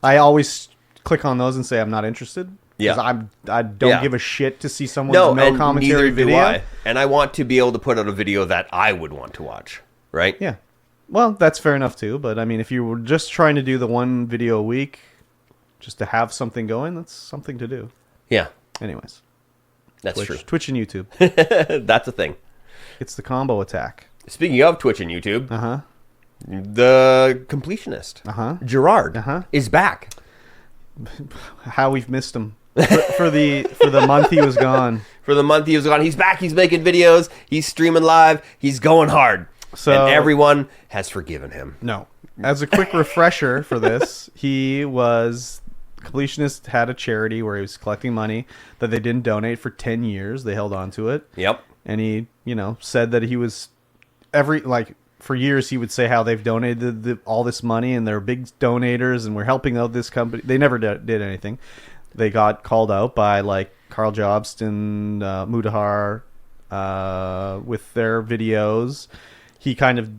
I always click on those and say I'm not interested. Because I don't give a shit to see someone's no commentary video. Do I. And I want to be able to put out a video that I would want to watch, right? Yeah. Well, that's fair enough too. But I mean, if you were just trying to do the one video a week, just to have something going, that's something to do. Yeah. Anyways. That's true. Twitch and YouTube. That's a thing. It's the combo attack. Speaking of Twitch and YouTube, the completionist, Jirard, is back. How we've missed him. For the month he was gone. For the month he was gone. He's back. He's making videos. He's streaming live. He's going hard. So, and everyone has forgiven him. No. As a quick refresher for this, Completionist had a charity where he was collecting money that they didn't donate for 10 years. They held on to it. Yep. And he, you know, said that he was for years he would say how they've donated all this money and they're big donators and we're helping out this company. They never did anything. They got called out by like Carl Jobst and Mudahar with their videos. He kind of,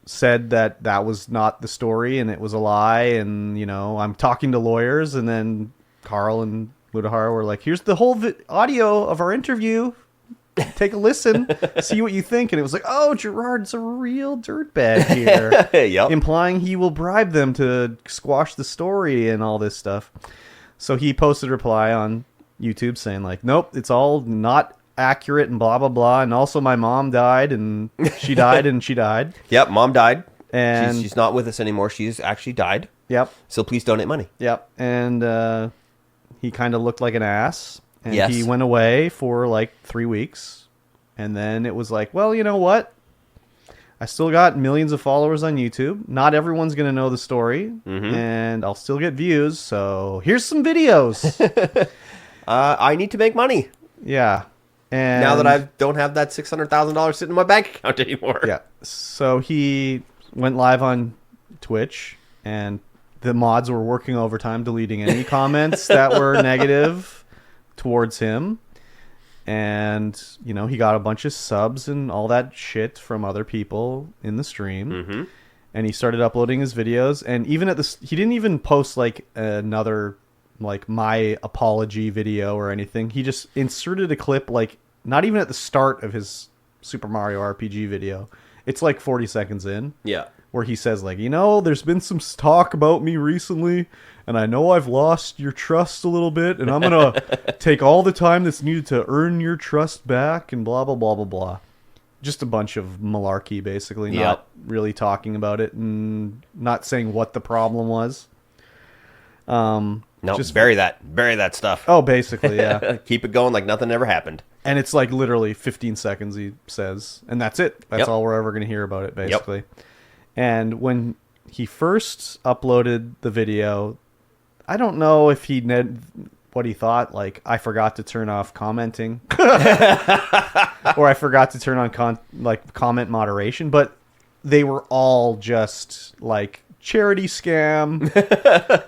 said that was not the story and it was a lie. And, I'm talking to lawyers. And then Carl and Mudahar were like, here's the whole audio of our interview. Take a listen, see what you think. And it was like, oh, Jirard's a real dirtbag here. Yep. Implying he will bribe them to squash the story and all this stuff. So he posted a reply on YouTube saying like, nope, it's all not accurate and blah, blah, blah. And also my mom died and she died and she died. Yep, mom died. And she's not with us anymore. She's actually died. Yep. So please donate money. Yep. And he kind of looked like an ass. And yes. He went away for like 3 weeks. And then it was like, well, you know what? I still got millions of followers on YouTube. Not everyone's going to know the story. Mm-hmm. And I'll still get views. So here's some videos. I need to make money. Yeah. And now that I don't have that $600,000 sitting in my bank account anymore. Yeah. So he went live on Twitch. And the mods were working overtime, deleting any comments that were negative towards him. And he got a bunch of subs and all that shit from other people in the stream. Mm-hmm. And he started uploading his videos. And even he didn't even post like another like my apology video or anything. He just inserted a clip like not even at the start of his Super Mario RPG video. It's like 40 seconds in. Yeah. Where he says like, there's been some talk about me recently, and I know I've lost your trust a little bit, and I'm going to take all the time that's needed to earn your trust back, and blah, blah, blah, blah, blah. Just a bunch of malarkey, basically, not really talking about it and not saying what the problem was. No, just bury that stuff. Oh, basically, yeah. Keep it going like nothing ever happened. And it's like literally 15 seconds, he says, and that's it. That's all we're ever going to hear about it, basically. Yep. And when he first uploaded the video, I don't know if what he thought, like, I forgot to turn off commenting. Or I forgot to turn on comment moderation. But they were all just, like, charity scam,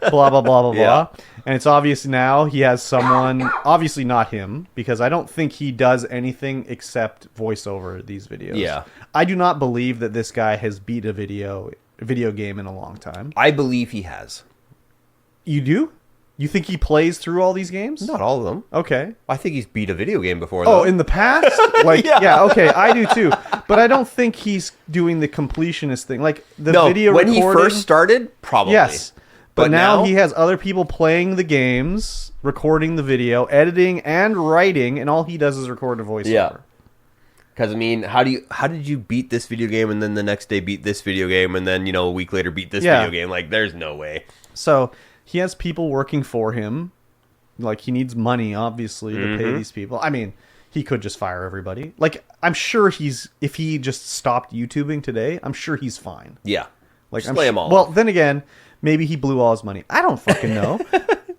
blah, blah, blah, blah, blah. And it's obvious now he has someone, obviously not him, because I don't think he does anything except voiceover these videos. Yeah. I do not believe that this guy has beat a video game in a long time. I believe he has. You do? You think he plays through all these games? Not all of them. Okay. I think he's beat a video game before, though. Oh, in the past? Like, yeah, okay, I do too. But I don't think he's doing the completionist thing. Like, video when recording... he first started, probably. Yes. But now he has other people playing the games, recording the video, editing, and writing, and all he does is record a voiceover. Yeah. Because, I mean, how did you beat this video game and then the next day beat this video game and then, a week later beat this video game? Like, there's no way. So, he has people working for him. Like, he needs money, obviously, to pay these people. I mean, he could just fire everybody. Like, I'm sure if he just stopped YouTubing today, I'm sure he's fine. Yeah. Like, just lay him all well, off. Then again, maybe he blew all his money. I don't fucking know.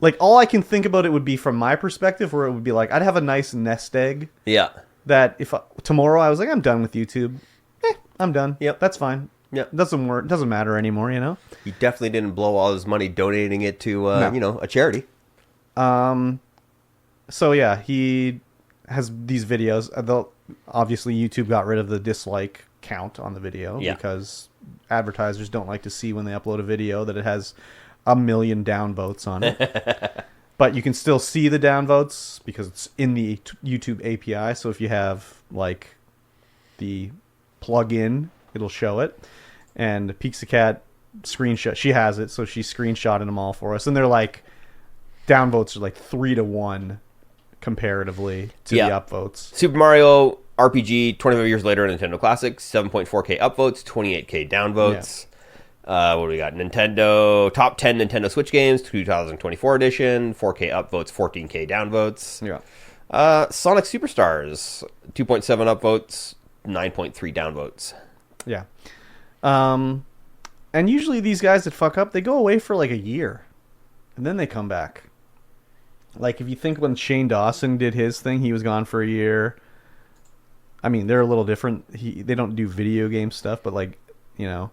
Like, all I can think about it would be from my perspective, where it would be like, I'd have a nice nest egg. Yeah. That if tomorrow I was like, I'm done with YouTube. I'm done. Yep. That's fine. Yep. Doesn't work. Doesn't matter anymore, He definitely didn't blow all his money donating it to, a charity. So, yeah, he has these videos. Obviously, YouTube got rid of the dislike count on the video because advertisers don't like to see when they upload a video that it has 1 million downvotes on it. But you can still see the downvotes because it's in the YouTube API. So if you have like the plugin, it'll show it. And Pixacat screenshot, she has it, so she screenshotted them all for us. And they're like, downvotes are like 3-1 comparatively to the upvotes. Super Mario RPG, 25 years later, Nintendo Classic, 7.4K upvotes, 28K downvotes. What do we got? Nintendo, top 10 Nintendo Switch games, 2024 edition, 4K upvotes, 14K downvotes. Yeah. Sonic Superstars, 2.7 upvotes, 9.3 downvotes. Yeah. And usually these guys that fuck up, they go away for like a year. And then they come back. Like if you think when Shane Dawson did his thing, he was gone for a year. I mean, they're a little different. They don't do video game stuff, but like, you know,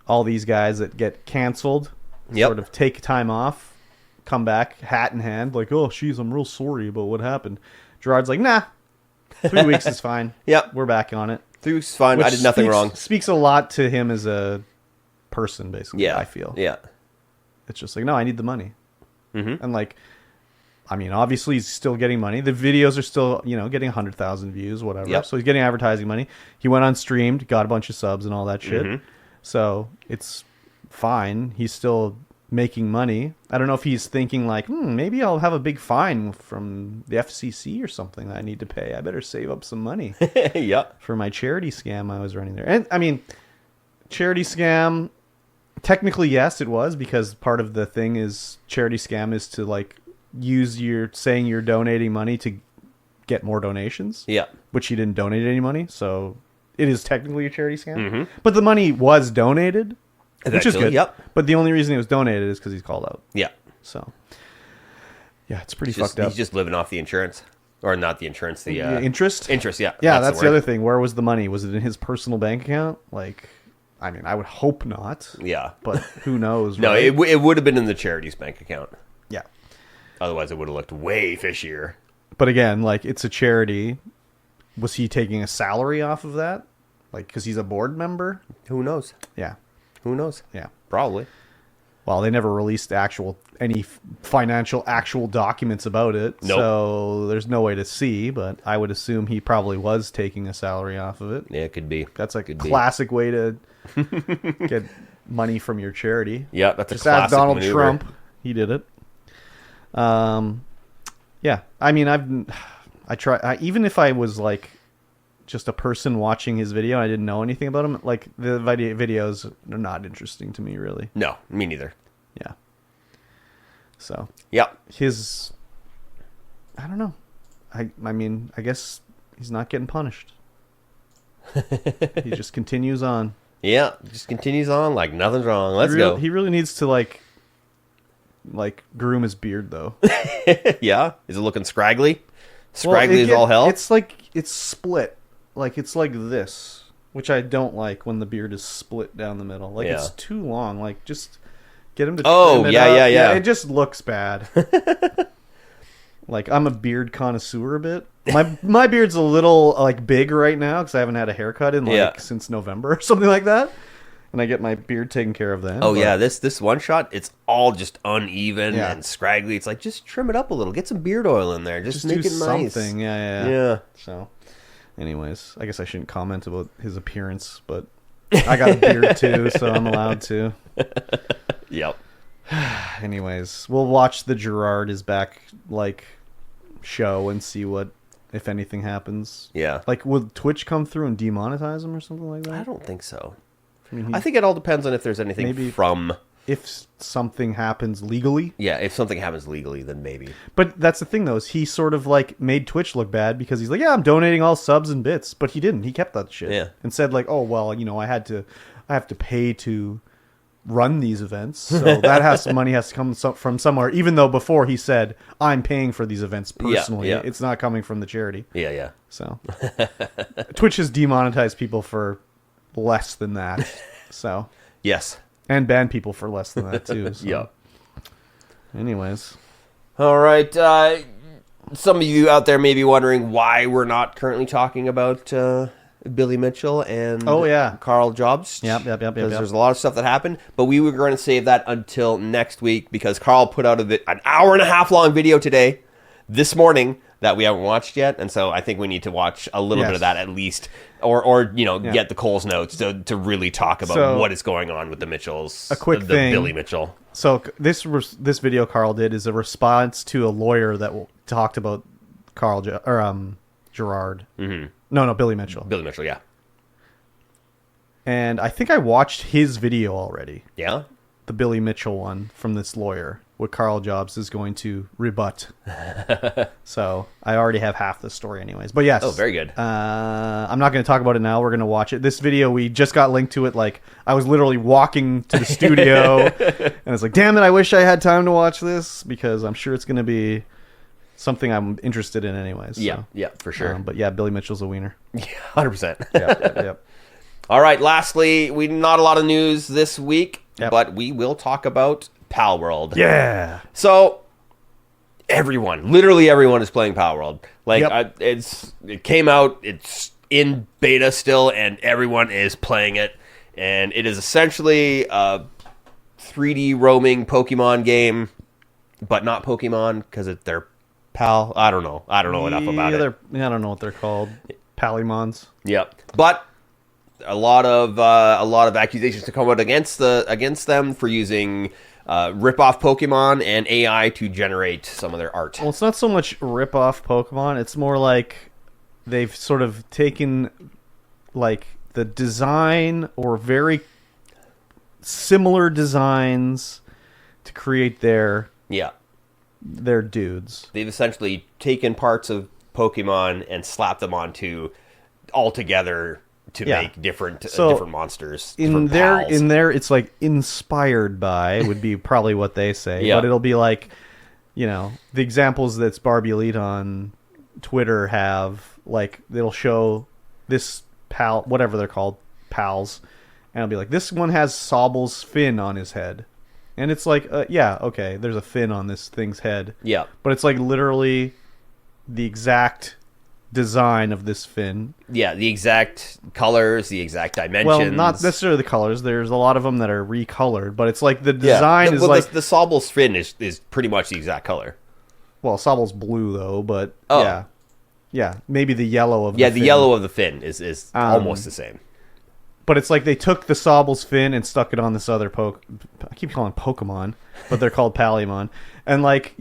all these guys that get canceled, sort of take time off, come back, hat in hand, like, oh, I'm real sorry about what happened. Jirard's like, nah, 3 weeks is fine. Yep. We're back on it. 3 weeks is fine. Which I did nothing wrong. Speaks a lot to him as a person, basically, Yeah. I feel. Yeah. It's just like, no, I need the money. Mm-hmm. And like, I mean, obviously he's still getting money. The videos are still, you know, getting 100,000 views, whatever. Yep. So he's getting advertising money. He went on streamed, got a bunch of subs and all that shit. Mm-hmm. So it's fine. He's still making money. I don't know if he's thinking like, maybe I'll have a big fine from the FCC or something that I need to pay. I better save up some money Yep. for my charity scam I was running there. And I mean, charity scam, technically, yes, it was, because part of the thing is charity scam is to like use saying you're donating money to get more donations. Yeah. Which he didn't donate any money, so it is technically a charity scam. Mm-hmm. But the money was donated, which is good. Yep. But the only reason it was donated is because he's called out. Yeah. So, yeah, it's pretty fucked up. He's just living off the insurance. Or not the insurance, the interest? Interest, yeah. Yeah, that's the other thing. Where was the money? Was it in his personal bank account? Like, I mean, I would hope not. Yeah. But who knows, No, right? it would have been in the charity's bank account. Yeah. Otherwise, it would have looked way fishier. But again, like, it's a charity. Was he taking a salary off of that? Like, because he's a board member? Who knows? Yeah. Who knows? Yeah. Probably. Well, they never released any financial documents about it. Nope. So there's no way to see, but I would assume he probably was taking a salary off of it. Yeah, it could be. That's like a classic way to get money from your charity. Yeah, that's Just a classic ask Donald maneuver. Trump. He did it. Yeah. I mean, even if I was like just a person watching his video and I didn't know anything about him, like the videos are not interesting to me, really. No, me neither. Yeah. So. Yep. I don't know. I mean, I guess he's not getting punished. He just continues on. Yeah, just continues on like nothing's wrong. Let's go. He really needs to like groom his beard though. Yeah? Is it looking scraggly? Scraggly as all hell? It's like it's split. Like it's like this, which I don't like when the beard is split down the middle. Like it's too long. Like just get him to trim it up. Yeah. It just looks bad. Like I'm a beard connoisseur a bit. My beard's a little like big right now because I haven't had a haircut in since November or something like that. And I get my beard taken care of then. Oh, yeah. This one shot, it's all just uneven Yeah. and scraggly. It's like, just trim it up a little. Get some beard oil in there. Just make do it nice. something. Yeah. Yeah. So, anyways, I guess I shouldn't comment about his appearance, but I got a beard too, so I'm allowed to. Yep. Anyways, we'll watch the Jirard is back show and see what, if anything, happens. Yeah. Like, will Twitch come through and demonetize him or something like that? I don't think so. I mean, I think it all depends on if there's anything maybe from... if something happens legally. Yeah, if something happens legally, then maybe. But that's the thing, though, is he sort of made Twitch look bad because he's like, yeah, I'm donating all subs and bits, but he didn't. He kept that shit. Yeah. And said oh well, I have to pay to run these events, so that money has to come from somewhere. Even though before he said, I'm paying for these events personally, yeah. It's not coming from the charity. Yeah. So Twitch has demonetized people for less than that. So Yes. and banned people for less than that too. So. Yeah. Anyways. All right. Some of you out there may be wondering why we're not currently talking about Billy Mitchell and Carl Jobs. Yep. Because there's a lot of stuff that happened, but we were going to save that until next week because Carl put out an hour and a half long video this morning that we haven't watched yet, and so I think we need to watch a little bit of that at least, or get the Cole's notes to really talk about what is going on with the Mitchells. A quick thing, Billy Mitchell. So this video Carl did is a response to a lawyer that talked about Jirard. Mm-hmm. No, Billy Mitchell. Billy Mitchell, yeah. And I think I watched his video already. Yeah? The Billy Mitchell one from this lawyer, what Carl Jobs is going to rebut. So I already have half the story anyways. But yes. Oh, very good. I'm not going to talk about it now. We're going to watch it. This video, we just got linked to it. I was literally walking to the studio. And it's like, damn it, I wish I had time to watch this. Because I'm sure it's going to be something I'm interested in anyways. So. Yeah, for sure. But yeah, Billy Mitchell's a wiener. Yeah, 100%. Yep. All right, lastly, not a lot of news this week, but we will talk about Palworld. Yeah. So literally everyone is playing Palworld. Like it came out, it's in beta still, and everyone is playing it. And it is essentially a 3D roaming Pokemon game, but not Pokemon because they're Pal. I don't know enough about it. I don't know what they're called. Palymons. Yep. But a lot of accusations to come out against them for using rip-off Pokemon and AI to generate some of their art. Well, it's not so much rip-off Pokemon. It's more like they've sort of taken like the design or very similar designs to create their dudes. They've essentially taken parts of Pokemon and slapped them onto all together to make different monsters. In there, it's like inspired by would be probably what they say. But it'll be like, the examples that's Barbie Elite on Twitter have, like, they'll show this pal, whatever they're called, pals, and it'll be like, this one has Sobble's fin on his head. And it's like, okay, there's a fin on this thing's head. Yeah. But it's like literally the exact design of this fin. Yeah, the exact colors, the exact dimensions. Well, not necessarily the colors. There's a lot of them that are recolored, but it's like the design is like... The Sobble's fin is pretty much the exact color. Well, Sobble's blue, though, but yeah, maybe the yellow of the fin. The yellow of the fin is almost the same. But it's like they took the Sobble's fin and stuck it on this other I keep calling them Pokemon, but they're called Palymon. And like,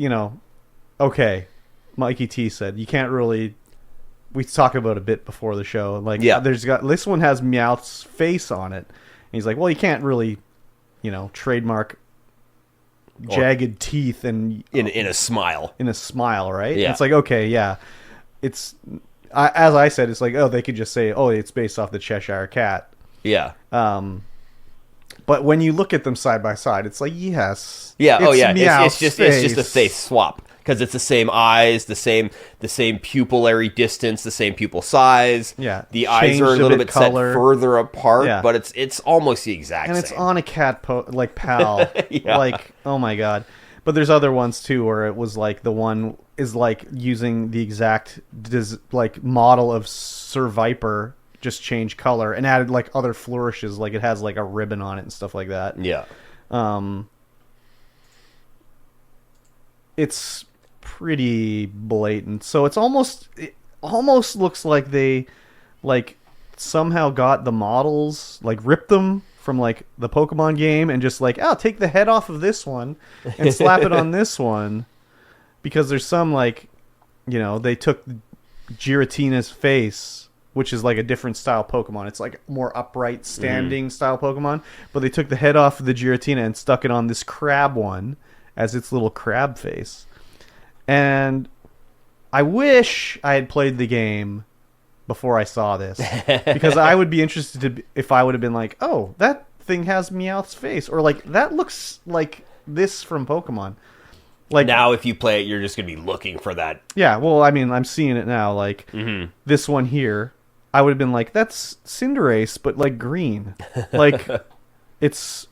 okay, Mikey T said, you can't really... We talked about it a bit before the show. Like, this one has Meowth's face on it. And he's like, well, you can't really, trademark jagged teeth and... In a smile. In a smile, right? Yeah. And it's like, okay, yeah. It's... as I said, it's like, they could just say, it's based off the Cheshire Cat. Yeah. But when you look at them side by side, it's like, yes. Yeah. It's just a face swap because it's the same eyes, the same pupillary distance, the same pupil size. Yeah. The eyes are a little bit set further apart, but it's almost the exact same. And it's on a cat pal. Yeah. Like, oh my god. But there's other ones too where it was like the one is like using the exact model of Sir Viper, just change color and added like other flourishes, like it has like a ribbon on it and stuff like that. Yeah. It's pretty blatant. So it almost looks like they like somehow got the models, like ripped them from like the Pokemon game and just like, take the head off of this one and slap it on this one, because there's some like, they took Giratina's face, which is like a different style Pokemon. It's like more upright standing style Pokemon, but they took the head off of the Giratina and stuck it on this crab one as its little crab face. And I wish I had played the game before I saw this, because I would be interested if I would have been like, oh, that thing has Meowth's face, or like that looks like this from Pokemon. Like now, if you play it, you're just gonna be looking for that. Yeah, well, I mean, I'm seeing it now. Like this one here, I would have been like, that's Cinderace, but like green. Like it's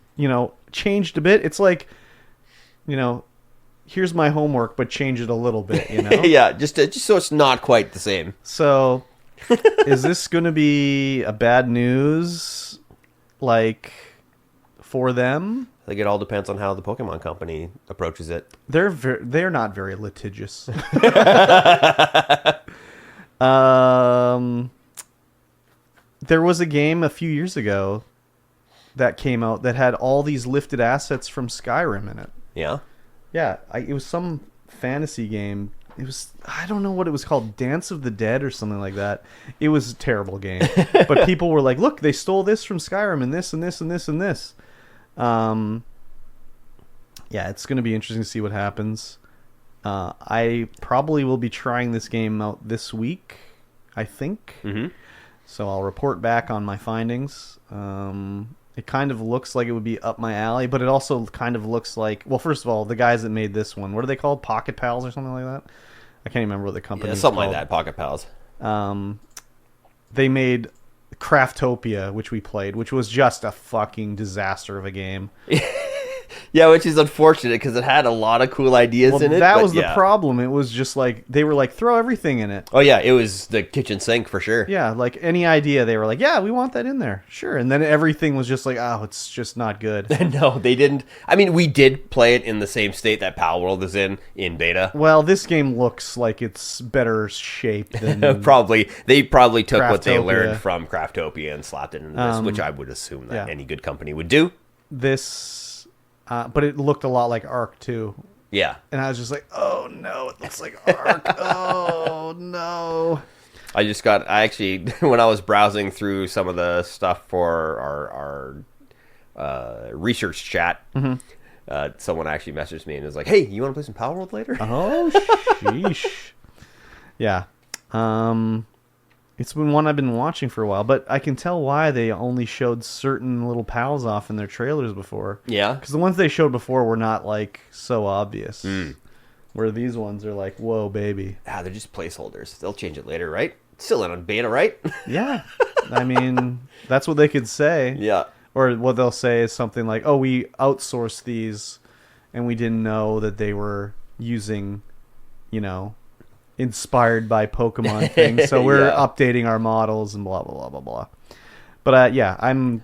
changed a bit. It's like here's my homework, but change it a little bit. Yeah, just so it's not quite the same. So. Is this going to be a bad news, like, for them? I think it all depends on how the Pokemon Company approaches it. They're not very litigious. There was a game a few years ago that came out that had all these lifted assets from Skyrim in it. Yeah? Yeah, it was some fantasy game. It was, I don't know what it was called, Dance of the Dead or something like that. It was a terrible game. But people were like, look, they stole this from Skyrim and this and this and this and this. Yeah, it's going to be interesting to see what happens. I probably will be trying this game out this week, I think. Mm-hmm. So I'll report back on my findings. It kind of looks like it would be up my alley, but it also kind of looks like... Well, first of all, the guys that made this one, what are they called? Pocket Pals or something like that? I can't remember what the company was something called. like that. Pocket Pals. They made Craftopia, which we played, which was just a fucking disaster of a game. Yeah, which is unfortunate because it had a lot of cool ideas in it. That was the problem. It was just like they were like, throw everything in it. Oh yeah, it was the kitchen sink for sure. Yeah, like any idea, they were like, yeah, we want that in there, sure. And then everything was just like, oh, it's just not good. No, they didn't. I mean, we did play it in the same state that Palworld is in beta. Well, this game looks like it's better shape than They probably took what they learned from Craftopia and slapped it into this, which I would assume that any good company would do. But it looked a lot like Ark too. Yeah. And I was just like, oh no, it looks like Ark. Oh no. I actually, when I was browsing through some of the stuff for our research chat, someone actually messaged me and was like, hey, you want to play some Palworld later? Oh, sheesh. Yeah. It's been one I've been watching for a while, but I can tell why they only showed certain little pals off in their trailers before. Yeah. Because the ones they showed before were not, like, so obvious. Where these ones are like, whoa, baby. Ah, they're just placeholders. They'll change it later, right? It's still in on beta, right? Yeah. I mean, that's what they could say. Yeah. Or what they'll say is something like, oh, we outsourced these, and we didn't know that they were using, inspired by Pokemon things, so we're updating our models and blah blah blah blah blah. But I'm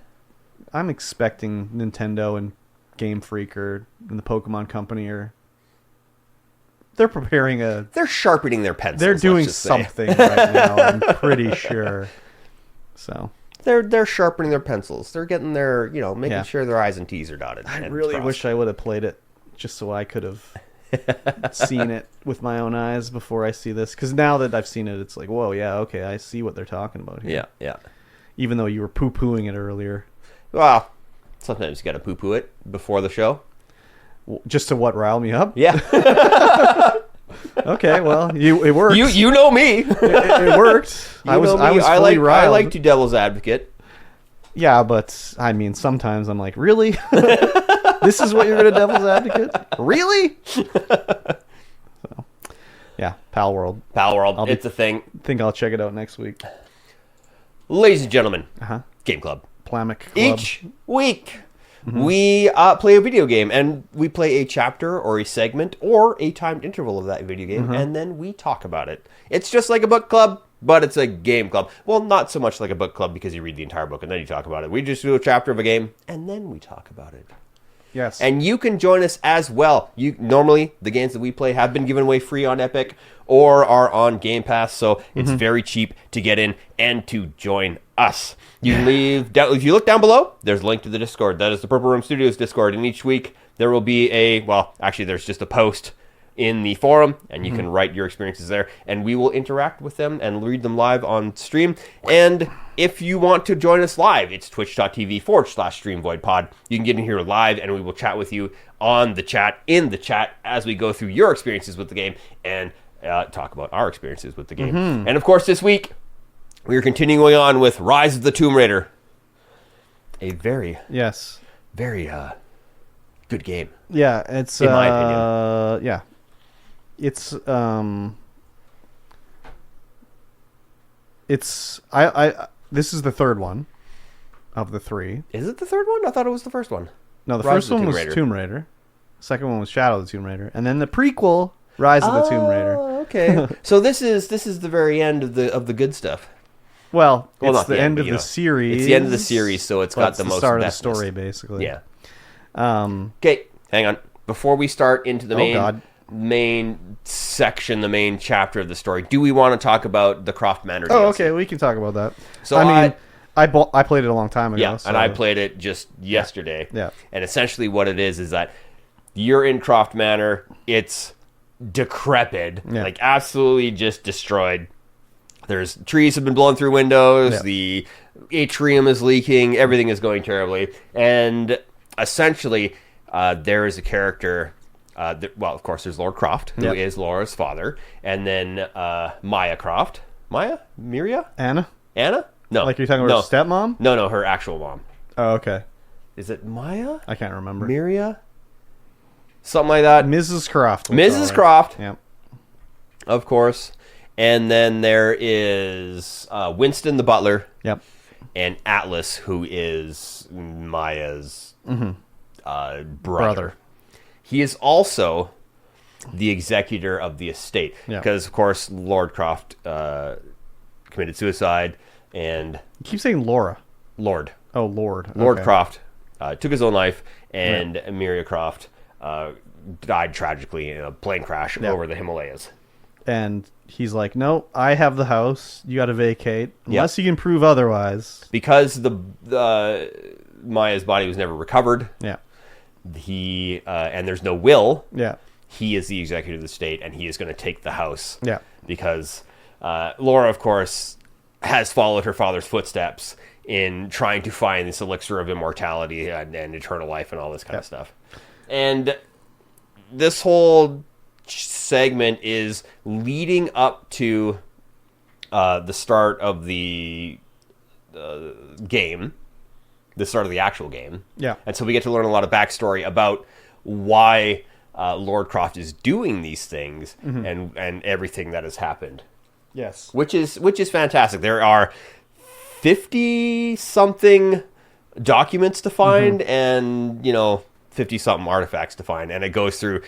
expecting Nintendo and Game Freak and the Pokemon Company they're preparing they're sharpening their pencils. They're doing something right now. I'm pretty sure. So they're sharpening their pencils. They're getting their making sure their I's and T's are dotted. I really wish I would have played it just so I could have seen it with my own eyes before I see this, because now that I've seen it, it's like, whoa, yeah, okay, I see what they're talking about here. Yeah. Even though you were poo-pooing it earlier. Well, sometimes you gotta poo-poo it before the show. Just to rile me up? Yeah. Okay, well, it worked. You know me. It worked. I was fully riled. I like to devil's advocate. Yeah, but I mean, sometimes I'm like, really? This is what you're going to devil's advocate? Really? So, yeah, Palworld. It's a thing. I think I'll check it out next week. Ladies and gentlemen, Game Club. Plamic Club. Each week, we play a video game, and we play a chapter or a segment or a timed interval of that video game, and then we talk about it. It's just like a book club, but it's a game club. Well, not so much like a book club because you read the entire book and then you talk about it. We just do a chapter of a game, and then we talk about it. Yes. And you can join us as well. Normally, the games that we play have been given away free on Epic or are on Game Pass, so it's very cheap to get in and to join us. You if you look down below, there's a link to the Discord. That is the Purple Room Studios Discord, and each week there will be there's just a post in the forum, and you can write your experiences there, and we will interact with them and read them live on stream. And if you want to join us live, it's twitch.tv/StreamVoidPod. You can get in here live, and we will chat with you in the chat, as we go through your experiences with the game and talk about our experiences with the game. And of course, this week, we are continuing on with Rise of the Tomb Raider. A very, very good game. Yeah, it's in my opinion. Yeah. It's this is the third one of the three. Is it the third one? I thought it was the first one. No, the first one was Tomb Raider. The second one was Shadow of the Tomb Raider, and then the prequel, Rise of the Tomb Raider. Okay. So this is the very end of the good stuff. Well, it's the end of the series. It's the end of the series, so it's got the most start of the story, basically. Yeah. Okay, hang on. Before we start into the main section, the main chapter of the story, do we want to talk about the Croft Manor DLC? Oh, okay, we can talk about that. So I played it a long time ago. Yeah, so. And I played it just yesterday. Yeah. And essentially what it is that you're in Croft Manor. It's decrepit, like absolutely just destroyed. There's trees have been blown through windows. The atrium is leaking. Everything is going terribly. And essentially, there is a character. Of course, there's Lord Croft, who is Laura's father, and then Maya Croft. Miria? Anna? No. Like you're talking about her stepmom? No, her actual mom. Oh, okay. Is it Maya? I can't remember. Miria? Something like that. Mrs. Croft. Mrs. Croft. Yep. of course. And then there is Winston the butler. Yep. And Atlas, who is Maya's brother. He is also the executor of the estate. Because, of course, Lord Croft committed suicide. And you keep saying Laura. Lord. Oh, Lord. Lord Croft took his own life, and Amelia Croft died tragically in a plane crash over the Himalayas. And he's like, no, I have the house. You got to vacate unless you can prove otherwise. Because the Maya's body was never recovered. Yeah. He and there's no will. Yeah. He is the executive of the state, and he is going to take the house. Yeah. Because Laura, of course, has followed her father's footsteps in trying to find this elixir of immortality and eternal life and all this kind of stuff. And this whole segment is leading up to the start of the game, the start of the actual game. Yeah. And so we get to learn a lot of backstory about why Lord Croft is doing these things and everything that has happened. Yes. Which is fantastic. There are 50-something documents to find and, 50-something artifacts to find. And it goes through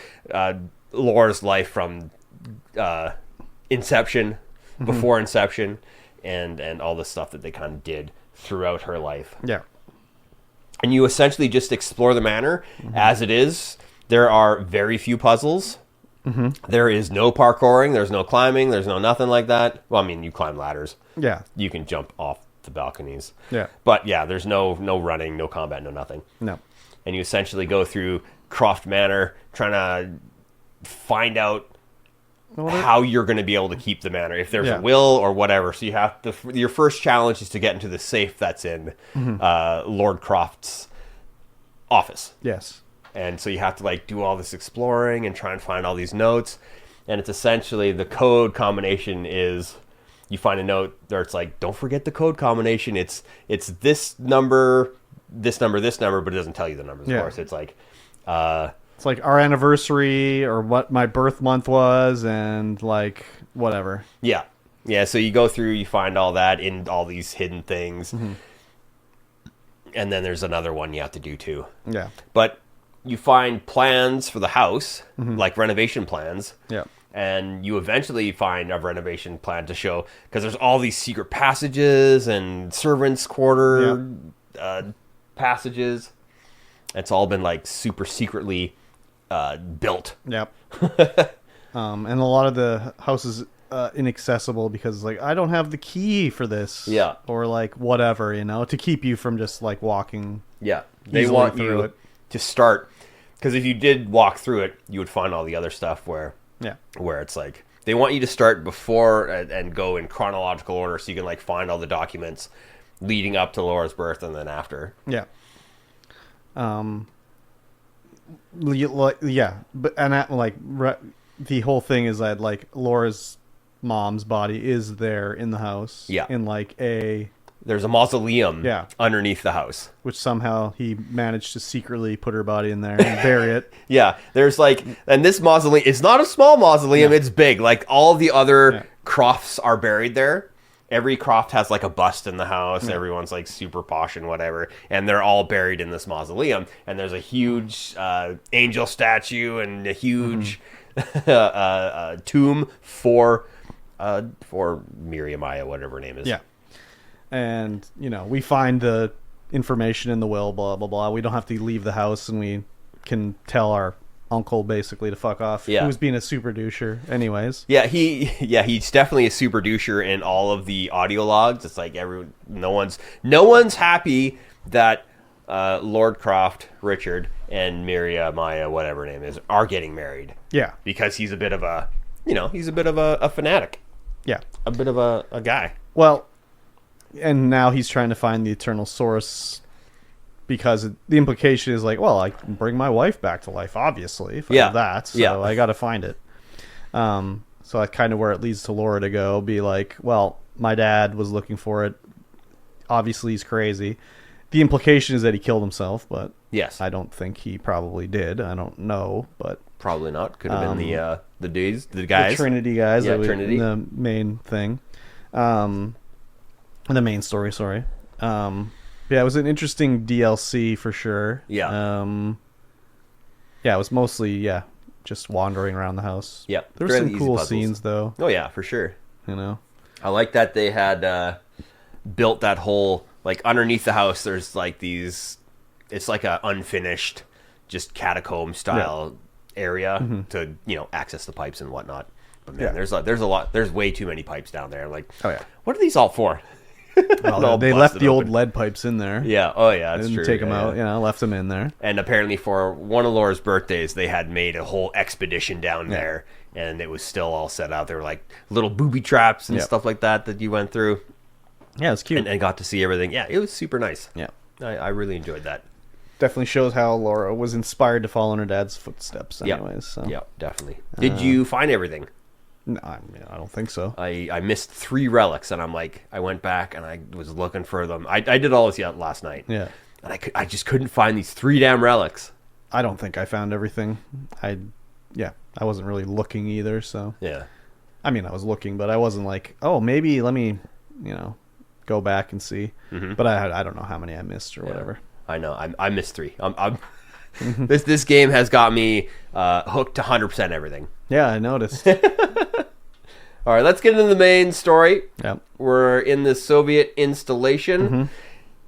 Laura's life from Inception, before Inception, and all the stuff that they kind of did throughout her life. Yeah. And you essentially just explore the manor as it is. There are very few puzzles. There is no parkouring. There's no climbing. There's no nothing like that. Well, I mean, you climb ladders. Yeah. You can jump off the balconies. Yeah. But yeah, there's no running, no combat, no nothing. No. And you essentially go through Croft Manor trying to find out how you're going to be able to keep the manor, if there's a will or whatever. So you have to. Your first challenge is to get into the safe that's in Lord Croft's office. Yes. And so you have to do all this exploring and try and find all these notes. And it's essentially the code combination is you find a note where it's don't forget the code combination. It's this number, this number, this number, but it doesn't tell you the numbers. Of course, it's it's our anniversary or what my birth month was and whatever. Yeah. Yeah. So you go through, you find all that in all these hidden things. And then there's another one you have to do too. Yeah. But you find plans for the house, like renovation plans. Yeah. And you eventually find a renovation plan to show, because there's all these secret passages and servants' quarter passages. It's all been super secretly built. Yep. And a lot of the house is inaccessible because I don't have the key for this. Yeah. Or whatever, to keep you from just walking. Yeah. They want you to start, because if you did walk through it, you would find all the other stuff where it's they want you to start before and go in chronological order so you can find all the documents leading up to Laura's birth and then after. Yeah. Yeah, but the whole thing is that Laura's mom's body is there in the house. Yeah. In there's a mausoleum underneath the house, which somehow he managed to secretly put her body in there and bury it. Yeah. There's and this mausoleum, it's not a small mausoleum, it's big. All the other Crofts are buried there. Every Croft has a bust in the house. Everyone's super posh and whatever, and they're all buried in this mausoleum. And there's a huge angel statue and a huge tomb for Miriam Maya, whatever her name is. Yeah. And we find the information in the will, blah blah blah. We don't have to leave the house, and we can tell our uncle basically to fuck off. Yeah. Who's being a super doucher anyways. Yeah, he's definitely a super doucher in all of the audio logs. It's no one's happy that Lord Croft, Richard, and Miria Maya, whatever her name is, are getting married. Yeah. Because he's a bit of a fanatic. Yeah. A bit of a guy. Well, and now he's trying to find the eternal source, because the implication is I can bring my wife back to life, obviously, if I have that. So I got to find it. So that's kind of where it leads to Laura to go, be well, my dad was looking for it. Obviously, he's crazy. The implication is that he killed himself, but Yes. I don't think he probably did. I don't know, but Probably not. Could have been the guys. the Trinity guys. Yeah, that Trinity. The main thing. The main story, sorry. Yeah, it was an interesting DLC for sure. Yeah. Yeah, it was mostly, just wandering around the house. Yep. There were Fairly some easy cool puzzles. scenes, though, Oh, yeah, for sure. you know? I like that they had built that whole, like, underneath the house, there's, like, these... It's like a unfinished, just catacomb-style area to, access the pipes and whatnot. But, man, there's a lot... There's way too many pipes down there. Like, Oh, yeah. what are these all for? Well, they left the old lead pipes in there. Yeah, oh, yeah, They that's didn't true. take them out, left them in there. And apparently for one of Laura's birthdays, they had made a whole expedition down there, and it was still all set out. There were like little booby traps and stuff like that you went through, Yeah, it's cute. and got to see everything. Yeah, it was super nice. Yeah. I really enjoyed that. Definitely shows how Laura was inspired to follow in her dad's footsteps anyways. So. Yeah, definitely. Did you find everything? No, I don't think so. I missed 3 relics, and I went back and I was looking for them. I did all this last night. Yeah. And I just couldn't find these 3 damn relics. I don't think I found everything. I wasn't really looking either, so. Yeah. I mean, I was looking, but I wasn't like, oh, maybe let me, go back and see. But I don't know how many I missed or whatever. I know. I missed 3. I'm this game has got me hooked to 100% everything. Yeah, I noticed. All right, let's get into the main story. Yep. We're in the Soviet installation,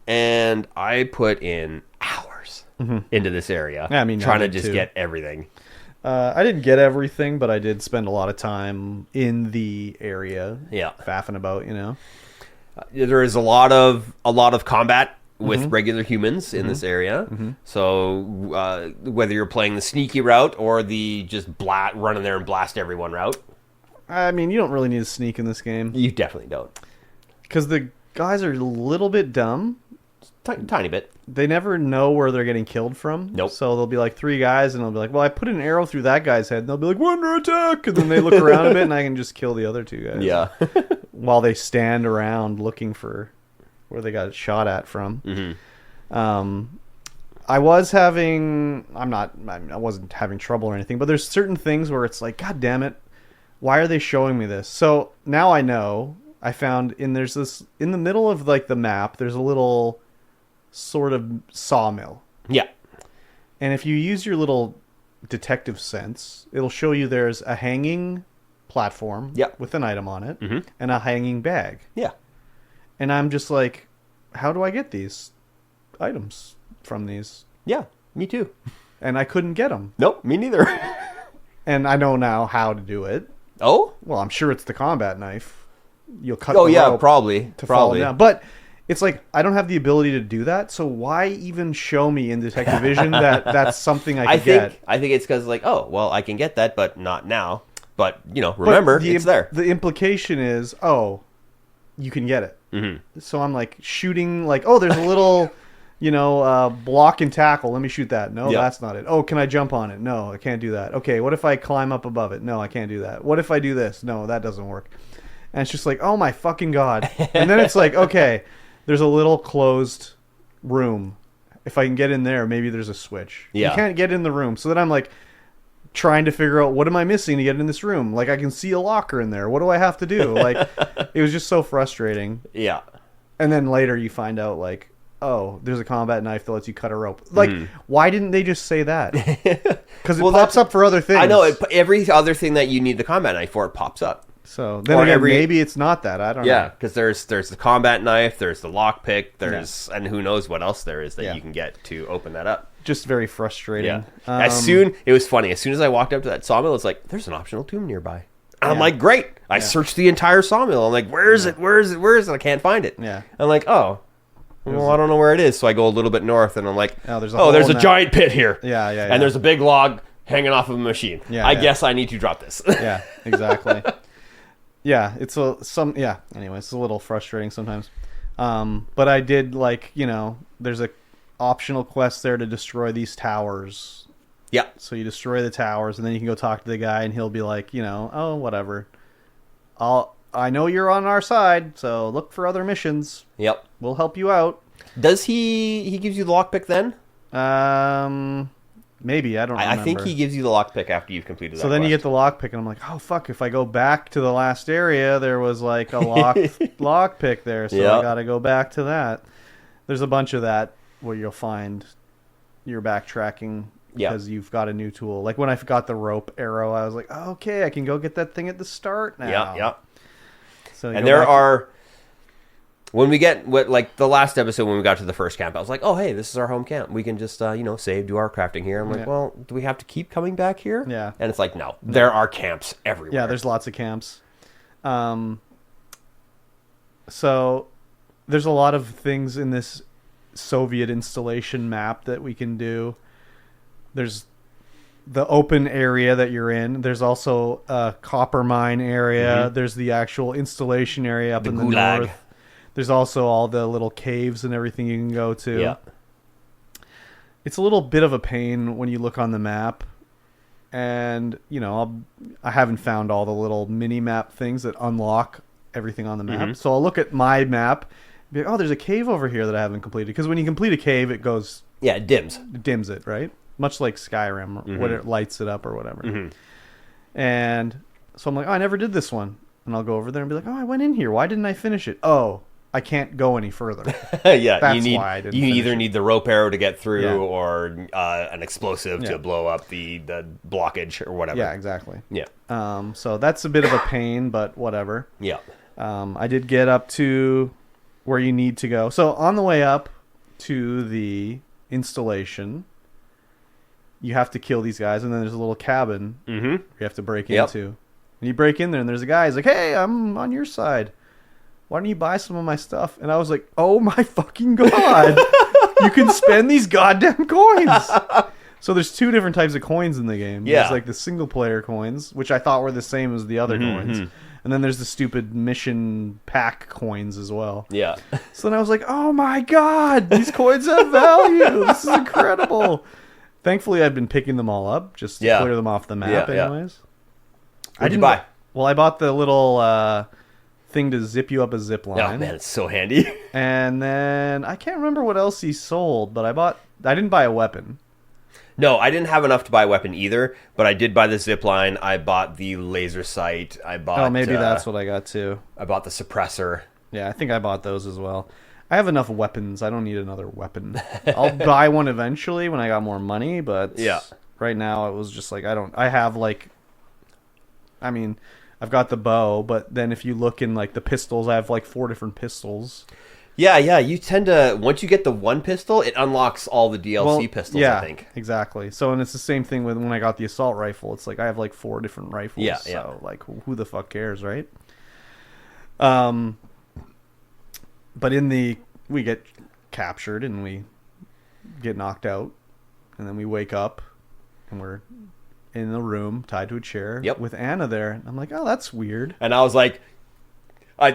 and I put in hours into this area. Yeah, I mean, trying I to did just too. get everything. I didn't get everything, but I did spend a lot of time in the area. Yeah. Faffing about, There is a lot of combat with regular humans in this area. So whether you're playing the sneaky route or the just run in there and blast everyone route, I mean, you don't really need to sneak in this game. you definitely don't. Because the guys are a little bit dumb. Tiny bit. They never know where they're getting killed from. Nope. So there'll be like 3 guys, and they'll be like, well, I put an arrow through that guy's head. And they'll be like, we're under attack. And then they look around a bit, and I can just kill the other 2 guys. Yeah. While they stand around looking for where they got shot at from. I wasn't having trouble or anything, but there's certain things where it's like, God damn it, why are they showing me this? So now I know. I found there's this in the middle of like the map, there's a little sort of sawmill. Yeah. And if you use your little detective sense, it'll show you there's a hanging platform with an item on it and a hanging bag. Yeah. And I'm just like, how do I get these items from these? Yeah, me too. And I couldn't get them. Nope, me neither. And I know now how to do it. Oh? Well, I'm sure it's the combat knife. You'll cut Oh, the yeah, rope probably. to fall down. But it's like, I don't have the ability to do that, so why even show me in Detective Vision that that's something I can get? I think it's because, like, oh, well, I can get that, but not now. But, remember, it's there. The implication is, oh, you can get it. So I'm like shooting, like, oh, there's a little, block and tackle. Let me shoot that. No, that's not it. Oh, can I jump on it? No, I can't do that. Okay, what if I climb up above it? No, I can't do that. What if I do this? No, that doesn't work. And it's just like, oh my fucking God. And then it's like, okay, there's a little closed room. If I can get in there, maybe there's a switch. Yeah. You can't get in the room. So then I'm like trying to figure out, what am I missing to get in this room? Like, I can see a locker in there. What do I have to do? Like, it was just so frustrating. Yeah. And then later you find out, like, oh, there's a combat knife that lets you cut a rope. Like, why didn't they just say that? Because it pops up for other things. I know. Every other thing that you need the combat knife for, it pops up. So then again, maybe it's not that. I don't know. Yeah, because there's the combat knife, there's the lockpick, and who knows what else there is that you can get to open that up. Just very frustrating. Yeah. It was funny. As soon as I walked up to that sawmill, it's like, there's an optional tomb nearby. And I'm like, great. I searched the entire sawmill. I'm like, where is it? Where is it? Where is it? I can't find it. Yeah. I'm like, oh, well, I don't know where it is. So I go a little bit north, and I'm like, there's a giant pit here. Yeah. And there's a big log hanging off of a machine. Yeah, I guess I need to drop this. Yeah, exactly. Yeah, it's anyway, it's a little frustrating sometimes. But I did, like, there's a optional quest there to destroy these towers. Yeah. So you destroy the towers, and then you can go talk to the guy, and he'll be like, oh, whatever. I know you're on our side, so look for other missions. Yep. We'll help you out. Does he gives you the lockpick then? Maybe, I don't remember. I think he gives you the lockpick after you've completed that So then quest. you get the lockpick, and I'm like, oh, fuck, if I go back to the last area, there was like a locked lockpick there, so I gotta go back to that. There's a bunch of that where you'll find you're backtracking because you've got a new tool. Like when I got the rope arrow, I was like, oh, okay, I can go get that thing at the start now. Yeah. So and there are... When we get, like, the last episode when we got to the first camp, I was like, oh, hey, this is our home camp. We can just, save, do our crafting here. I'm like, well, do we have to keep coming back here? Yeah. And it's like, no. There are camps everywhere. Yeah, there's lots of camps. So there's a lot of things in this Soviet installation map that we can do. There's the open area that you're in. There's also a copper mine area. There's the actual installation area up in the north. There's also all the little caves and everything you can go to. Yeah. It's a little bit of a pain when you look on the map. And, I haven't found all the little mini-map things that unlock everything on the map. So I'll look at my map and be like, oh, there's a cave over here that I haven't completed. Because when you complete a cave, it goes... Yeah, it dims. It dims it, right? Much like Skyrim, when it lights it up or whatever. And so I'm like, oh, I never did this one. And I'll go over there and be like, oh, I went in here. Why didn't I finish it? Oh, I can't go any further. Yeah, That's why I didn't you either need the rope arrow to get through or an explosive to blow up the blockage or whatever. Yeah, exactly. Yeah. So that's a bit of a pain, but whatever. Yeah. I did get up to where you need to go. So on the way up to the installation, you have to kill these guys, and then there's a little cabin you have to break into. And you break in there, and there's a guy. He's like, hey, I'm on your side. Why don't you buy some of my stuff? And I was like, oh my fucking God. You can spend these goddamn coins. So there's two different types of coins in the game. Yeah. There's like the single player coins, which I thought were the same as the other coins. And then there's the stupid mission pack coins as well. Yeah. So then I was like, oh my God, these coins have value. This is incredible. Thankfully, I've been picking them all up just to clear them off the map anyways. What'd you buy? Well, I bought the little thing to zip you up a zip line. Oh, man, it's so handy. And then I can't remember what else he sold, but I didn't buy a weapon. No, I didn't have enough to buy a weapon either, but I did buy the zip line. I bought the laser sight. I bought... Oh, maybe that's what I got too. I bought the suppressor. Yeah, I think I bought those as well. I have enough weapons. I don't need another weapon. I'll buy one eventually when I got more money, but right now it was just like, I've got the bow, but then if you look in like the pistols, I have like 4 different pistols. Yeah, you tend to, once you get the one pistol, it unlocks all the DLC pistols, I think. Exactly. So, and it's the same thing with when I got the assault rifle. It's like I have like 4 different rifles. Yeah, so, like, who the fuck cares, right? But we get captured and we get knocked out, and then we wake up and we're in the room tied to a chair with Anna there. And I'm like, oh, that's weird. And I was like, I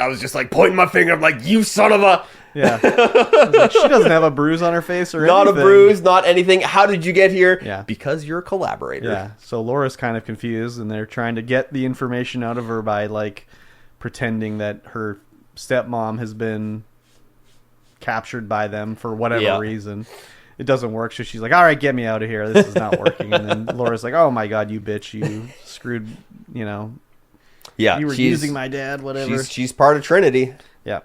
was just like pointing my finger. I'm like, you son of a... Yeah. I was like, she doesn't have a bruise on her face or anything. Not a bruise, not anything. How did you get here? Yeah. Because you're a collaborator. Yeah. So Laura's kind of confused, and they're trying to get the information out of her by like pretending that her stepmom has been captured by them for whatever reason. It doesn't work, so she's like, all right, get me out of here. This is not working. And then Laura's like, oh my God, you bitch. You screwed, Yeah, you were using my dad, whatever. She's part of Trinity. Yeah.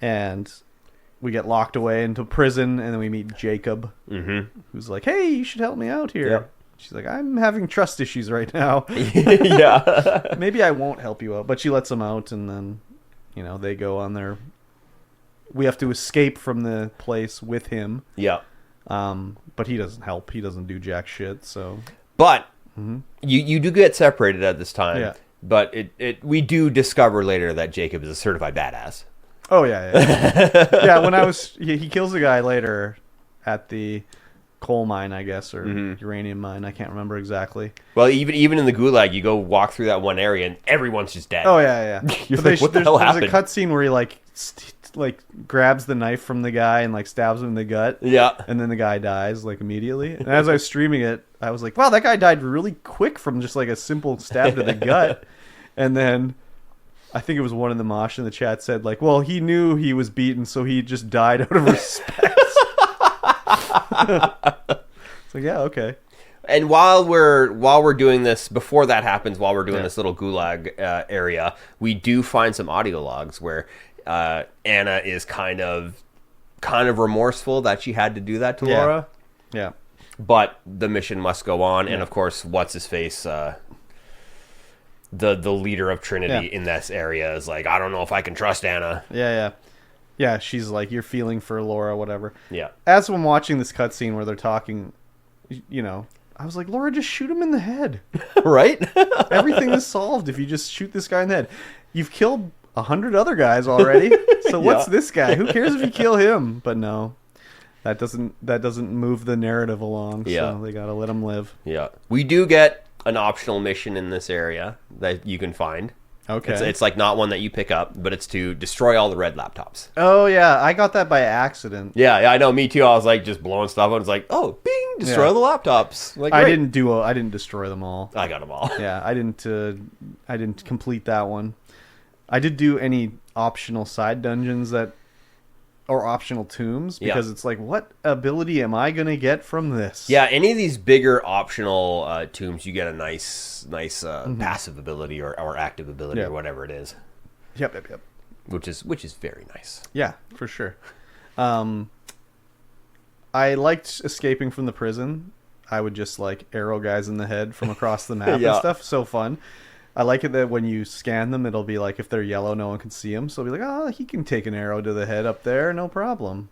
And we get locked away into prison, and then we meet Jacob, who's like, hey, you should help me out here. Yeah. She's like, I'm having trust issues right now. Yeah. Maybe I won't help you out. But she lets him out, and then, they go on their... We have to escape from the place with him. Yeah. But he doesn't help. He doesn't do jack shit, so... But you do get separated at this time. Yeah. But we do discover later that Jacob is a certified badass. Oh, yeah. Yeah, when he kills a guy later at the coal mine, I guess, or uranium mine. I can't remember exactly. Well, even in the gulag, you go walk through that one area and everyone's just dead. Oh, yeah. You're like, what the hell happened? There's a cutscene where he grabs the knife from the guy and stabs him in the gut. Yeah. And then the guy dies immediately. And as I was streaming it, I was like, wow, that guy died really quick from just a simple stab to the gut. And then I think it was one in the mosh in the chat said like, well, he knew he was beaten, so he just died out of respect. It's like, yeah, okay. And while we're doing this, before that happens, while we're doing this little gulag area, we do find some audio logs where Anna is kind of remorseful that she had to do that to Laura. Yeah. But the mission must go on, and of course, what's his face, the leader of Trinity in this area is like, I don't know if I can trust Anna. Yeah, she's like, you're feeling for Laura, whatever. Yeah. As I'm watching this cutscene where they're talking, you know, I was like, Laura, just shoot him in the head. Right? Everything is solved if you just shoot this guy in the head. You've killed 100 other guys already, so what's this guy? Who cares if you kill him? But no, that doesn't move the narrative along, so they gotta let him live. Yeah. We do get an optional mission in this area that you can find. Okay. It's like not one that you pick up, but it's to destroy all the red laptops. Oh, yeah. I got that by accident. Yeah, I know. Me too. I was like just blowing stuff. I was like, oh, bing, destroy the laptops. Like, I didn't destroy them all. I got them all. Yeah, I didn't complete that one. I did do any optional side dungeons or optional tombs, because it's like, what ability am I going to get from this? Yeah, any of these bigger optional tombs, you get a nice passive ability or active ability or whatever it is. Yep. Which is very nice. Yeah, for sure. I liked escaping from the prison. I would just like arrow guys in the head from across the map and stuff. So fun. I like it that when you scan them, it'll be like if they're yellow, no one can see them. So it'll be like, oh, he can take an arrow to the head up there, no problem.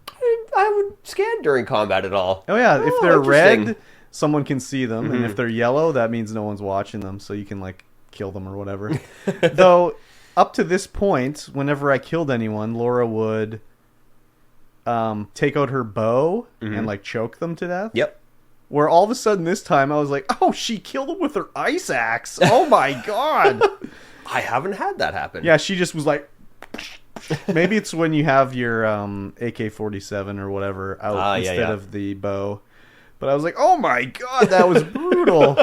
I would scan during combat at all. Oh, yeah. If they're red, someone can see them. And if they're yellow, that means no one's watching them. So you can like kill them or whatever. Though, up to this point, whenever I killed anyone, Laura would take out her bow and like choke them to death. Yep. Where all of a sudden this time I was like, oh, she killed him with her ice axe. Oh my god. I haven't had that happen. Yeah, she just was like... Maybe it's when you have your AK-47 or whatever out instead of the bow. But I was like, oh my god, that was brutal.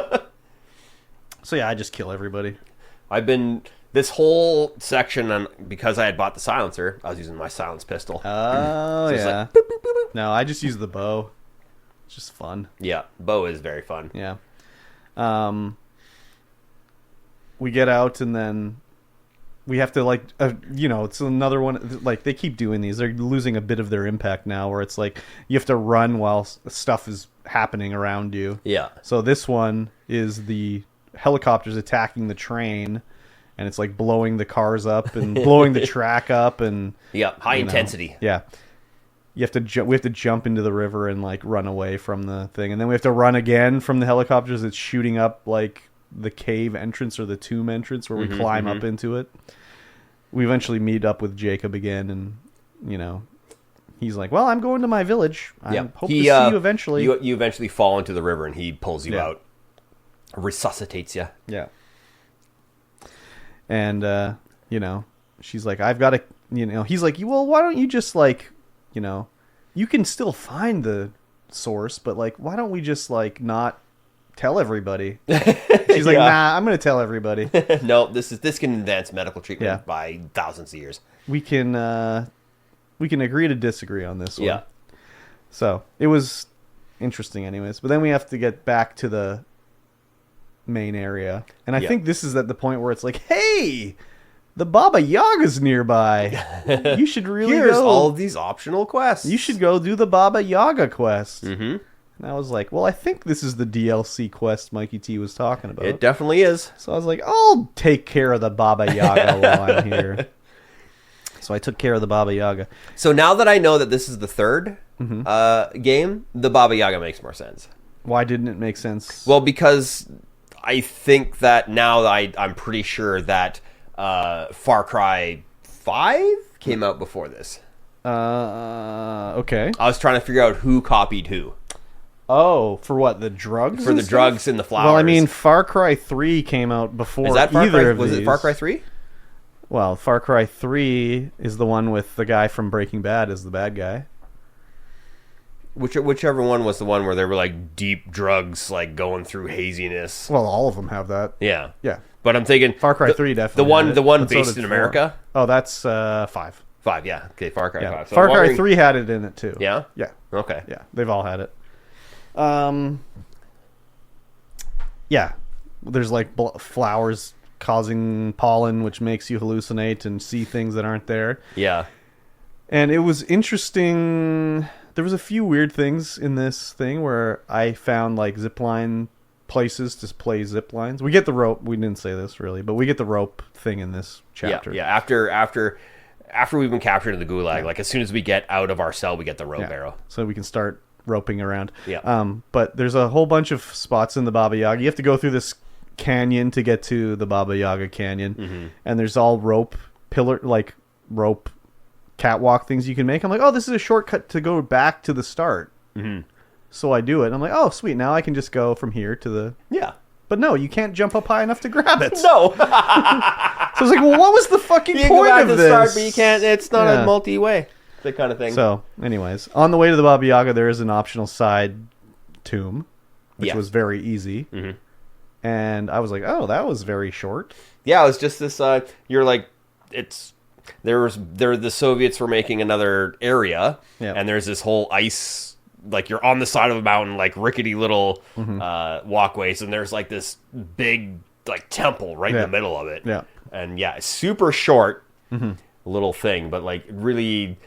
So yeah, I just kill everybody. This whole section, and because I had bought the silencer, I was using my silence pistol. Oh, so yeah. Like, boop, boop, boop, boop. No, I just use the bow. It's just fun. Yeah, bow is very fun. Yeah. We get out and then we have to like, it's another one. Like they keep doing these. They're losing a bit of their impact now where it's like you have to run while stuff is happening around you. Yeah. So this one is the helicopters attacking the train and it's like blowing the cars up and blowing the track up and... Yeah, high intensity. Yeah. We have to jump into the river and like run away from the thing, and then we have to run again from the helicopters. It's shooting up like the cave entrance or the tomb entrance where we climb up into it. We eventually meet up with Jacob again, and he's like, "Well, I'm going to my village. I hope to see you eventually." You eventually fall into the river, and he pulls you out, resuscitates you. Yeah. And she's like, "I've got to," He's like, "Well, why don't you just like." You can still find the source, but like, why don't we just like not tell everybody? She's like, nah, I'm going to tell everybody. No, this can advance medical treatment by thousands of years. We can agree to disagree on this one. Yeah. So it was interesting anyways, but then we have to get back to the main area. And I think this is at the point where it's like, hey, the Baba Yaga's nearby. You should really Here's go. all of these optional quests. You should go do the Baba Yaga quest. Mm-hmm. And I was like, well, I think this is the DLC quest Mikey T was talking about. It definitely is. So I was like, I'll take care of the Baba Yaga while I'm here. So I took care of the Baba Yaga. So now that I know that this is the third game, the Baba Yaga makes more sense. Why didn't it make sense? Well, because I think that now I'm pretty sure that Far Cry 5 came out before this. Okay. I was trying to figure out who copied who. Oh, for what? The drugs? For the drugs and the flowers. Well, I mean, Far Cry 3 came out before Is that Far either Cry? of Was these. it Far Cry 3? Well, Far Cry 3 is the one with the guy from Breaking Bad as the bad guy. Whichever one was the one where there were like deep drugs like going through haziness. Well, all of them have that. Yeah. Yeah. But I'm thinking Far Cry 3 definitely. The one but so based did in 4. America. Oh, that's 5. 5, yeah. Okay, Far Cry 5. So Far Cry 3 had it in it too. Yeah? Yeah. Okay. Yeah, they've all had it. Yeah. There's like flowers causing pollen, which makes you hallucinate and see things that aren't there. Yeah. And it was interesting. There was a few weird things in this thing where I found like zipline places to play zip lines. We get the rope. We didn't say this really, but we get the rope thing in this chapter. Yeah. After we've been captured in the gulag, like as soon as we get out of our cell, we get the rope arrow. So we can start roping around. Yeah. But there's a whole bunch of spots in the Baba Yaga. You have to go through this canyon to get to the Baba Yaga Canyon, and there's all rope catwalk things you can make. I'm like, oh, this is a shortcut to go back to the start. So I do it, and I'm like, oh, sweet, now I can just go from here to the... Yeah. But no, you can't jump up high enough to grab it. No. So I was like, well, what was the fucking You point go back of to this? start, but you can't. It's not a multi-way. That kind of thing. So, anyways, on the way to the Baba Yaga, there is an optional side tomb, which was very easy. And I was like, oh, that was very short. Yeah, it was just this. You're like, the Soviets were making another area, and there's this whole ice. Like you're on the side of a mountain, like rickety little walkways, and there's like this big like temple right in the middle of it. Yeah, and super short little thing, but like really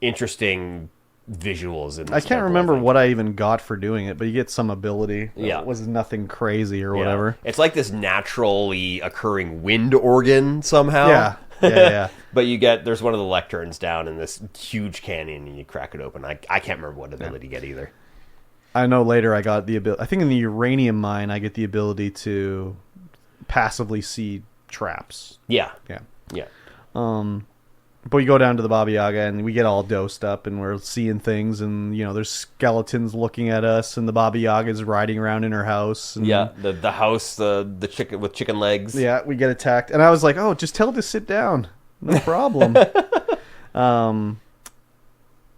interesting visuals. I can't remember what I even got for doing it, but you get some ability. Yeah, it was nothing crazy or whatever. It's like this naturally occurring wind organ somehow. Yeah. But there's one of the lecterns down in this huge canyon, and you crack it open. I can't remember what ability you get either. I know later I got the ability. I think in the uranium mine, I get the ability to passively see traps. Yeah. But we go down to the Baba Yaga, and we get all dosed up, and we're seeing things, and there's skeletons looking at us, and the Baba Yaga's riding around in her house. And, the house, the chicken with chicken legs. Yeah, we get attacked, and I was like, oh, just tell her to sit down, no problem. And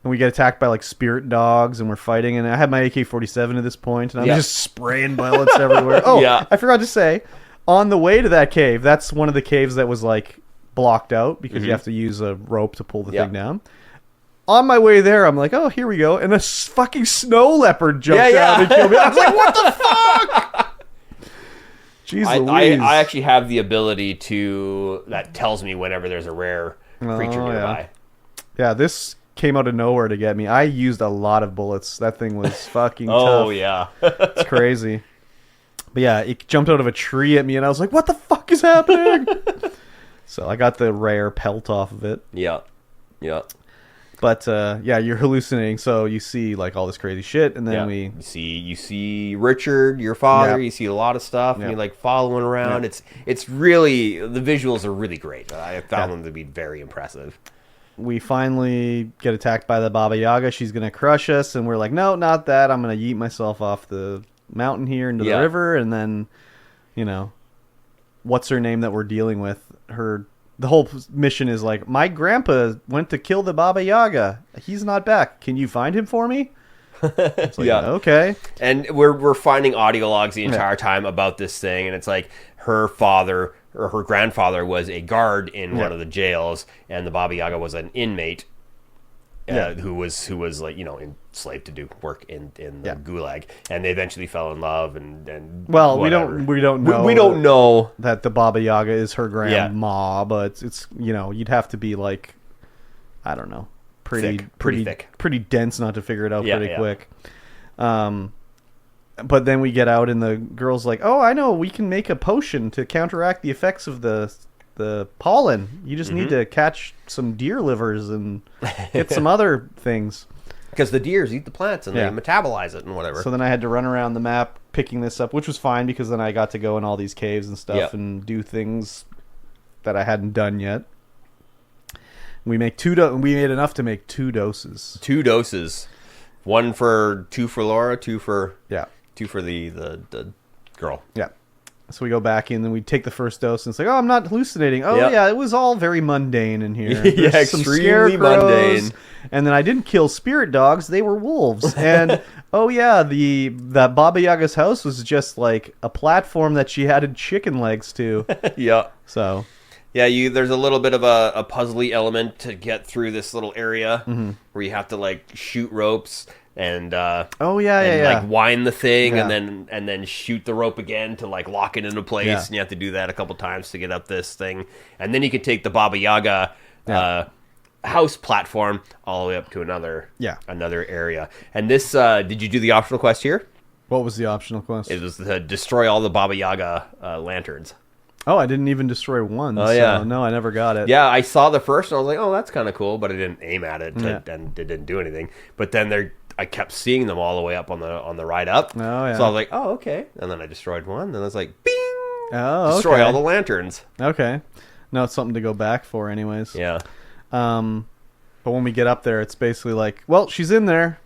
we get attacked by like spirit dogs, and we're fighting, and I had my AK-47 at this point, and I'm just spraying bullets everywhere. Oh, I forgot to say, on the way to that cave, that's one of the caves that was like blocked out because you have to use a rope to pull the thing down. On my way there, I'm like, oh, here we go, and a fucking snow leopard jumped out and killed me. I was like, what the fuck? Jeez Louise. I actually have the ability that tells me whenever there's a rare creature nearby. Yeah, this came out of nowhere to get me. I used a lot of bullets. That thing was fucking tough. Oh, yeah. It's crazy. But yeah, it jumped out of a tree at me, and I was like, what the fuck is happening? So I got the rare pelt off of it. Yeah. But you're hallucinating, so you see like all this crazy shit, and then you see Richard, your father. You see a lot of stuff, and you're like following around. It's really, the visuals are really great. I found them to be very impressive. We finally get attacked by the Baba Yaga. She's gonna crush us, and we're like, no, not that. I'm gonna yeet myself off the mountain here into the river, and then what's her name that we're dealing with? The whole mission is like, my grandpa went to kill the Baba Yaga. He's not back. Can you find him for me? It's like, okay. And we're finding audio logs the entire time about this thing, and it's like her father or her grandfather was a guard in one of the jails, and the Baba Yaga was an inmate who was like enslaved to do work in the gulag, and they eventually fell in love and well, whatever. we don't know we don't know that the Baba Yaga is her grandma, but it's you'd have to be like, I don't know, pretty thick, pretty dense not to figure it out pretty quick. But then we get out, and the girl's like, oh, I know, we can make a potion to counteract the effects of the pollen. You just need to catch some deer livers and get some other things. Because the deers eat the plants and they metabolize it and whatever. So then I had to run around the map picking this up, which was fine because then I got to go in all these caves and stuff and do things that I hadn't done yet. We made enough to make 2 doses. 2 doses. 2 for Laura, 2 for the girl. Yeah. So we go back in, and we take the first dose, and it's like, oh, I'm not hallucinating. Oh, Yep. yeah, it was all very mundane in here. Yeah, There's some extremely scarecrows, mundane. And then I didn't kill spirit dogs; they were wolves. And oh yeah, that Baba Yaga's house was just like a platform that she added chicken legs to. Yeah. So Yeah, there's a little bit of a puzzly element to get through this little area where you have to like shoot ropes and like wind the thing Yeah. and then shoot the rope again to like lock it into place, Yeah. and you have to do that a couple times to get up this thing, and then you can take the Baba Yaga house platform all the way up to another area. And this did you do the optional quest here? What was the optional quest? It was to destroy all the Baba Yaga lanterns. Oh, I didn't even destroy one. Oh, yeah. No, I never got it. Yeah, I saw the first and I was like, oh, that's kind of cool, but I didn't aim at it Yeah. and it didn't do anything. But then I kept seeing them all the way up on the ride up. Oh, yeah. So I was like, oh, okay. And then I destroyed one. And I was like, bing! Oh, Destroy okay. all the lanterns. Okay. No, it's something to go back for anyways. Yeah. But when we get up there, it's basically like, well, she's in there,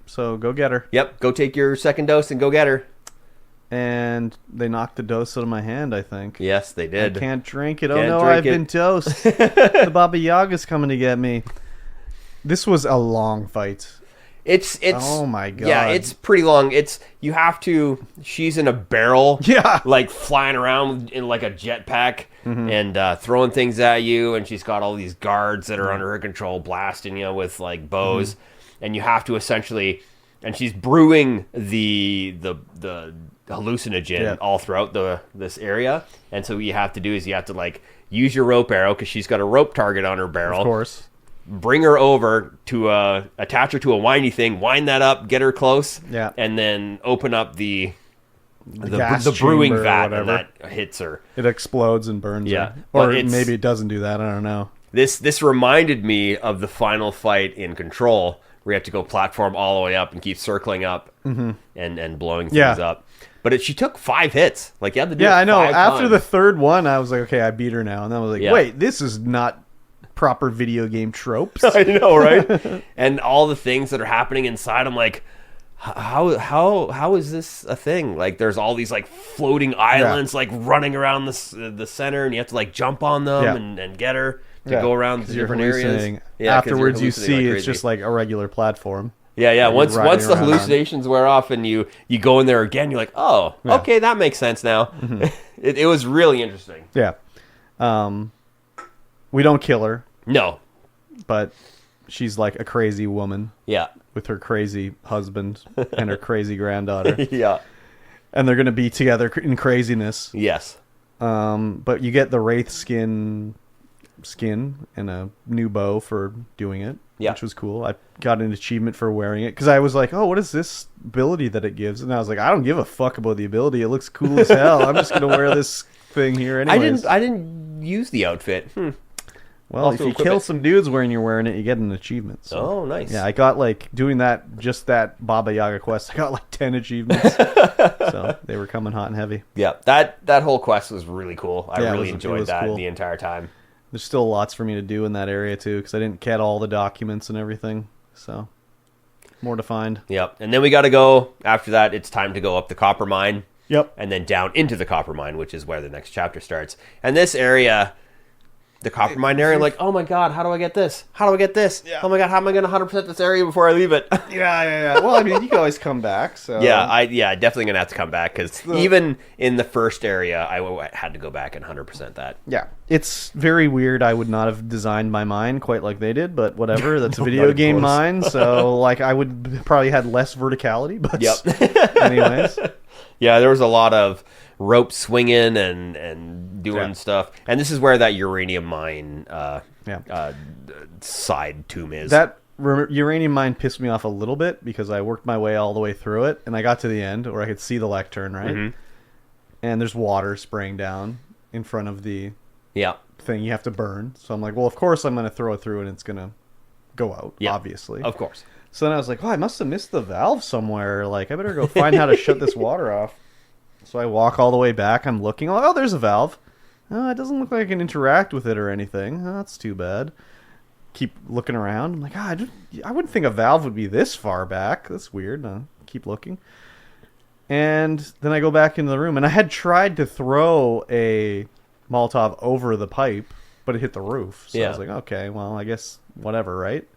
so go get her. Yep, go take your second dose and go get her. And they knocked the dose out of my hand, I think. Yes, they did. I can't drink it. Can't Oh, no, drink I've it. been dosed. The Baba Yaga's coming to get me. This was a long fight. It's Oh, my God. Yeah, it's pretty long. She's in a barrel. Yeah. Like flying around in like a jetpack and throwing things at you, and she's got all these guards that are under her control blasting you with like bows, and you have to essentially, and she's brewing the hallucinogen all throughout this area, and so what you have to do is you have to like use your rope arrow because she's got a rope target on her barrel. Of course. Bring her over to attach her to a windy thing, wind that up, get her close, and then open up the gas brewing chamber or vat, whatever. and that hits her. It explodes and burns Yeah. her. But Or it's- maybe it doesn't do that. I don't know. This reminded me of the final fight in Control, where you have to go platform all the way up and keep circling up and blowing things up. But she took 5 hits. Like you had to do it I know. 5 After times. the third one, I was like, okay, I beat her now. And then I was like, Yeah. wait, this is not proper video game tropes. I know, right? And all the things that are happening inside, I'm like, how is this a thing? Like, there's all these like floating islands like running around the center, and you have to like jump on them and get her to go around the You're different areas. hallucinating. 'Cause you're Afterwards, you hallucinating see like it's crazy. just like a regular platform. Yeah. Once riding the around on. hallucinations wear off and you go in there again, you're like, oh, okay, that makes sense now. It was really interesting. Yeah. We don't kill her, No. but she's like a crazy woman Yeah. with her crazy husband and her crazy granddaughter. Yeah. And they're going to be together in craziness. Yes. But you get the Wraith skin and a new bow for doing it, which was cool. I got an achievement for wearing it because I was like, oh, what is this ability that it gives? And I was like, I don't give a fuck about the ability. It looks cool as hell. I'm just going to wear this thing here anyways. I didn't use the outfit. Well, Also if you equip kill it. some dudes when you're wearing it, you get an achievement. So. Oh, nice. Yeah, I got like doing that Baba Yaga quest. I got like 10 achievements. So they were coming hot and heavy. Yeah, that whole quest was really cool. I Yeah, really it enjoyed was that cool. the entire time. There's still lots for me to do in that area too, because I didn't get all the documents and everything. So more to find. Yep. And then we got to go, after that, it's time to go up the copper mine. Yep. And then down into the copper mine, which is where the next chapter starts. And this area, the copper mine area, I'm like, oh my god, how do I get this? How do I get this? Yeah. Oh my god, how am I going to 100% this area before I leave it? Yeah. Well, I mean, you can always come back. So Yeah, definitely going to have to come back, because even in the first area, I had to go back and 100% that. Yeah, it's very weird. I would not have designed my mine quite like they did, but whatever. That's a No, video not even game close. mine, so like I would probably had less verticality. But Yep. anyways, Yeah, there was a lot of rope swinging and doing stuff. And this is where that uranium mine side tomb is. that uranium mine pissed me off a little bit because I worked my way all the way through it, and I got to the end where I could see the lectern, right? Mm-hmm. And there's water spraying down in front of the thing you have to burn. So I'm like, well, of course I'm going to throw it through and it's going to go out, obviously. Of course. So then I was like, oh, I must have missed the valve somewhere. Like, I better go find how to shut this water off. So I walk all the way back. I'm looking. I'm like, oh, there's a valve. Oh, it doesn't look like I can interact with it or anything. Oh, that's too bad. Keep looking around. I'm like, I wouldn't think a valve would be this far back. That's weird. Keep looking. And then I go back into the room, and I had tried to throw a Molotov over the pipe, but it hit the roof. So I was like, okay, well, I guess whatever, right?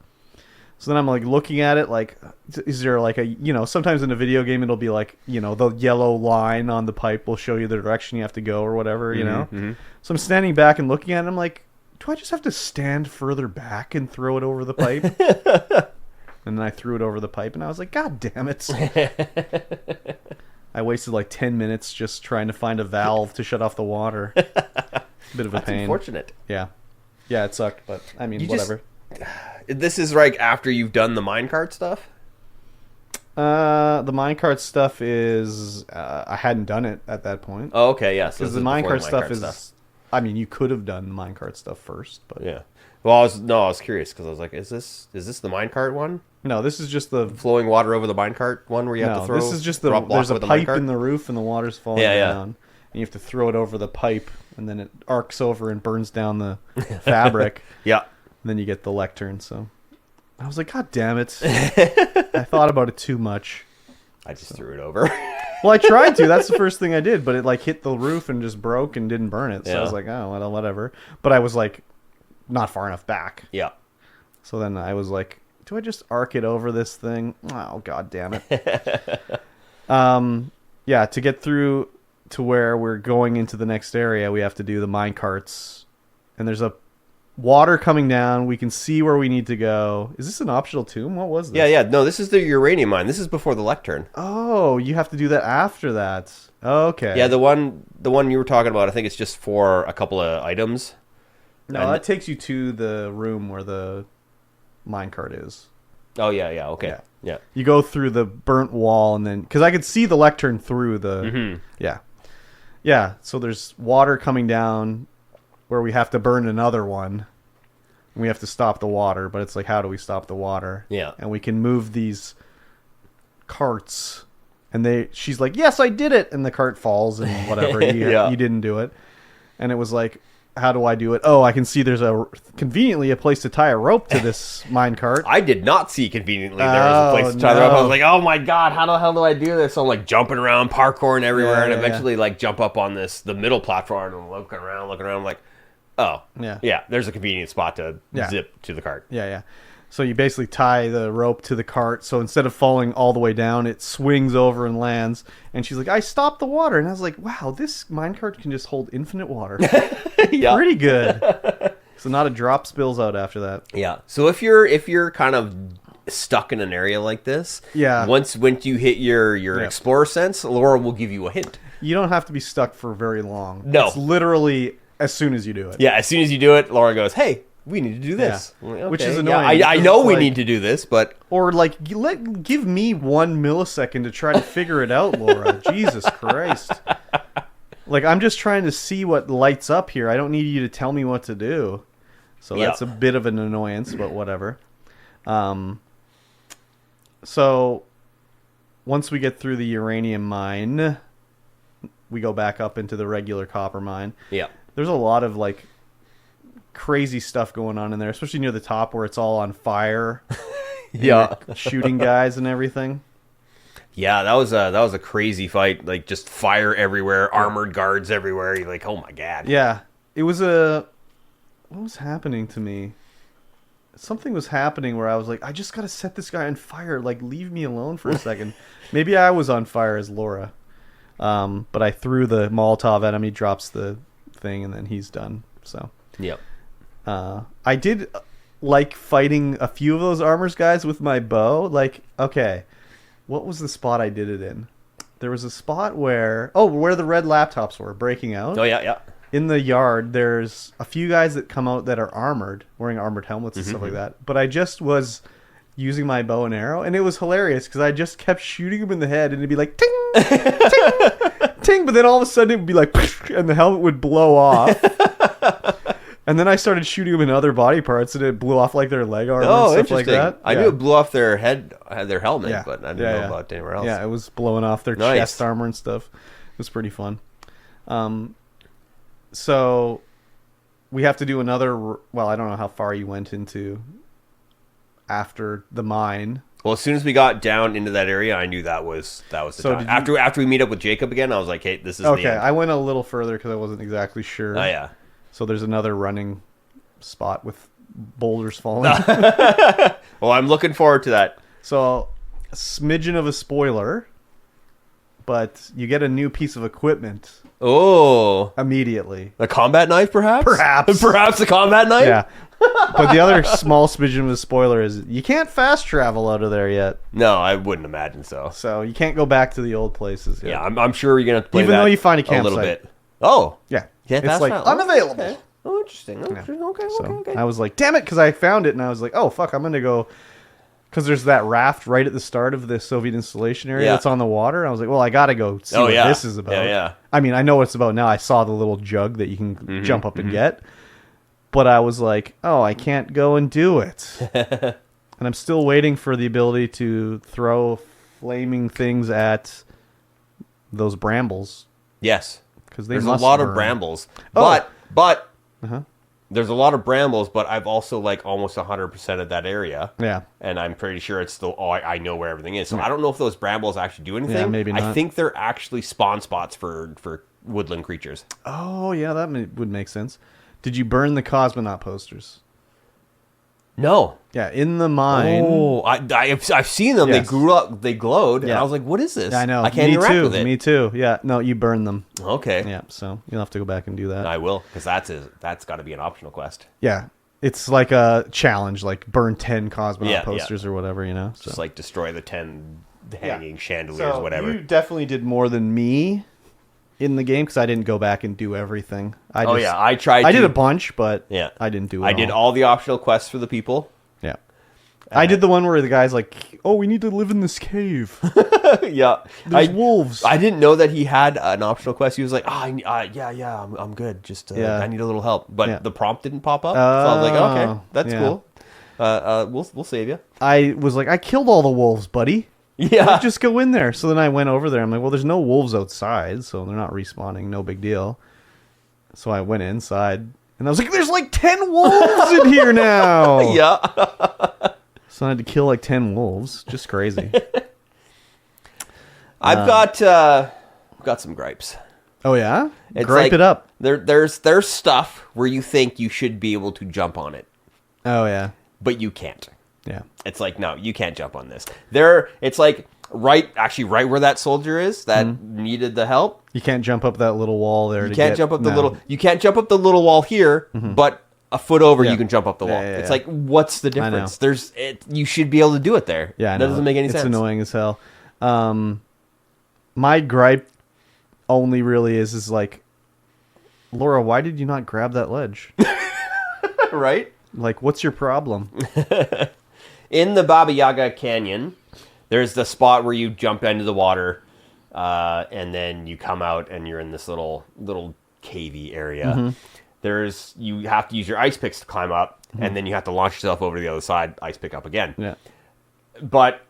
So then I'm like looking at it, like, is there like a, sometimes in a video game it'll be like, the yellow line on the pipe will show you the direction you have to go or whatever, Mm-hmm. So I'm standing back and looking at it, and I'm like, do I just have to stand further back and throw it over the pipe? And then I threw it over the pipe, and I was like, God damn it. I wasted like 10 minutes just trying to find a valve to shut off the water. Bit of a pain. Unfortunate. Yeah. Yeah, it sucked, but I mean, whatever. This is like after you've done the minecart stuff? The minecart stuff is... I hadn't done it at that point. Oh, okay, yeah. Because the minecart stuff is... I mean, you could have done the minecart stuff first, but... Yeah. Well, I was curious, because I was like, is this the minecart one? No, this is just the... Flowing water over the minecart one where you have to throw... this is just there's a pipe in the roof and the water's falling down. And you have to throw it over the pipe, and then it arcs over and burns down the fabric. Yeah. And then you get the lectern, so... I was like, God damn it. I thought about it too much. I just threw it over. Well, I tried to. That's the first thing I did, but it like hit the roof and just broke and didn't burn it. So I was like, oh, well, whatever. But I was like, not far enough back. Yeah. So then I was like, do I just arc it over this thing? Oh, God damn it. Yeah, to get through to where we're going into the next area, we have to do the mine carts. And there's a water coming down. We can see where we need to go. Is this an optional tomb? What was this? Yeah. No, this is the uranium mine. This is before the lectern. Oh, you have to do that after that. Okay. Yeah, the one you were talking about, I think it's just for a couple of items. No, that takes you to the room where the minecart is. Oh, yeah, okay. Yeah. You go through the burnt wall, and then... Because I could see the lectern through the... Mm-hmm. Yeah. Yeah, so there's water coming down where we have to burn another one. And we have to stop the water, but it's like, how do we stop the water? Yeah. And we can move these carts, and she's like, yes, I did it! And the cart falls, and whatever. You didn't do it. And it was like... How do I do it? Oh, I can see there's conveniently a place to tie a rope to this minecart. I did not see conveniently there was a place to tie the rope. I was like, oh my God, how the hell do I do this? So I'm like jumping around, parkouring everywhere, and eventually like jump up on the middle platform and looking around. I'm like, oh, yeah, there's a convenient spot to zip to the cart. Yeah. So you basically tie the rope to the cart. So instead of falling all the way down, it swings over and lands. And she's like, I stopped the water. And I was like, wow, this minecart can just hold infinite water. Pretty good. So not a drop spills out after that. Yeah. So if you're kind of stuck in an area like this, once you hit your explorer sense, Laura will give you a hint. You don't have to be stuck for very long. No. It's literally as soon as you do it. Yeah, as soon as you do it, Laura goes, hey, we need to do this. Yeah. Like, okay. Which is annoying. I know we need to do this, but... Or, like, give me 1 millisecond to try to figure it out, Laura. Jesus Christ. Like, I'm just trying to see what lights up here. I don't need you to tell me what to do. So that's a bit of an annoyance, but whatever. So, once we get through the uranium mine, we go back up into the regular copper mine. Yeah. There's a lot of, like... crazy stuff going on in there, especially near the top where it's all on fire. Shooting guys and everything. Yeah, that was a crazy fight. Like just fire everywhere, armored guards everywhere. You're like, oh my God. Yeah, it was what was happening to me? Something was happening where I was like, I just gotta set this guy on fire. Like, leave me alone for a second. Maybe I was on fire as Laura, but I threw the Molotov at him. He drops the thing, and then he's done. So. Yep. I did like fighting a few of those armors guys with my bow. Like, okay, what was the spot I did it in? There was a spot where the red laptops were breaking out. Oh, yeah. In the yard, there's a few guys that come out that are armored, wearing armored helmets and stuff like that. But I just was using my bow and arrow, and it was hilarious because I just kept shooting him in the head, and it'd be like, ting, ting, ting, but then all of a sudden it would be like, and the helmet would blow off. And then I started shooting them in other body parts, and it blew off like their leg armor and stuff like that. I knew it blew off their head, their helmet, but I didn't know about anywhere else. Yeah, it was blowing off their chest armor and stuff. It was pretty fun. So we have to do another... Well, I don't know how far you went into after the mine. Well, as soon as we got down into that area, I knew that was the time. After we meet up with Jacob again, I was like, hey, this is okay. the end. I went a little further because I wasn't exactly sure. Oh yeah. So there's another running spot with boulders falling. Well, I'm looking forward to that. So, a smidgen of a spoiler, but you get a new piece of equipment. Oh, immediately. A combat knife, perhaps? Perhaps a combat knife? Yeah. But the other small smidgen of a spoiler is you can't fast travel out of there yet. No, I wouldn't imagine so. So you can't go back to the old places yet. Yeah, I'm sure you're going to have to play even that though you find a campsite. little bit. Oh. Yeah. Can't it's fast like travel. unavailable. Okay. Oh, interesting. Okay. I was like, damn it, because I found it, and I was like, oh, fuck, I'm going to go... Because there's that raft right at the start of the Soviet installation area that's on the water. I was like, well, I got to go see what this is about. Yeah. I mean, I know what it's about now. I saw the little jug that you can jump up and get. But I was like, oh, I can't go and do it. And I'm still waiting for the ability to throw flaming things at those brambles. Yes. Because there's a lot of brambles. But there's a lot of brambles, but I've also like almost 100% of that area. Yeah. And I'm pretty sure it's still, I know where everything is. So I don't know if those brambles actually do anything. Yeah, maybe not. I think they're actually spawn spots for woodland creatures. Oh, yeah, that would make sense. Did you burn the cosmonaut posters? No. Yeah, in the mine. Oh, I've seen them. Yes. They grew up. They glowed, and I was like, "What is this?" I know. I can't interact with it. Me too. Yeah. No, you burn them. Okay. Yeah. So you'll have to go back and do that. I will, because that's got to be an optional quest. Yeah. It's like a challenge, like burn 10 cosmonaut posters or whatever, you know. So. Just like destroy the 10 hanging chandeliers, whatever. You definitely did more than me in the game because I didn't go back and do everything. I tried. I did a bunch, but yeah, I didn't do it. I did all the optional quests for the people. Yeah. I did the one where the guy's like, "Oh, we need to live in this cave." Yeah, there's wolves. I didn't know that he had an optional quest. He was like, I'm good. Just I need a little help." But the prompt didn't pop up, so I was like, "Okay, that's cool. We'll save you." I was like, "I killed all the wolves, buddy." Yeah, just go in there. So then I went over there. I'm like, "Well, there's no wolves outside, so they're not respawning. No big deal." So I went inside, and I was like, "There's like 10 wolves in here now." Yeah. So I had to kill like 10 wolves. Just crazy. I've got some gripes. Oh yeah? It's Gripe like, it up. There's stuff where you think you should be able to jump on it. Oh yeah. But you can't. Yeah. It's like, no, you can't jump on this. It's like right where that soldier is that needed the help. You can't jump up that little wall there. You can't jump up the little wall here, but a foot over you can jump up the wall. Yeah. It's like, what's the difference? You should be able to do it there. Yeah, that doesn't make any sense. It's annoying as hell. My gripe only really is like, Laura, why did you not grab that ledge? Right? Like, what's your problem? In the Baba Yaga Canyon, there's the spot where you jump into the water, and then you come out and you're in this little cavey area. You have to use your ice picks to climb up, and then you have to launch yourself over to the other side, ice pick up again. Yeah. But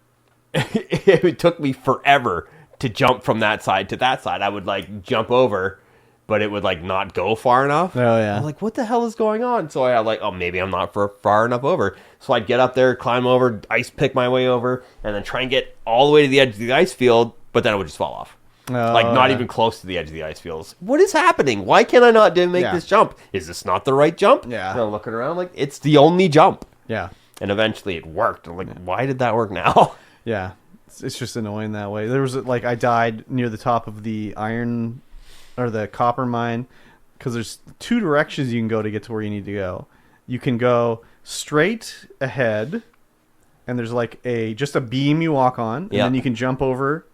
it took me forever to jump from that side to that side. I would like jump over, but it would like not go far enough. Oh yeah. I'm like, what the hell is going on? So I like, maybe I'm not far enough over. So I'd get up there, climb over, ice pick my way over, and then try and get all the way to the edge of the ice field, but then it would just fall off. Like, not even close to the edge of the ice fields. What is happening? Why can I not make this jump? Is this not the right jump? Yeah. And I'm looking around like, it's the only jump. Yeah. And eventually it worked. I'm like, why did that work now? Yeah. It's just annoying that way. There was, like, I died near the top of the iron, or the copper mine, because there's 2 directions you can go to get to where you need to go. You can go straight ahead, and there's, like, just a beam you walk on, and then you can jump over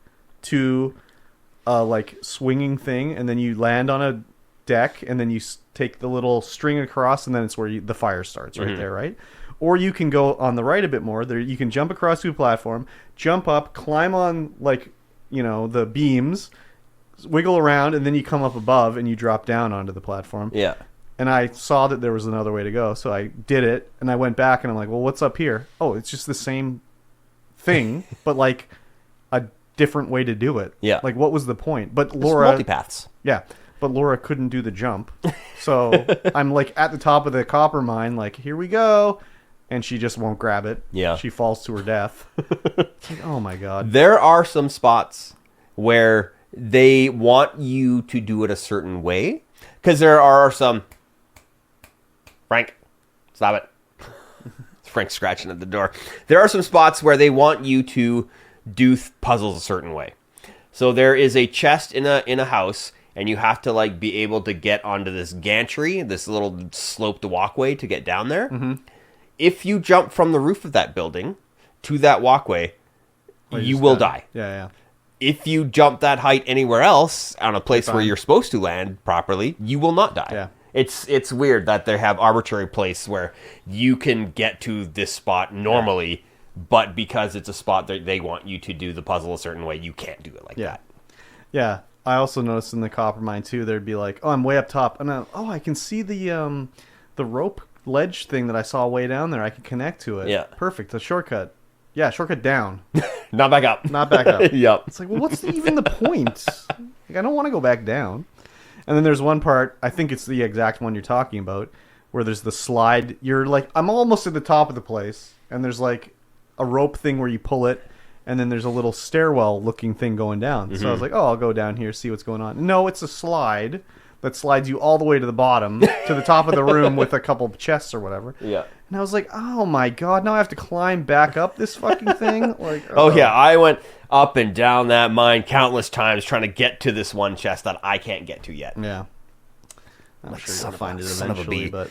to like swinging thing, and then you land on a deck, and then you take the little string across, and then it's where the fire starts right there, right? Or you can go on the right a bit more. There, you can jump across to a platform, jump up, climb on like the beams, wiggle around, and then you come up above and you drop down onto the platform. Yeah. And I saw that there was another way to go, so I did it, and I went back, and I'm like, well, what's up here? Oh, it's just the same thing, but like a different way to do it. Yeah. Like, what was the point? But Laura... multipaths. Yeah. But Laura couldn't do the jump. So I'm, like, at the top of the copper mine, like, here we go. and she just won't grab it. Yeah. She falls to her death. It's like, oh my god. There are some spots where they want you to do it a certain way. Because there are some... Frank, stop it. Frank's scratching at the door. There are some spots where they want you to do puzzles a certain way. So there is a chest in a house, and you have to like be able to get onto this gantry, this little sloped walkway to get down there. Mm-hmm. If you jump from the roof of that building to that walkway, you will die. Yeah. If you jump that height anywhere else on a place where you're supposed to land properly, you will not die. Yeah. It's weird that they have arbitrary place where you can get to this spot normally, but because it's a spot that they want you to do the puzzle a certain way, you can't do it like that. Yeah. I also noticed in the copper mine too, there'd be like, oh, I'm way up top, and I can see the rope ledge thing that I saw way down there. I can connect to it. Yeah. Perfect. A shortcut. Yeah, shortcut down. Not back up. Not back up. Yep. It's like, well, what's even the point? Like, I don't want to go back down. And then there's one part, I think it's the exact one you're talking about, where there's the slide. You're like, I'm almost at the top of the place, and there's like a rope thing where you pull it, and then there's a little stairwell looking thing going down. Mm-hmm. So I was like, oh, I'll go down here, see what's going on. No, it's a slide that slides you all the way to the bottom, to the top of the room with a couple of chests or whatever. Yeah. And I was like, oh my god, now I have to climb back up this fucking thing? Like, oh yeah, I went up and down that mine countless times trying to get to this one chest that I can't get to yet. Yeah. I'm sure you'll find it eventually, but...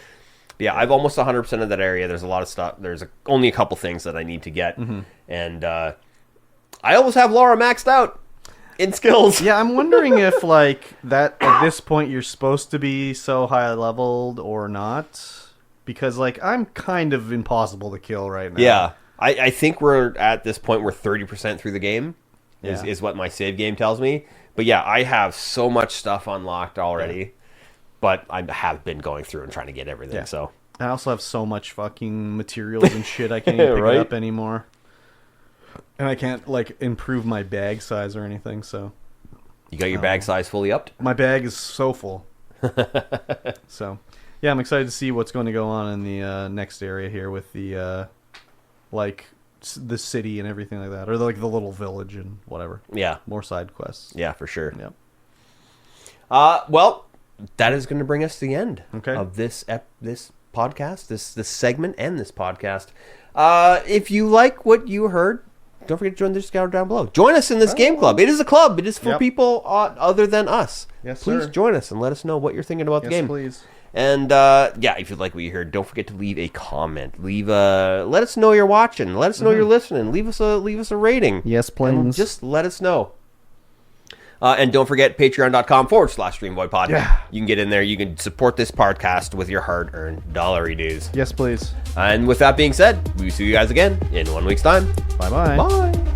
Yeah, I've almost 100% of that area. There's a lot of stuff. There's only a couple things that I need to get. Mm-hmm. And I almost have Laura maxed out in skills. Yeah, I'm wondering if, like, that at this point you're supposed to be so high leveled or not. Because, like, I'm kind of impossible to kill right now. Yeah. I think we're at this point, we're 30% through the game, is what my save game tells me. But yeah, I have so much stuff unlocked already. Yeah. But I have been going through and trying to get everything, yeah. So... I also have so much fucking materials and shit I can't even pick it up anymore. And I can't, like, improve my bag size or anything, so... You got your bag size fully upped? My bag is so full. So, yeah, I'm excited to see what's going to go on in the next area here with the, like, the city and everything like that. Or, like, the little village and whatever. Yeah. More side quests. Yeah, for sure. Yep. Well, that is going to bring us to the end of this podcast, this segment and this podcast. If you like what you heard, don't forget to join the Discord down below. Join us in this game club. It is a club. It is for people other than us. Yes, please join us and let us know what you're thinking about the game. Please. And if you like what you heard, don't forget to leave a comment. Let us know you're watching. Let us know you're listening. Leave us a rating. Yes, please. Just let us know. And don't forget patreon.com/Streamvoid Pod. Yeah. You can get in there. You can support this podcast with your hard-earned dollary dues. Yes, please. And with that being said, we will see you guys again in 1 week's time. Bye-bye. Bye.